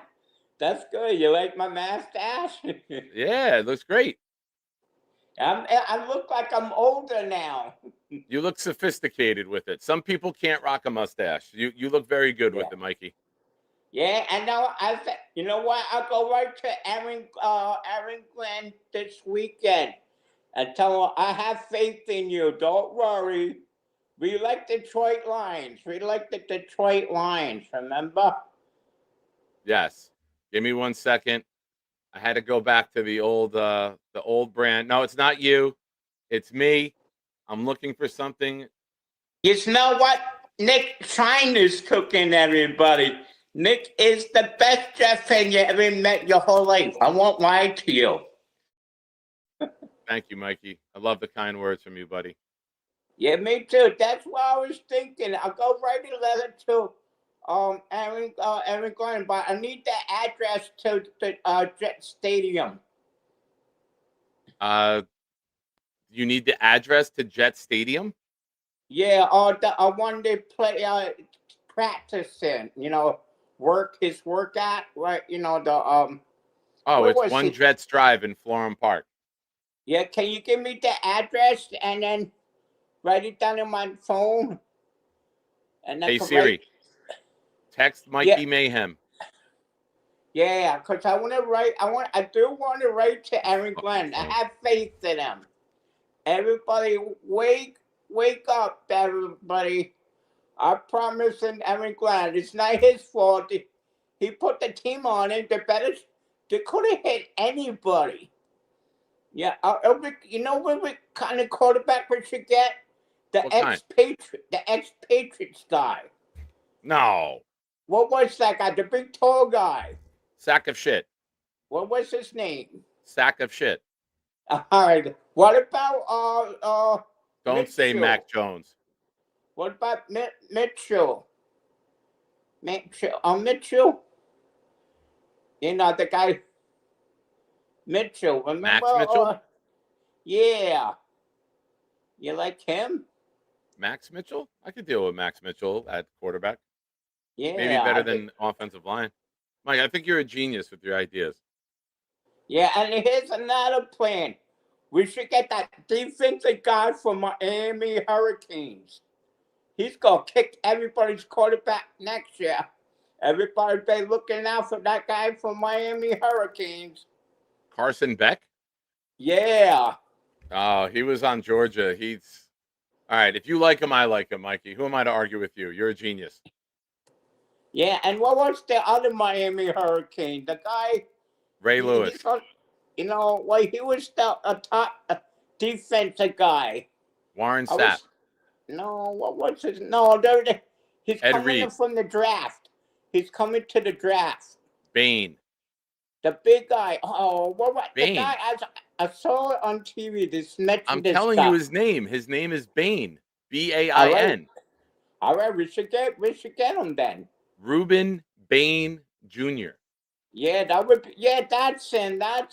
that's good. You like my mustache? Yeah, it looks great. I look like I'm older now. You look sophisticated with it. Some people can't rock a mustache. You look very good with it, Mikey. Yeah, and now you know what? I'll go right to Aaron Glenn this weekend and tell him I have faith in you. Don't worry. We like Detroit Lions. We like the Detroit Lions. Remember? Yes. Give me 1 second. I had to go back to the old brand. No, it's not you. It's me. I'm looking for something. You know what? Nick Chiner's cooking, everybody. Nick is the best chef fan you ever met your whole life. I won't lie to you. Thank you, Mikey. I love the kind words from you, buddy. Yeah, me too. That's what I was thinking. I'll go write a letter to Aaron Glenn, but I need the address to the Jet Stadium. You need the address to Jet Stadium? Yeah, the one they play practice in. You know, his workout. Right? You know the Oh, where was it's One it? Jets Drive in Florham Park. Yeah, can you give me the address and then write it down on my phone? And then Hey Siri, text Mikey Mayhem. Yeah, because I want to write. I do want to write to Aaron Glenn. I have faith in him. Everybody, wake up, everybody. I promise him, Aaron Glenn. It's not his fault. He put the team on it. They couldn't hit anybody. Yeah, you know what kind of quarterback we should get? The ex-Patriots guy. No. What was that guy? The big tall guy. Sack of shit. What was his name? Sack of shit. All right. What about Don't say Mitchell? Mac Jones. What about Mitchell? Mitchell. You know the guy. Mitchell. Remember? Max Mitchell? Yeah. You like him? Max Mitchell? I could deal with Max Mitchell at quarterback. Yeah. Maybe better than offensive line. Mike, I think you're a genius with your ideas. Yeah, and here's another plan. We should get that defensive guy from Miami Hurricanes. He's going to kick everybody's quarterback next year. Everybody be looking out for that guy from Miami Hurricanes. Carson Beck? Yeah. Oh, he was on Georgia. He's all right. If you like him, I like him, Mikey. Who am I to argue with you? You're a genius. Yeah, and what was the other Miami Hurricane? The guy... Ray Lewis. You know, well, he was a top defensive guy. Warren Sapp. What was his... No, he's Ed coming Reed. from the draft. He's coming to the draft. Bain. The big guy. Oh, what? Bain. The guy I saw it on TV. I'm telling you his name. His name is Bain. B-A-I-N. All right, we should get him then. Reuben Bain Jr. Yeah, that's him. I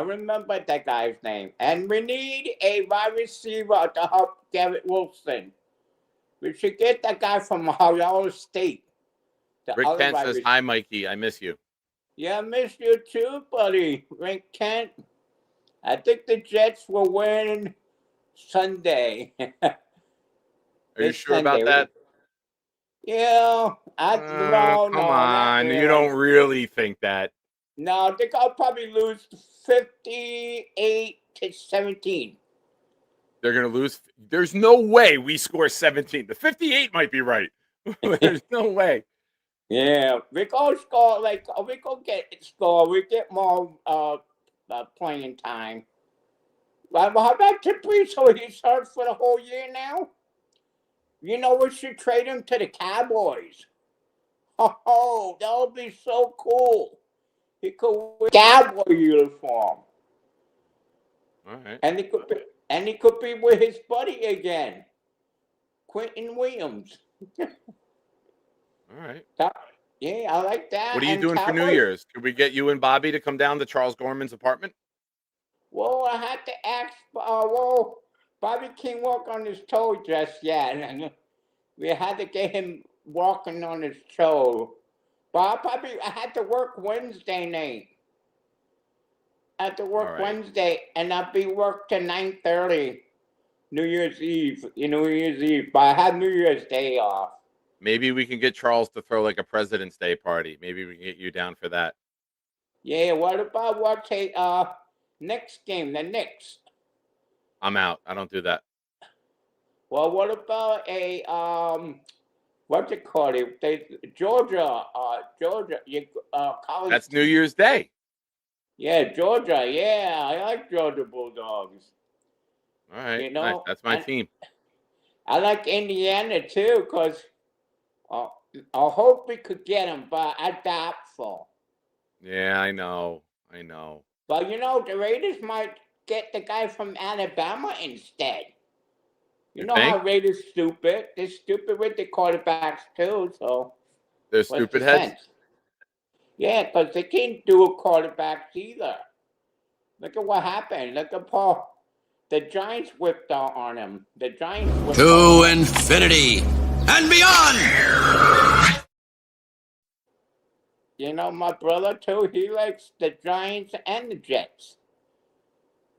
remember that guy's name. And we need a wide receiver to help Garrett Wilson. We should get that guy from Ohio State. Rick Kent says, hi, Mikey. I miss you. Yeah, I miss you too, buddy. Rick Kent. I think the Jets will win Sunday. Are you sure about that? Yeah. Come on. really. You don't really think that. No, I think I'll probably lose 58-17. They're going to lose. There's no way we score 17. The 58 might be right. There's no way. Yeah, we go score we go get score. We get more playing time. Well, how about Breece Hall? He's hurt for the whole year now. You know, we should trade him to the Cowboys. Oh, that would be so cool. He could wear a Cowboy uniform. All right. And he could be with his buddy again, Quentin Williams. All right. Yeah, I like that. What are you doing for New Year's? Could we get you and Bobby to come down to Charles Gorman's apartment? Well, I had to ask. Bobby can't walk on his toe just yet. And we had to get him walking on his toe. But I had to work Wednesday night. I had to work Wednesday, and I'll be work till 9:30. New Year's Eve. But I had New Year's Day off. Maybe we can get Charles to throw like a President's Day party. Maybe we can get you down for that. Yeah, what about Knicks game, the Knicks? I'm out. I don't do that. Well, what about what's it called? Georgia, college. That's New Year's Day. Yeah, Georgia. Yeah, I like Georgia Bulldogs. All right, You know, nice. That's my team. I like Indiana too, because I hope we could get them, but I doubtful. Yeah, I know. But the Raiders might get the guy from Alabama instead. You know think? how Raiders stupid. They're stupid with the quarterbacks too. So They're what's stupid the heads. sense? Yeah, because they can't do a quarterbacks either. Look at what happened. Look at Paul. The Giants whipped out on him. The Giants whipped To infinity and beyond. My brother too, he likes the Giants and the Jets.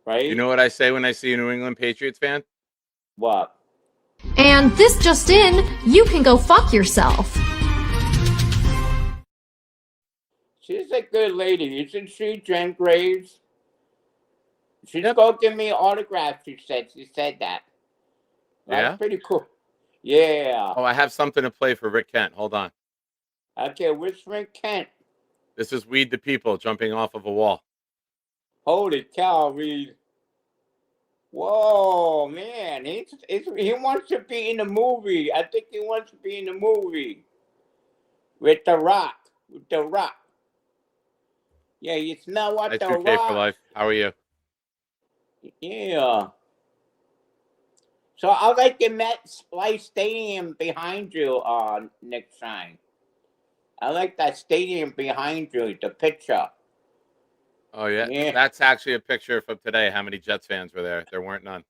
Right? You know what I say when I see a New England Patriots fan? What? And this just in, you can go fuck yourself. She's a good lady, isn't she, Jen Graves? She's gonna give me an autograph, she said. She said that. That's Yeah? pretty cool. Yeah. Oh, I have something to play for Rick Kent. Hold on. Okay, which Rick Kent? This is Weed the People jumping off of a wall. Holy cow, Reed. Whoa, man. He wants to be in the movie. I think he wants to be in the movie. With The Rock. With The Rock. Yeah, you smell what Nice The 2K Rock. for life. How are you? Yeah. So I like the MetLife Stadium behind you, Nick Shine. I like that stadium behind you, the picture. Oh, yeah? Yeah. That's actually a picture from today. How many Jets fans were there? There weren't none.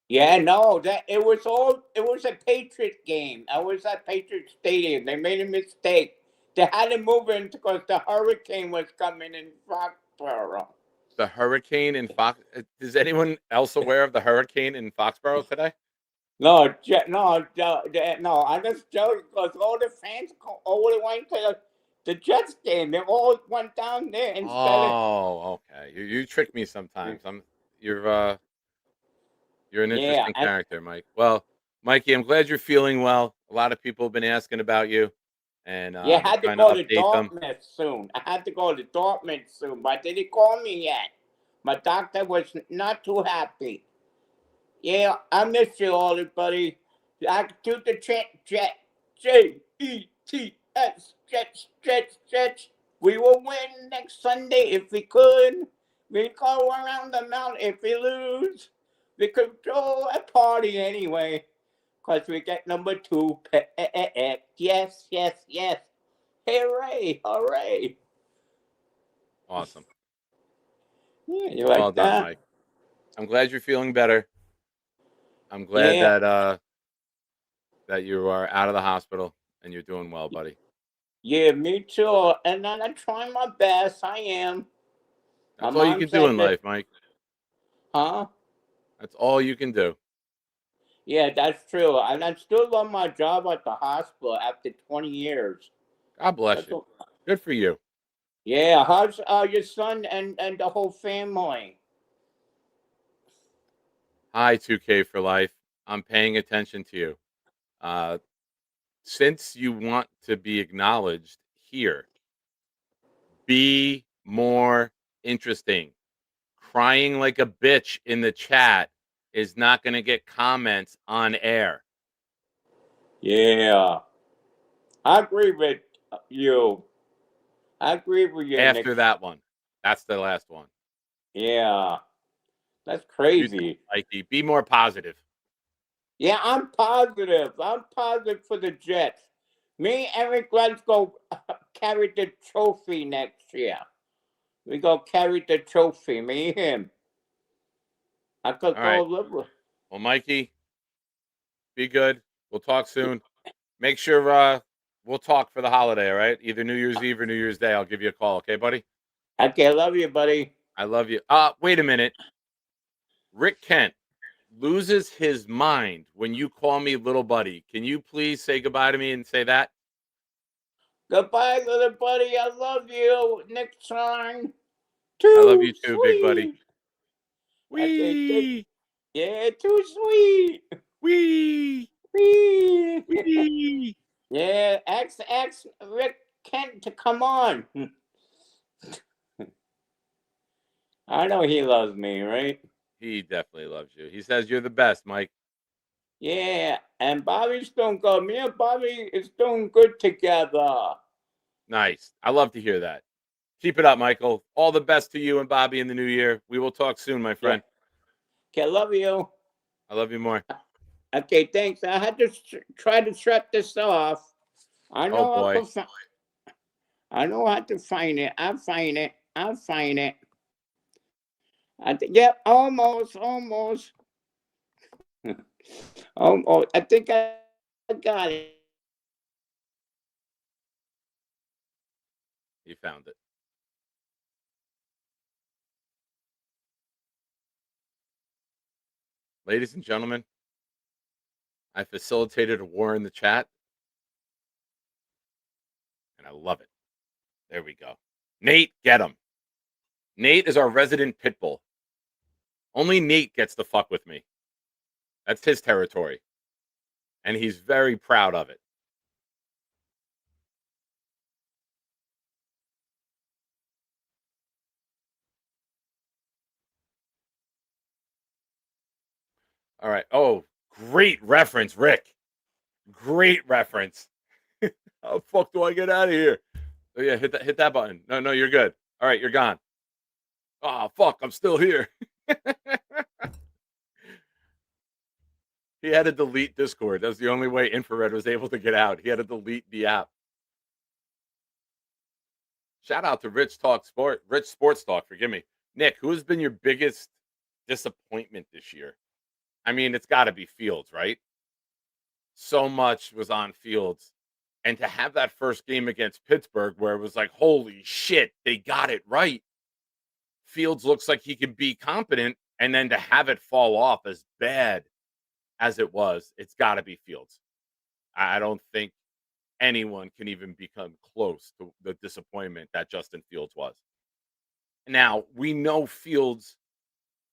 Yeah, no, it was a Patriot game. It was at Patriot Stadium. They made a mistake. They had to move in because the hurricane was coming in Foxborough. The hurricane in Fox. Is anyone else aware of the hurricane in Foxborough today? No. I just joking because all the fans went to the Jets game. They all went down there instead of. Oh, okay. You trick me sometimes. You're an interesting character, Mike. Well, Mikey, I'm glad you're feeling well. A lot of people have been asking about you, and I had to go to Dartmouth soon. But they didn't call me yet. My doctor was not too happy. Yeah, I miss you all, buddy. I do the Jet. Jets. Jets. We will win next Sunday if we could. We go around the mountain if we lose. We could throw a party anyway. Because we get number 2. Yes. Hooray. Awesome. Yeah, you like well done, that? Mike. I'm glad you're feeling better. I'm glad that you are out of the hospital and you're doing well, buddy. Yeah, me too. And then I'm trying my best. I am. That's all you can do in life, Mike. Huh? That's all you can do. Yeah, that's true. And I still love my job at the hospital after 20 years. God bless you. Good for you. Yeah, how's your son and the whole family? Hi, 2K for life. I'm paying attention to you. Since you want to be acknowledged here, be more interesting. Crying like a bitch in the chat is not going to get comments on air. Yeah. I agree with you. After Nick. that one. That's the last one. Yeah. That's crazy. Mikey, be more positive. Yeah, I'm positive. I'm positive for the Jets. Me and Eric, let's go carry the trophy next year. We go carry the trophy. Me and him. I could All go right. liberal. Well, Mikey, be good. We'll talk soon. Make sure we'll talk for the holiday, all right? Either New Year's Eve or New Year's Day. I'll give you a call, okay, buddy? Okay, I love you, buddy. I love you. Wait a minute. Rick Kent loses his mind when you call me little buddy. Can you please say goodbye to me and say that? Goodbye, little buddy. I love you. Next time. I love Too you too, big buddy. sweet. Okay, Wee! yeah, too sweet. Wee! Wee. Wee! Yeah, ask Rick Kent to come on. I know he loves me, right? He definitely loves you. He says you're the best, Mike. Yeah, and Bobby's doing good. Me and Bobby is doing good together. Nice. I love to hear that. Keep it up, Michael. All the best to you and Bobby in the new year. We will talk soon, my friend. Okay, I love you. I love you more. Okay, thanks. I had to try to shut this off. I know Oh, boy. I know how to find it. I'll find it. I'll find it. Yep, almost. Almost. I think I got it. You found it. Ladies and gentlemen, I facilitated a war in the chat, and I love it. There we go. Nate, get him. Nate is our resident pit bull. Only Nate gets to fuck with me. That's his territory, and he's very proud of it. All right. Oh, great reference, Rick. Great reference. How the fuck do I get out of here? Oh yeah, hit that button. No, you're good. All right, you're gone. Oh fuck, I'm still here. He had to delete Discord. That's the only way Infrared was able to get out. He had to delete the app. Shout out to Rich Sports Talk. Forgive me, Nick. Who has been your biggest disappointment this year? I mean, it's got to be Fields, right? So much was on Fields. And to have that first game against Pittsburgh where it was like, holy shit, they got it right. Fields looks like he can be competent. And then to have it fall off as bad as it was, it's got to be Fields. I don't think anyone can even become close to the disappointment that Justin Fields was. Now, we know Fields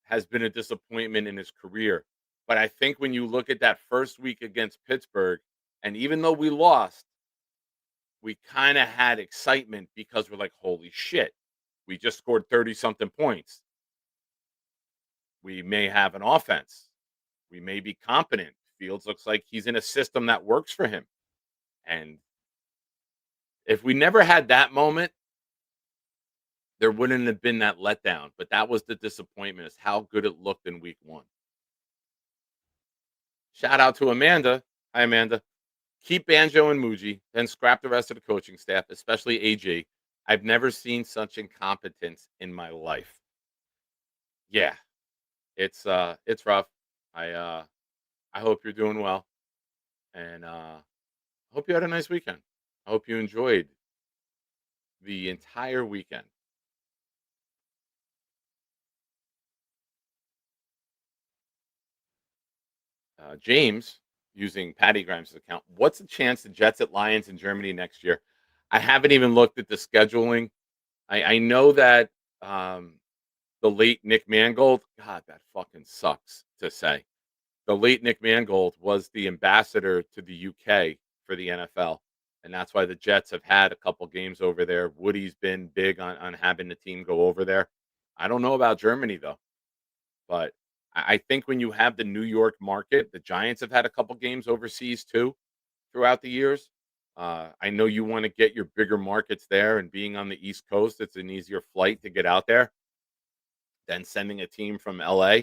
has been a disappointment in his career. But I think when you look at that first week against Pittsburgh, and even though we lost, we kind of had excitement because we're like, holy shit, we just scored 30-something points. We may have an offense. We may be competent. Fields looks like he's in a system that works for him. And if we never had that moment, there wouldn't have been that letdown. But that was the disappointment, is how good it looked in week one. Shout out to Amanda. Hi, Amanda. Keep Banjo and Muji, then scrap the rest of the coaching staff, especially AJ. I've never seen such incompetence in my life. Yeah, it's rough. I hope you're doing well, and I hope you had a nice weekend. I hope you enjoyed the entire weekend. James, using Patty Grimes' account, what's the chance the Jets at Lions in Germany next year? I haven't even looked at the scheduling. I know that the late Nick Mangold, God, that fucking sucks to say. The late Nick Mangold was the ambassador to the UK for the NFL. And that's why the Jets have had a couple games over there. Woody's been big on having the team go over there. I don't know about Germany, though. But I think when you have the New York market, the Giants have had a couple games overseas, too, throughout the years. I know you want to get your bigger markets there, and being on the East Coast, it's an easier flight to get out there than sending a team from LA.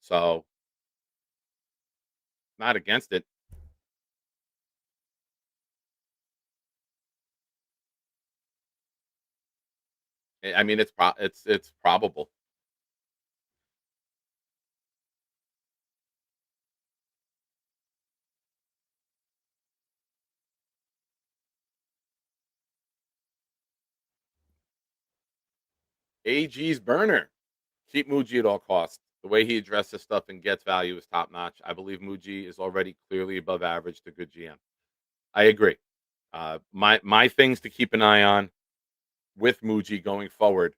So, not against it. I mean, it's probable. AG's burner. Keep Muji at all costs. The way he addresses stuff and gets value is top notch. I believe Muji is already clearly above average to good GM. I agree. My things to keep an eye on with Muji going forward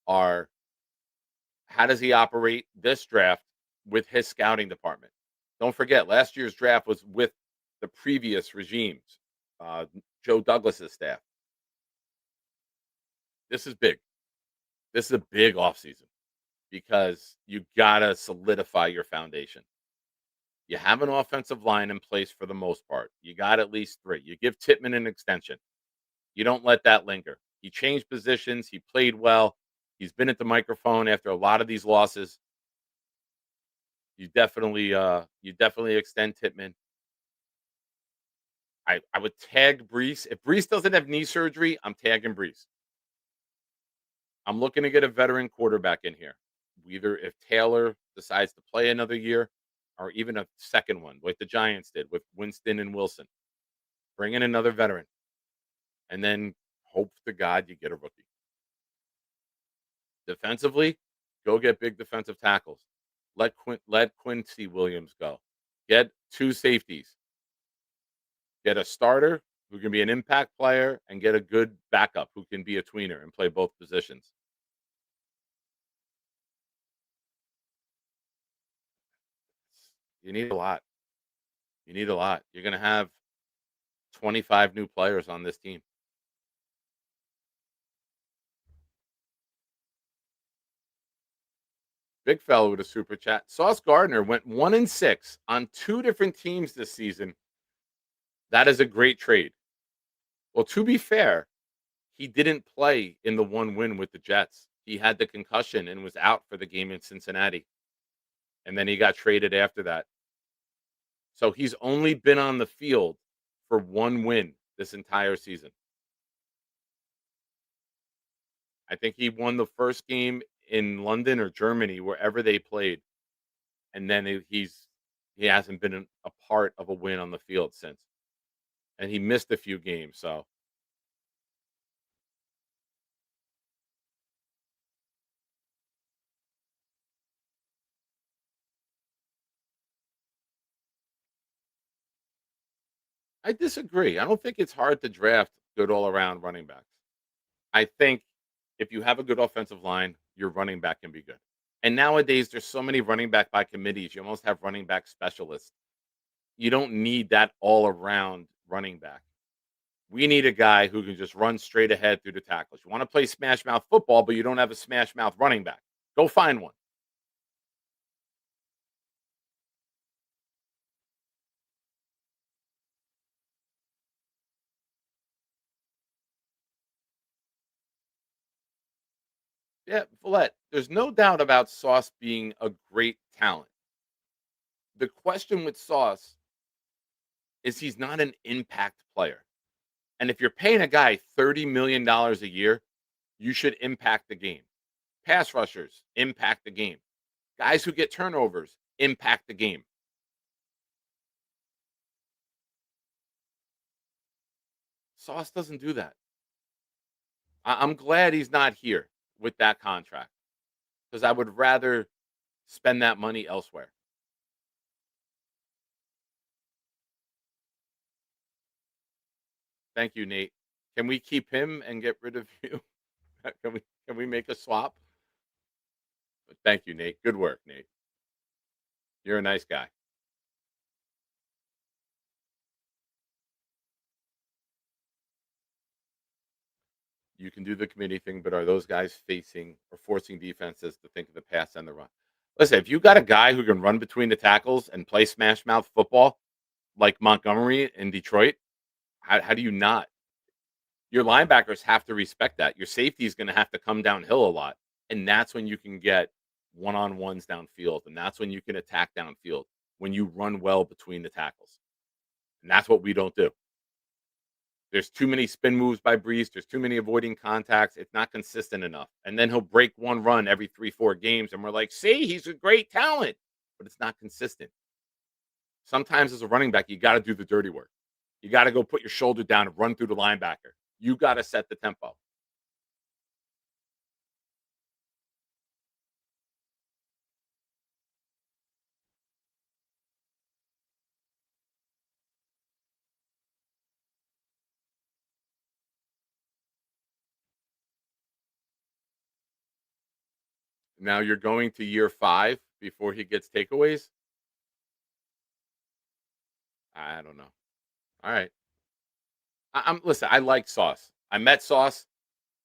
are how does he operate this draft with his scouting department? Don't forget, last year's draft was with the previous regimes, Joe Douglas's staff. This is big. This is a big offseason because you got to solidify your foundation. You have an offensive line in place for the most part. You got at least 3. You give Tippmann an extension. You don't let that linger. He changed positions. He played well. He's been at the microphone after a lot of these losses. You definitely extend Tippmann. I would tag Breece. If Breece doesn't have knee surgery, I'm tagging Breece. I'm looking to get a veteran quarterback in here. Either if Taylor decides to play another year or even a second one, like the Giants did with Winston and Wilson. Bring in another veteran. And then hope to God you get a rookie. Defensively, go get big defensive tackles. Let Quincy Williams go. Get 2 safeties. Get a starter who can be an impact player and get a good backup who can be a tweener and play both positions. You need a lot. You need a lot. You're going to have 25 new players on this team. Big fellow with a super chat. Sauce Gardner went 1-6 on 2 different teams this season. That is a great trade. Well, to be fair, he didn't play in the 1 win with the Jets. He had the concussion and was out for the game in Cincinnati. And then he got traded after that. So he's only been on the field for 1 win this entire season. I think he won the first game in London or Germany, wherever they played. And then he hasn't been a part of a win on the field since. And he missed a few games, so. I disagree. I don't think it's hard to draft good all-around running backs. I think if you have a good offensive line, your running back can be good. And nowadays, there's so many running back by committees. You almost have running back specialists. You don't need that all-around running back. We need a guy who can just run straight ahead through the tackles. You want to play smash mouth football, but you don't have a smash mouth running back. Go find one. Yeah, Follett, there's no doubt about Sauce being a great talent. The question with Sauce is he's not an impact player. And if you're paying a guy $30 million a year, you should impact the game. Pass rushers, impact the game. Guys who get turnovers, impact the game. Sauce doesn't do that. I'm glad he's not here with that contract because I would rather spend that money elsewhere. Thank you, Nate. Can we keep him and get rid of you? Can we make a swap? But thank you, Nate. Good work, Nate. You're a nice guy. You can do the committee thing, but are those guys facing or forcing defenses to think of the pass and the run? Listen, if you got a guy who can run between the tackles and play smash mouth football like Montgomery in Detroit, how do you not? Your linebackers have to respect that. Your safety is going to have to come downhill a lot. And that's when you can get one-on-ones downfield. And that's when you can attack downfield, when you run well between the tackles. And that's what we don't do. There's too many spin moves by Breece. There's too many avoiding contacts. It's not consistent enough. And then he'll break one run every 3-4 games. And we're like, see, he's a great talent. But it's not consistent. Sometimes as a running back, you got to do the dirty work. You got to go put your shoulder down and run through the linebacker. You got to set the tempo. Now you're going to year 5 before he gets takeaways? I don't know. All right. Listen, I like Sauce. I met Sauce.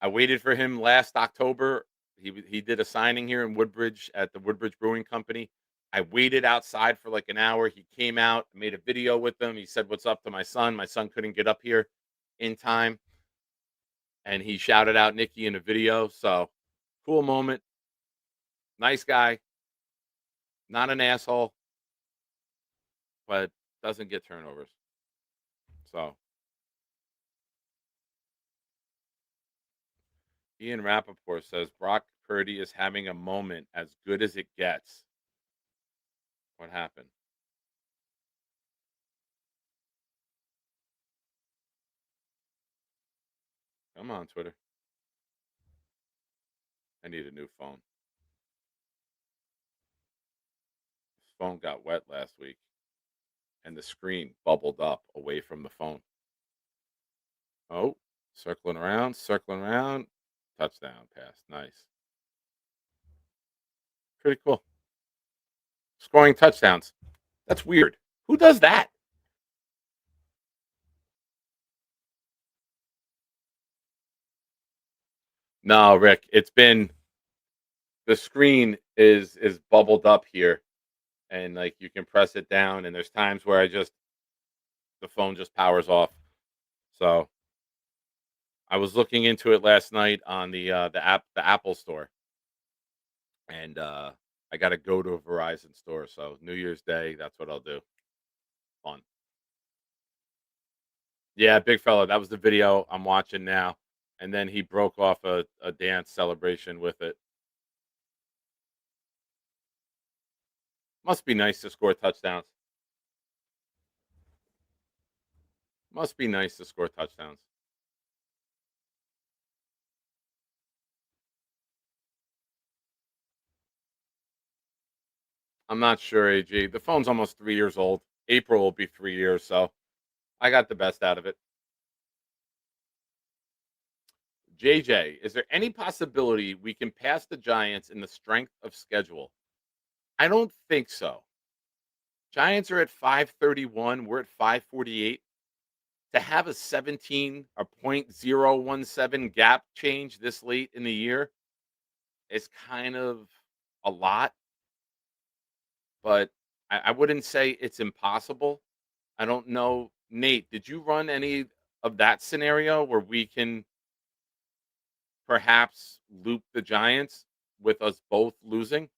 I waited for him last October. He did a signing here in Woodbridge at the Woodbridge Brewing Company. I waited outside for like an hour. He came out, made a video with them. He said, "What's up?" to my son. My son couldn't get up here in time, and he shouted out Nicky in a video. So cool moment. Nice guy. Not an asshole, but doesn't get turnovers. So Ian Rappaport says Brock Purdy is having a moment as good as it gets. What happened? Come on, Twitter. I need a new phone. This phone got wet last week, and the screen bubbled up away from the phone. Oh, circling around. Touchdown pass. Nice. Pretty cool. Scoring touchdowns. That's weird. Who does that? No, Rick. It's been the screen is bubbled up here, and like you can press it down, and there's times where the phone just powers off. So I was looking into it last night on the Apple store, and I got to go to a Verizon store. So New Year's Day, that's what I'll do. Fun. Yeah, big fella. That was the video I'm watching now, and then he broke off a dance celebration with it. Must be nice to score touchdowns. Must be nice to score touchdowns. I'm not sure, AG. The phone's almost 3 years old. April will be 3 years, so I got the best out of it. JJ, is there any possibility we can pass the Giants in the strength of schedule? I don't think so. Giants are at 531. We're at 548. To have a 17 or 0.017 gap change this late in the year is kind of a lot. But I wouldn't say it's impossible. I don't know. Nate, did you run any of that scenario where we can perhaps loop the Giants with us both losing?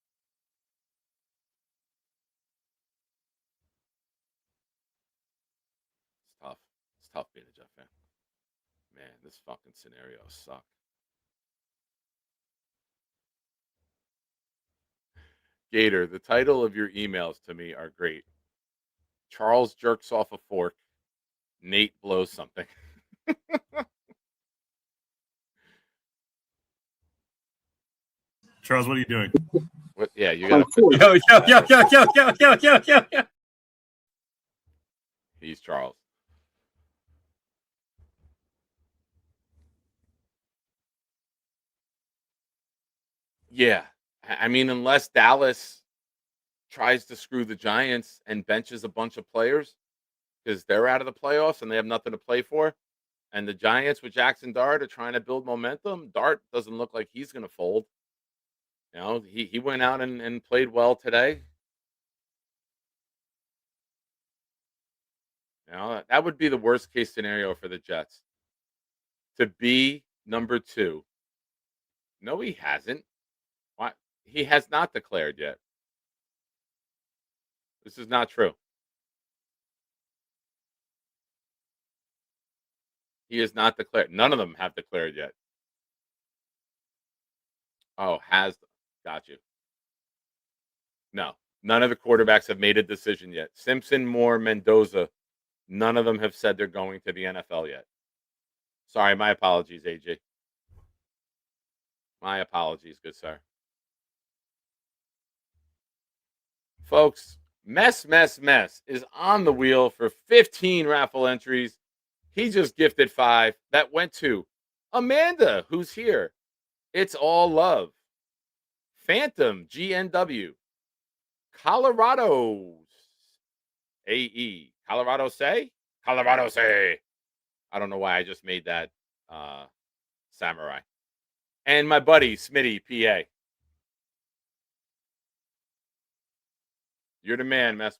It's tough. It's tough being a Jet fan. Man, this fucking scenario sucks. Gator, the title of your emails to me are great. Charles jerks off a fork. Nate blows something. Charles, what are you doing? What? Yeah, you got Yo. He's Charles. Yeah. I mean, unless Dallas tries to screw the Giants and benches a bunch of players because they're out of the playoffs and they have nothing to play for. And the Giants with Jackson Dart are trying to build momentum. Dart doesn't look like he's going to fold. You know, he went out and played well today. You know, that would be the worst case scenario for the Jets. To be number 2. No, he hasn't. Why? He has not declared yet. This is not true. He has not declared. None of them have declared yet. Oh, got you. No, none of the quarterbacks have made a decision yet. Simpson, Moore, Mendoza, none of them have said they're going to the NFL yet. Sorry, my apologies, AJ. My apologies, good sir. Folks, Mess is on the wheel for 15 raffle entries. He just gifted 5. That went to Amanda, who's here. It's all love. Phantom GNW. Colorado's AE. Colorado say? Colorado say. I don't know why I just made that samurai. And my buddy, Smitty, PA. You're the man, mess.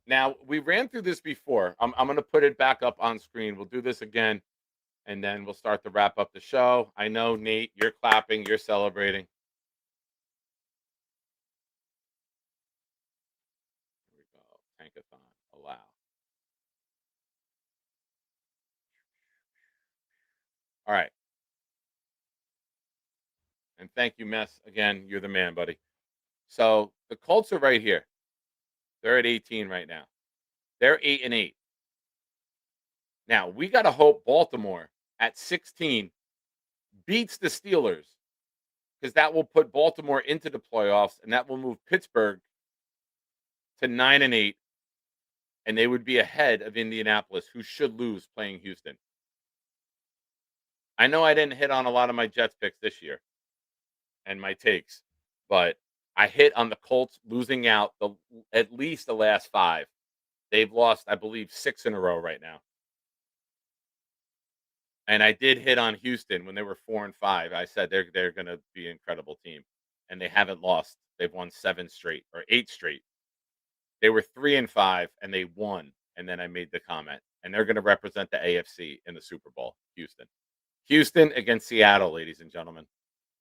Now, we ran through this before. I'm going to put it back up on screen. We'll do this again, and then we'll start to wrap up the show. I know, Nate, you're clapping. You're celebrating. Here we go. Tankathon. Allow. All right. And thank you, Mess. Again, you're the man, buddy. So the Colts are right here. They're at 18 right now. They're 8-8. Now, we got to hope Baltimore at 16 beats the Steelers, because that will put Baltimore into the playoffs, and that will move Pittsburgh to 9-8, and they would be ahead of Indianapolis, who should lose playing Houston. I know I didn't hit on a lot of my Jets picks this year and my takes, but I hit on the Colts losing out at least the last 5. They've lost, I believe, 6 in a row right now. And I did hit on Houston when they were 4-5. I said they're going to be an incredible team, and they haven't lost. They've won 7 straight or 8 straight. They were 3-5 and they won. And then I made the comment, and they're going to represent the AFC in the Super Bowl. Houston against Seattle, ladies and gentlemen.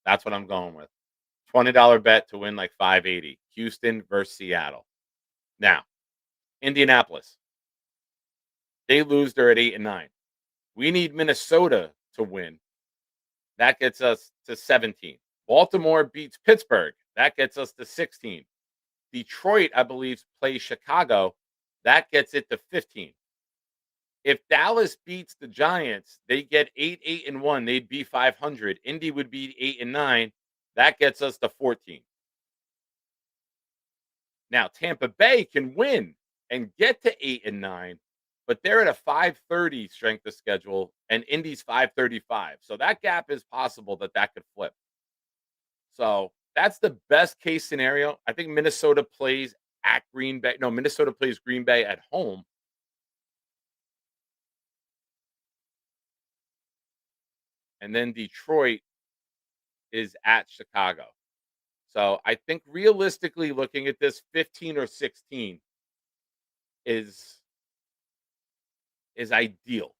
That's what I'm going with. $20 bet to win like 580. Houston versus Seattle. Now, Indianapolis. They lose. They're at 8-9. We need Minnesota to win. That gets us to 17. Baltimore beats Pittsburgh. That gets us to 16. Detroit, I believe, plays Chicago. That gets it to 15. If Dallas beats the Giants, they get 8-1. They'd be 500. Indy would be 8-9. That gets us to 14. Now, Tampa Bay can win and get to 8-9, but they're at a 530 strength of schedule, and Indy's 535. So that gap is possible that could flip. So that's the best case scenario. I think Minnesota plays at Green Bay. No, Minnesota plays Green Bay at home. And then Detroit is at Chicago. So I think realistically looking at this, 15 or 16 is ideal.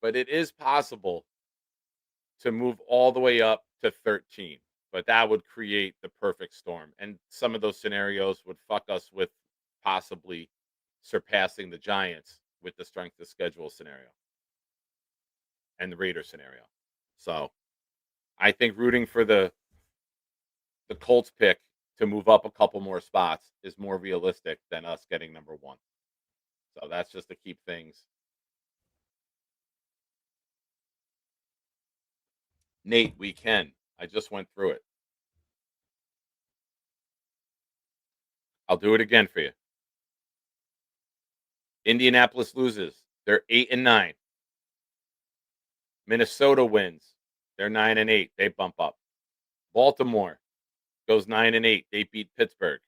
But it is possible to move all the way up to 13. But that would create the perfect storm. And some of those scenarios would fuck us with possibly surpassing the Giants with the strength of schedule scenario and the Raiders scenario. So I think rooting for the Colts pick to move up a couple more spots is more realistic than us getting number 1. So that's just to keep things. Nate, we can. I just went through it. I'll do it again for you. Indianapolis loses. They're 8-9. Minnesota wins. They're 9-8. They bump up. Baltimore goes 9-8. They beat Pittsburgh.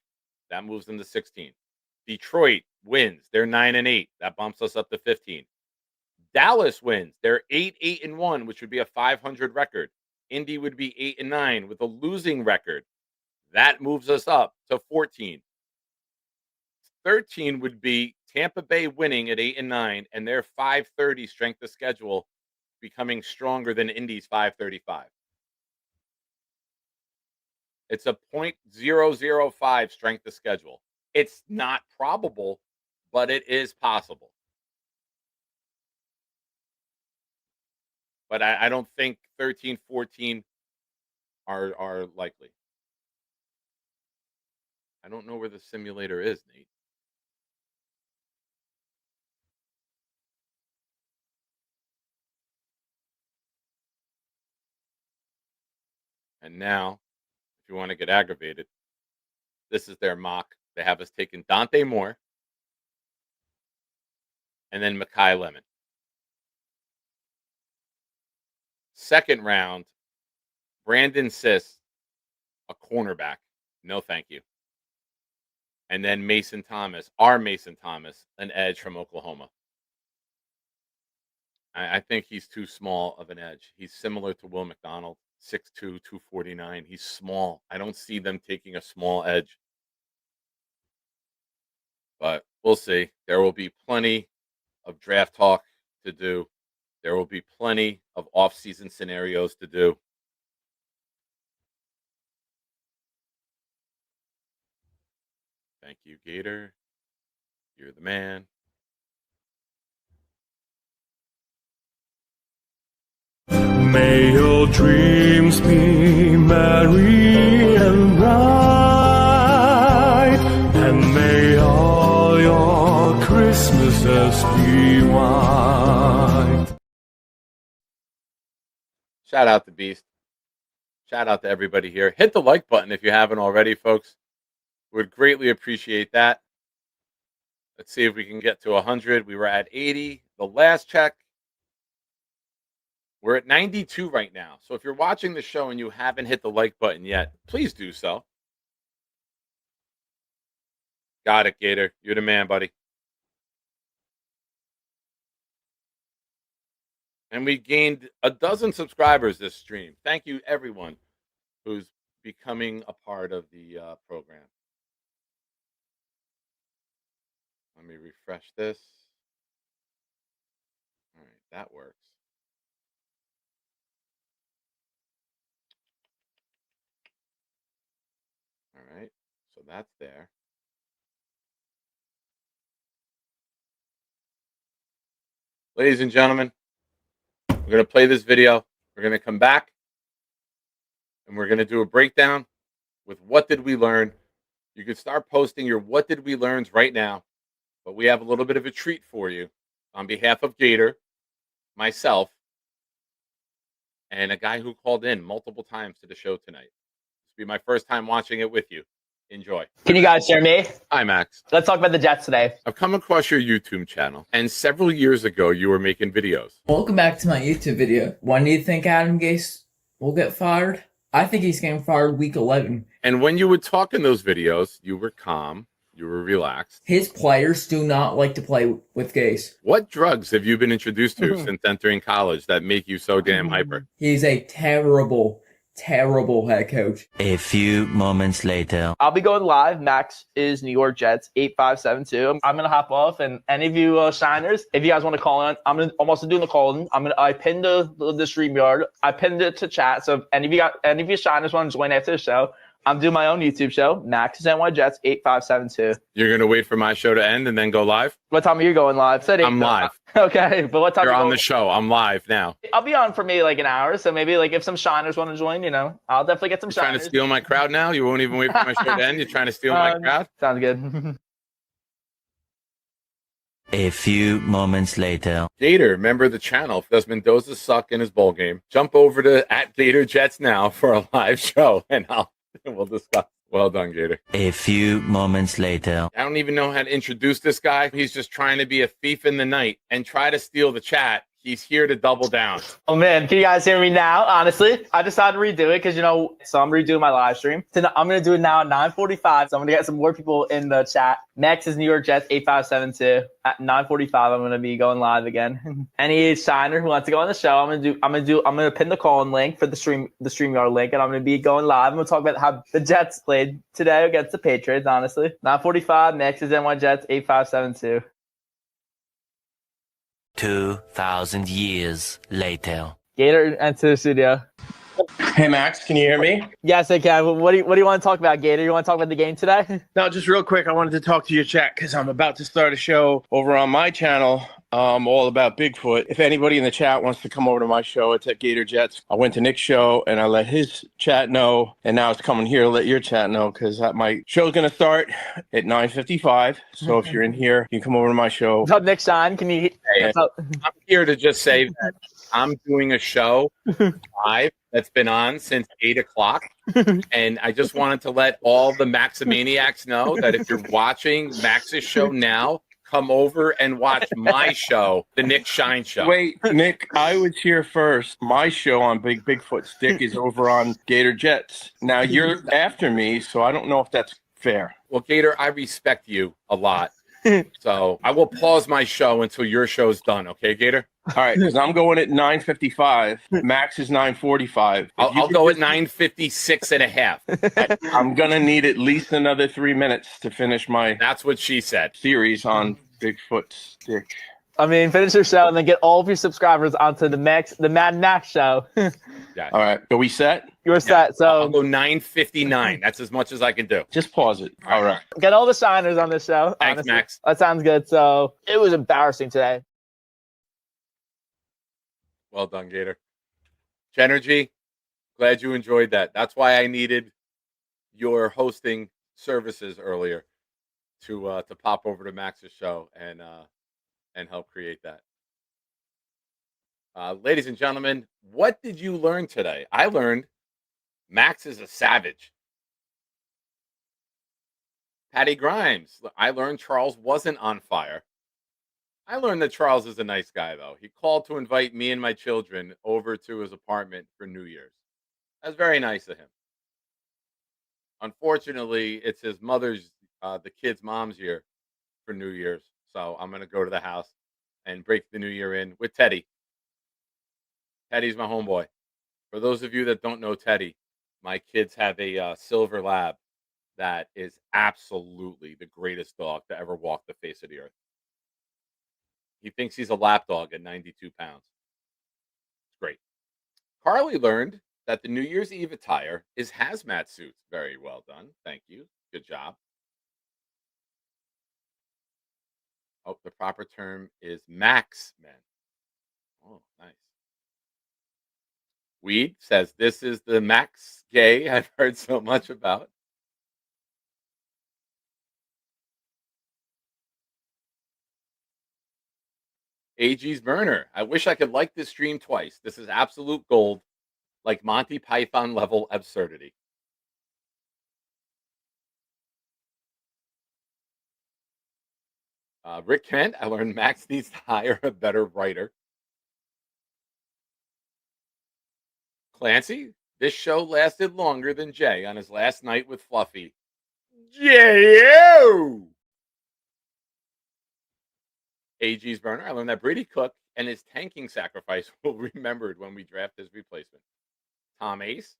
That moves them to 16. Detroit wins. They're 9-8. That bumps us up to 15. Dallas wins. They're 8-1, which would be a 500 record. Indy would be 8-9 with a losing record. That moves us up to 14. 13 would be Tampa Bay winning at 8-9, and their 530 strength of schedule becoming stronger than Indy's 535. It's a .005 strength of schedule. It's not probable, but it is possible. But I don't think 13, 14 are likely. I don't know where the simulator is, Nate. And now, if you want to get aggravated, this is their mock. They have us taking Dante Moore and then Mekhi Lemon. Second round, Brandon Siss, a cornerback. No, thank you. And then Mason Thomas, an edge from Oklahoma. I think he's too small of an edge. He's similar to Will McDonald, 6'2", 249. He's small. I don't see them taking a small edge. But we'll see. There will be plenty of draft talk to do. There will be plenty of off-season scenarios to do. Thank you, Gator. You're the man. May your dreams be merry and bright, and may all your Christmases be white. Shout out to Beast. Shout out to everybody here. Hit the like button if you haven't already, folks. Would greatly appreciate that. Let's see if we can get to 100. We were at 80 the last check. We're at 92 right now. So if you're watching the show and you haven't hit the like button yet, please do so. Got it, Gator. You're the man, buddy. And we gained a dozen subscribers this stream. Thank you, everyone who's becoming a part of the program. Let me refresh this. All right, that works. All right, so that's there. Ladies and gentlemen, we're going to play this video. We're going to come back, and we're going to do a breakdown with what did we learn. You can start posting your what did we learns right now, but we have a little bit of a treat for you on behalf of Gator, myself, and a guy who called in multiple times to the show tonight. This will be my first time watching it with you. Enjoy. Can you guys hear me? Hi, Max. Let's talk about the Jets today. I've come across your YouTube channel, and several years ago, you were making videos. Welcome back to my YouTube video. When do you think Adam Gase will get fired? I think he's getting fired week 11. And when you would talk in those videos, you were calm, you were relaxed. His players do not like to play with Gase. What drugs have you been introduced to since entering college that make you so damn hyper? He's a terrible head coach. A few moments later. I'll be going live. Max is New York Jets 8572. I'm gonna hop off, and any of you shiners, if you guys want to call in, I'm also doing the call-in. I pinned the StreamYard. I pinned it to chat. So if any of you shiners want to join after the show, I'm doing my own YouTube show. Max is NY Jets 8572. You're gonna wait for my show to end and then go live? What time are you going live? I'm live. Okay, but what time? You're on the show. I'm live now. I'll be on for maybe like an hour. So maybe like if some shiners want to join, I'll definitely get some shiners. Trying to steal my crowd now? You won't even wait for my show to end? You're trying to steal my crowd? Sounds good. A few moments later. Gator, remember the channel. Does Mendoza suck in his bowl game? Jump over to @GatorJets now for a live show, and we'll discuss. Well done, Gator. A few moments later. I don't even know how to introduce this guy. He's just trying to be a thief in the night and try to steal the chat. He's here to double down. Oh, man. Can you guys hear me now? Honestly, I decided to redo it because, so I'm redoing my live stream. I'm going to do it now at 9:45. So I'm going to get some more people in the chat. Next is New York Jets 8572. At 9:45, I'm going to be going live again. Any shiner who wants to go on the show, I'm going to pin the call-in link for the StreamYard link, and I'm going to be going live. I'm going to talk about how the Jets played today against the Patriots, honestly. 9:45. Next is NY Jets 8572. 2,000 years later. Gator, enter the studio. Hey, Max, can you hear me? Yes, I can. What do you want to talk about, Gator? You want to talk about the game today? No, just real quick, I wanted to talk to your chat because I'm about to start a show over on my channel all about Bigfoot. If anybody in the chat wants to come over to my show, it's at Gator Jets. I went to Nick's show and I let his chat know, and now it's coming here to let your chat know because my show's going to start at 9:55. So if you're in here, you can come over to my show. What's up, Nick Shine? Can you? I'm here to just say that I'm doing a show live that's been on since 8 o'clock. And I just wanted to let all the Maximaniacs know that if you're watching Max's show now, come over and watch my show, the Nick Shine Show. Wait, Nick, I was here first. My show on Bigfoot Stick is over on Gator Jets. Now you're after me, so I don't know if that's fair. Well, Gator, I respect you a lot. So I will pause my show until your show's done. Okay, Gator? All right, because I'm going at 9:55. Max is 9:45. I'll go at 9:56 and a half. I'm going to need at least another 3 minutes to finish my That's what she said. series on Bigfoot Stick. I mean, finish your show and then get all of your subscribers onto the Mad Max show. Yeah. All right, are we set? You're set. I'll So go 9:59. That's as much as I can do. Just pause it. All right. get all the signers on this show. Thanks, honestly. Max. That sounds good. So it was embarrassing today. Well done, Gator. Genery, glad you enjoyed that. That's why I needed your hosting services earlier to pop over to Max's show and help create that. Ladies and gentlemen, what did you learn today? I learned Max is a savage. Patty Grimes, I learned Charles wasn't on fire. I learned that Charles is a nice guy, though. He called to invite me and my children over to his apartment for New Year's. That's very nice of him. Unfortunately, it's his mother's, the kid's mom's year for New Year's. So I'm going to go to the house and break the new year in with Teddy. Teddy's my homeboy. For those of you that don't know Teddy, my kids have a silver lab that is absolutely the greatest dog to ever walk the face of the earth. He thinks he's a lap dog at 92 pounds. It's great. Carly learned that the New Year's Eve attire is hazmat suits. Very well done. Thank you. Good job. Oh, the proper term is Max men. Oh, nice. Weed says this is the Max gay I've heard so much about. AG's burner. I wish I could like this stream twice. This is absolute gold, like Monty Python level absurdity. Rick Kent, I learned Max needs to hire a better writer. Clancy, this show lasted longer than Jay on his last night with Fluffy. J.O. AG's burner, I learned that Brady Cook and his tanking sacrifice will be remembered when we draft his replacement. Tom Ace,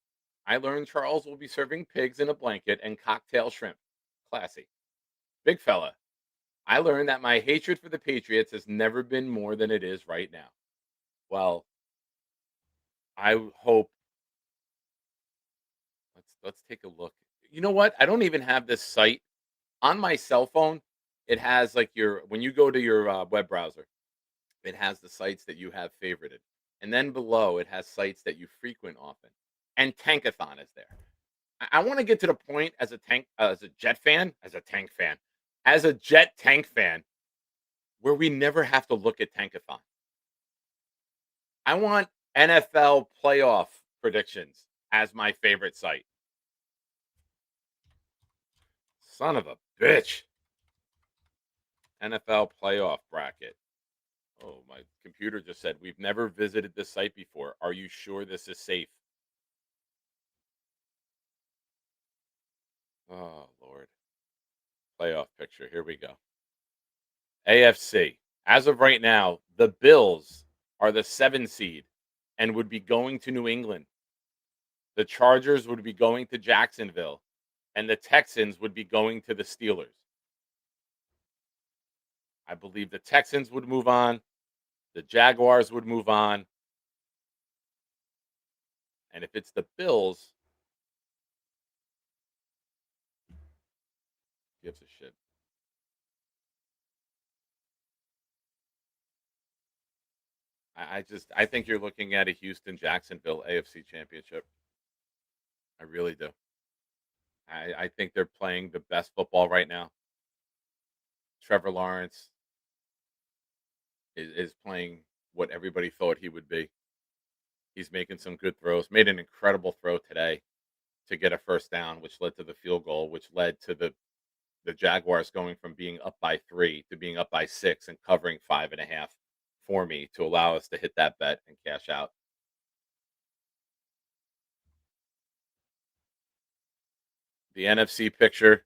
I learned Charles will be serving pigs in a blanket and cocktail shrimp. Classy. Big fella, I learned that my hatred for the Patriots has never been more than it is right now. Well, I hope. Let's take a look. You know what? I don't even have this site on my cell phone. It has like when you go to your web browser, it has the sites that you have favorited, and then below it has sites that you frequent often. And Tankathon is there. I want to get to the point as a Jet tank fan, where we never have to look at Tankathon. I want NFL playoff predictions as my favorite site. Son of a bitch. NFL playoff bracket. Oh, my computer just said, we've never visited this site before. Are you sure this is safe? Oh, Lord. Playoff picture. Here we go. AFC. As of right now, the Bills are the 7 seed and would be going to New England. The Chargers would be going to Jacksonville, and the Texans would be going to the Steelers. I believe the Texans would move on. The Jaguars would move on. And if it's the Bills, gives a shit. I think you're looking at a Houston-Jacksonville AFC championship. I really do. I think they're playing the best football right now. Trevor Lawrence is playing what everybody thought he would be. He's making some good throws. Made an incredible throw today to get a first down, which led to the field goal, which led to the Jaguars going from being up by 3 to being up by 6 and covering 5.5 for me to allow us to hit that bet and cash out. The NFC picture,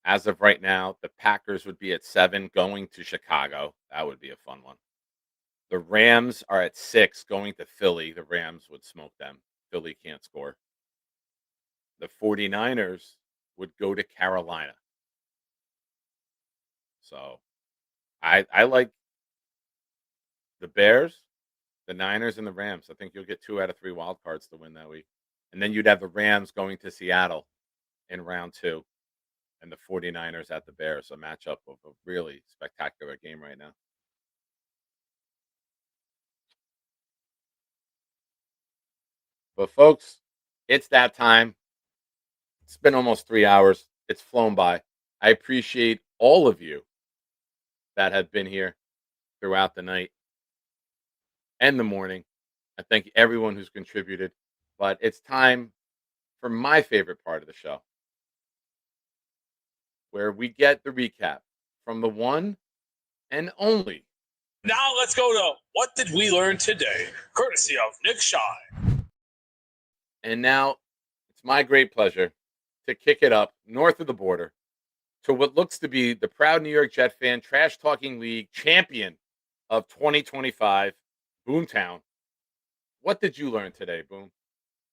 as of right now, the Packers would be at 7 going to Chicago. That would be a fun one. The Rams are at 6 going to Philly. The Rams would smoke them. Philly can't score. The 49ers would go to Carolina. So I like the Bears, the Niners, and the Rams. I think you'll get 2 out of 3 wild cards to win that week. And then you'd have the Rams going to Seattle in round 2 and the 49ers at the Bears, a matchup of a really spectacular game right now. But folks, it's that time. It's been almost 3 hours. It's flown by. I appreciate all of you that have been here throughout the night and the morning. I thank everyone who's contributed. But it's time for my favorite part of the show, where we get the recap from the one and only. Now let's go to What Did We Learn Today, courtesy of Nick Shy. And now it's my great pleasure to kick it up north of the border to what looks to be the proud New York Jet fan trash talking league champion of 2025, Boomtown. What did you learn today, Boom?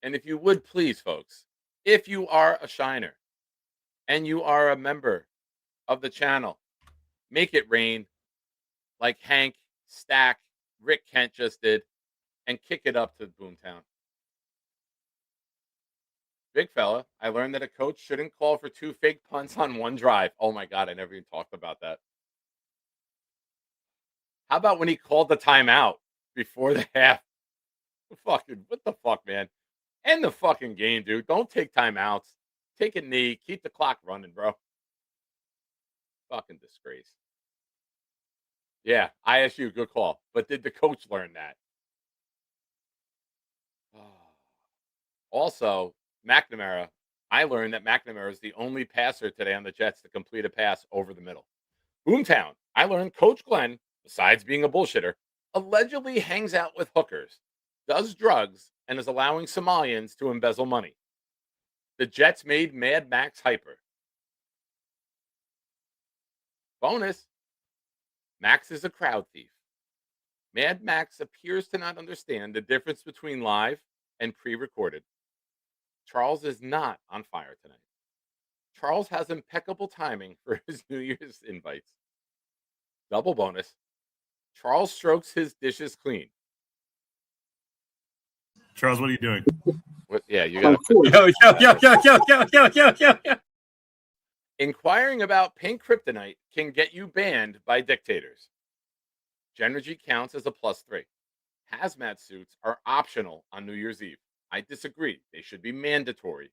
And if you would please, folks, if you are a shiner and you are a member of the channel, make it rain like Hank, Stack, Rick Kent just did, and kick it up to Boomtown. Big fella, I learned that a coach shouldn't call for 2 fake punts on 1 drive. Oh my God, I never even talked about that. How about when he called the timeout before the half? Fucking, what the fuck, man? End the fucking game, dude. Don't take timeouts. Take a knee. Keep the clock running, bro. Fucking disgrace. Yeah, ISU, good call. But did the coach learn that? Also, McNamara, I learned that McNamara is the only passer today on the Jets to complete a pass over the middle. Boomtown, I learned Coach Glenn, besides being a bullshitter, allegedly hangs out with hookers, does drugs, and is allowing Somalians to embezzle money. The Jets made Mad Max hyper. Bonus, Max is a crowd thief. Mad Max appears to not understand the difference between live and pre-recorded. Charles is not on fire tonight. Charles has impeccable timing for his New Year's invites. Double bonus, Charles strokes his dishes clean. Charles, what are you doing? What, yeah, you got Yo. Inquiring about pink kryptonite can get you banned by dictators. Genergy counts as a +3. Hazmat suits are optional on New Year's Eve. I disagree. They should be mandatory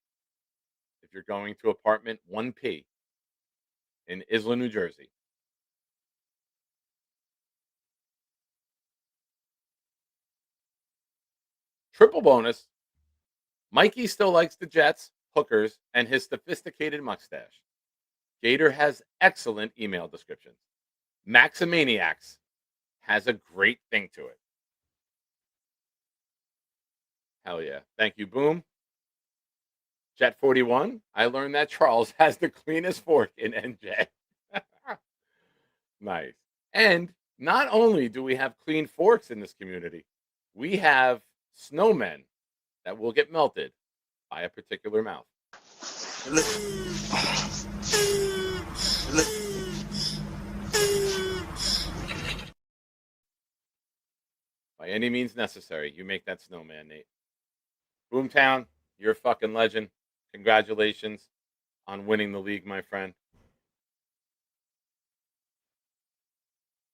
if you're going to apartment 1P in Isla, New Jersey. Triple bonus, Mikey still likes the Jets, hookers, and his sophisticated mustache. Gator has excellent email descriptions. Maximaniacs has a great thing to it. Hell yeah. Thank you, Boom. Jet 41, I learned that Charles has the cleanest fork in NJ. Nice. And not only do we have clean forks in this community, we have snowmen that will get melted by a particular mouth. By any means necessary, you make that snowman, Nate. Boomtown, you're a fucking legend. Congratulations on winning the league, my friend.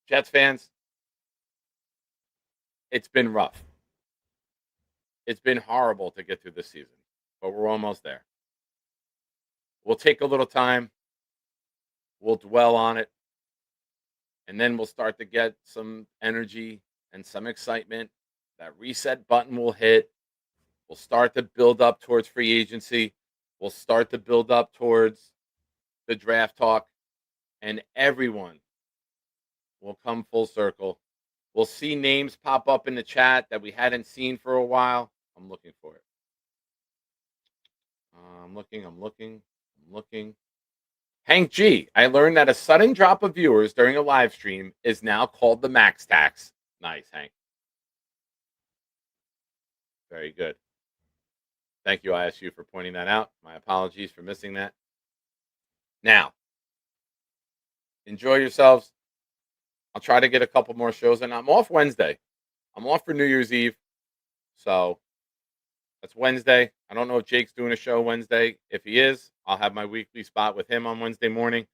Jets fans, it's been rough. It's been horrible to get through this season, but we're almost there. We'll take a little time. We'll dwell on it. And then we'll start to get some energy and some excitement that reset button will hit. We'll start to build up towards free agency. We'll start to build up towards the draft talk, and everyone will come full circle. We'll see names pop up in the chat that we hadn't seen for a while. I'm looking for it. I'm looking. Hank G, I learned that a sudden drop of viewers during a live stream is now called the max tax. Nice, Hank. Very good. Thank you, ISU, for pointing that out. My apologies for missing that. Now, enjoy yourselves. I'll try to get a couple more shows in. I'm off Wednesday. I'm off for New Year's Eve. So that's Wednesday. I don't know if Jake's doing a show Wednesday. If he is, I'll have my weekly spot with him on Wednesday morning,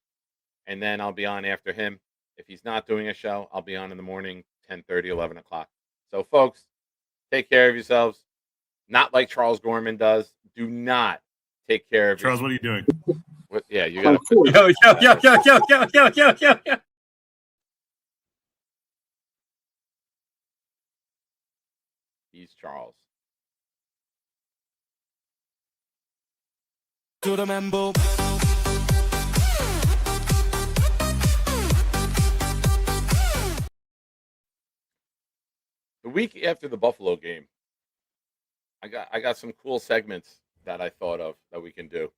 and then I'll be on after him. If he's not doing a show, I'll be on in the morning, 10:30, 11 o'clock. So, folks, take care of yourselves. Not like Charles Gorman does. Do not take care of Charles, what are you doing? Yeah, you got Yo. He's Charles. To the member. The week after the Buffalo game, I got some cool segments that I thought of that we can do.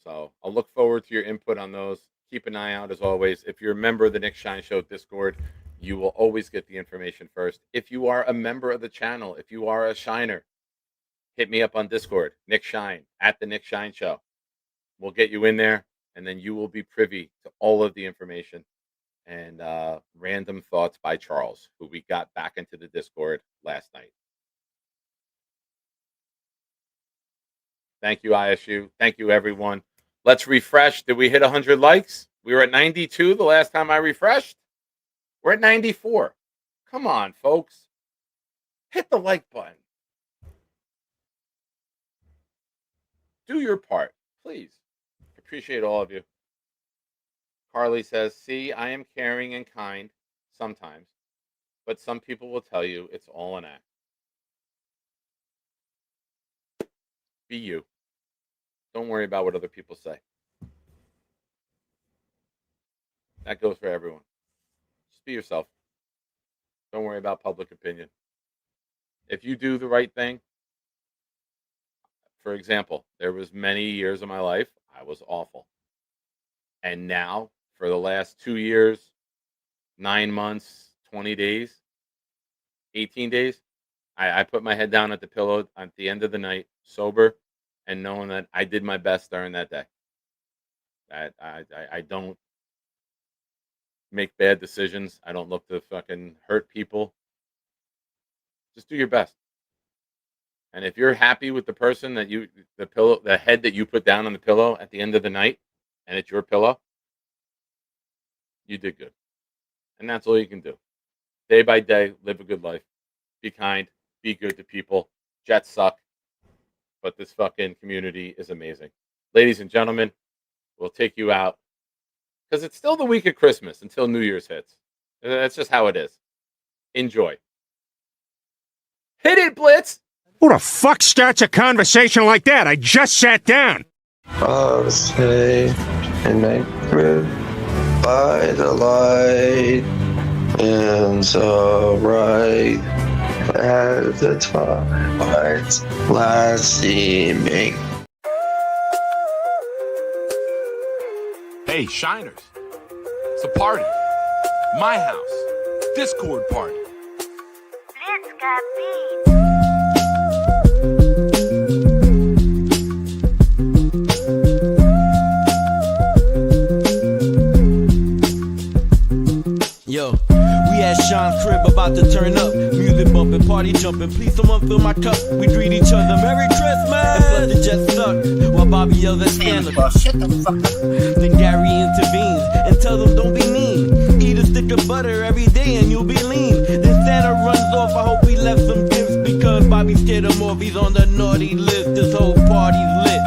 So I'll look forward to your input on those. Keep an eye out, as always. If you're a member of the Nick Shine Show Discord, you will always get the information first. If you are a member of the channel, if you are a Shiner, hit me up on Discord, Nick Shine, at the Nick Shine Show. We'll get you in there, and then you will be privy to all of the information and random thoughts by Charles, who we got back into the Discord last night. Thank you, ISU. Thank you, everyone. Let's refresh. Did we hit 100 likes? We were at 92 the last time I refreshed. We're at 94. Come on, folks. Hit the like button. Do your part, please. Appreciate all of you. Carly says, see, I am caring and kind sometimes, but some people will tell you it's all an act. Be you. Don't worry about what other people say. That goes for everyone. Just be yourself. Don't worry about public opinion. If you do the right thing, for example, there was many years of my life I was awful. And now, for the last 2 years, 9 months, 20 days, 18 days, I put my head down at the pillow at the end of the night, sober, and knowing that I did my best during that day. I don't make bad decisions. I don't look to fucking hurt people. Just do your best. And if you're happy with the person that the head that you put down on the pillow at the end of the night, and it's your pillow, you did good. And that's all you can do. Day by day, live a good life. Be kind. Be good to people. Jets suck. But this fucking community is amazing. Ladies and gentlemen, we'll take you out. Because it's still the week of Christmas until New Year's hits. That's just how it is. Enjoy. Hit it, Blitz! Who the fuck starts a conversation like that? I just sat down. I'll stay in my crib by the light, and so bright as the twilight's last seeming. Hey, Shiners. It's a party. My house. Discord party. Let's go beat. Yo, we at Sean's crib about to turn up. Music bumping, party jumping. Please someone fill my cup. We greet each other Merry Christmas. And let the Jets suck while Bobby yells at Stanley. Shut the fuck up. Then Gary intervenes and tells them don't be mean. Eat a stick of butter every day and you'll be lean. Then Santa runs off. I hope we left some gifts because Bobby scared him off. He's on the naughty list. This whole party's lit.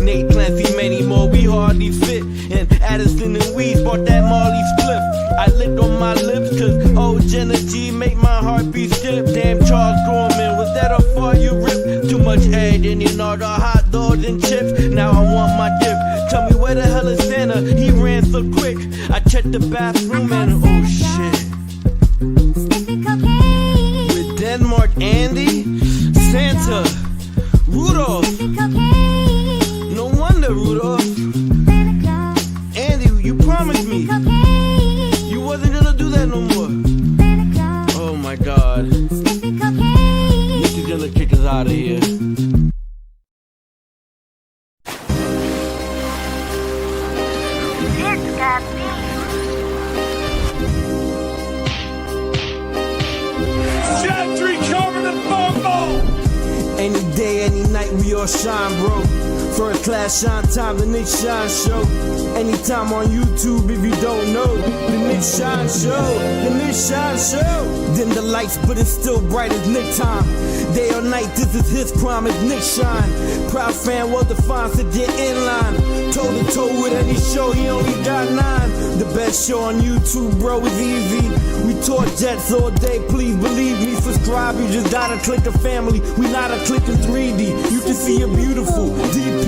Nate Clancy, many more, we hardly fit. And Addison and Weeds bought that Marley spliff. I licked on my lips cause old Genery make heartbeat skip. Damn Charles Gorman, was that how far you ripped? Too much head in your all the hot dogs and chips. Now I want my dip. Tell me where the hell is Santa? He ran so quick. I checked the bathroom and oh shit. With Denmark Andy, Santa, Rudolph. No wonder Rudolph. Andy, you promised me you wasn't gonna do that no more. Oh my God. Nikki's gonna kick us out of here. Gentry covered in football. Any day, any night, we all shine, bro. First class shine time, the Knicks shine show. Anytime on YouTube, if you don't know, the Knicks shine show, the Knicks shine show. Dim the lights, but it's still bright as Nick time. Day or night, this is his prime as Nick shine. Proud fan, well defined, so get in line. Toe to toe with any show, he only got 9. The best show on YouTube, bro, is easy. We talk Jets all day, please believe me. Subscribe, you just gotta click a family. We not a click in 3D. You can see a beautiful DP.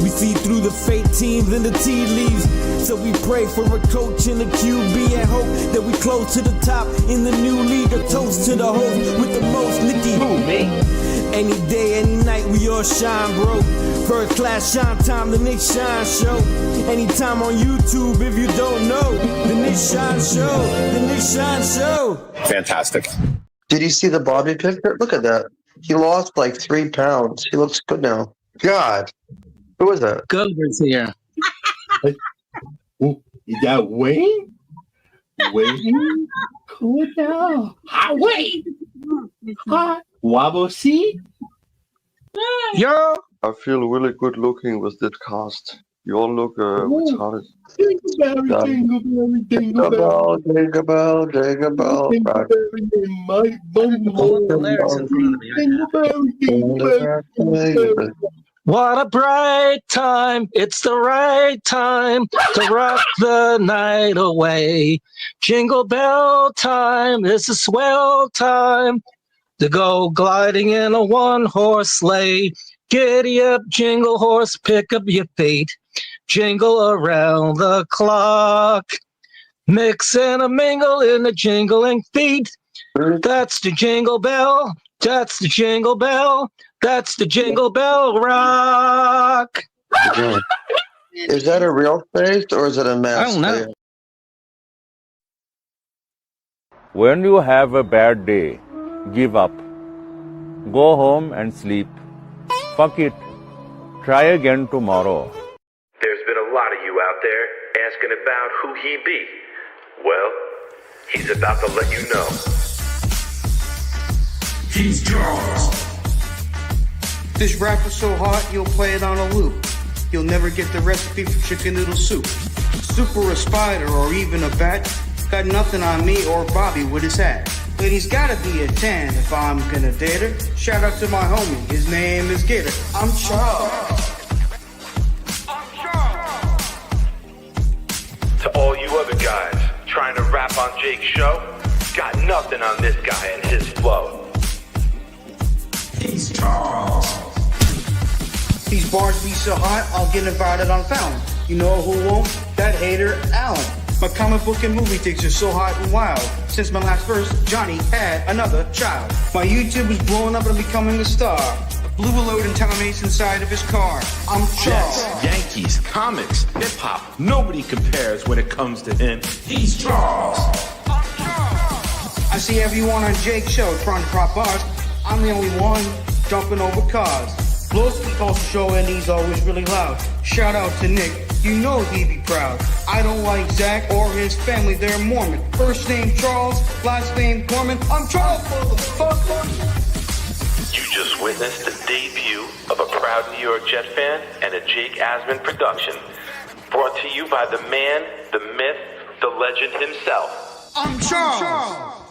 We see through the fake teams and the tea leaves. So we pray for a coach and a QB and hope that we close to the top in the new league. A toast to the host with the most, Nicky. Who, me? Any day, any night, we all shine, bro. First class shine time, the Knicks shine show. Anytime on YouTube, if you don't know, the Knicks shine show, the Knicks shine show. Fantastic. Did you see the Bobby picture? Look at that. He lost like 3 pounds. He looks good now. God. Who was that? Gilbert's here. You got Wayne? Wayne? Cool down. Wait. Wabo C? Yo. I feel really good looking with that cast. You all look retarded. Jingle bell, jingle bell, jingle bell. What a bright time, it's the right time to rock the night away. Jingle bell time, it's a swell time to go gliding in a one-horse sleigh. Giddy up, jingle horse, pick up your feet. Jingle around the clock. Mix and a mingle in the jingling feet. That's the jingle bell, that's the jingle bell. That's the Jingle Bell Rock. Is that a real face or is it a mask? I don't know. When you have a bad day, give up. Go home and sleep. Fuck it. Try again tomorrow. There's been a lot of you out there asking about who he be. Well, he's about to let you know. He's Charles. This rap is so hot, you'll play it on a loop. You'll never get the recipe for chicken noodle soup. Super a spider or even a bat. Got nothing on me or Bobby with his hat. Lady's gotta be a 10 if I'm gonna date her. Shout out to my homie, his name is Gator. I'm Charles. To all you other guys trying to rap on Jake's show, got nothing on this guy and his flow. He's Charles. These bars be so hot, I'll get invited on Fallon. You know who won't? That hater, Alan. My comic book and movie takes are so hot and wild. Since my last verse, Johnny had another child. My YouTube is blowing up and I'm becoming a star. Blew a load and Tommy's inside of his car. I'm Charles. Jets, Yankees, comics, hip-hop, nobody compares when it comes to him. He's Charles. I see everyone on Jake's show trying to prop bars. I'm the only one jumping over cars. Blows the culture show and he's always really loud. Shout out to Nick, you know he'd be proud. I don't like Zach or his family, they're Mormon. First name Charles, last name Gorman. I'm Charles, motherfucker. You just witnessed the debut of a proud New York Jet fan and a Jake Asman production. Brought to you by the man, the myth, the legend himself. I'm Charles.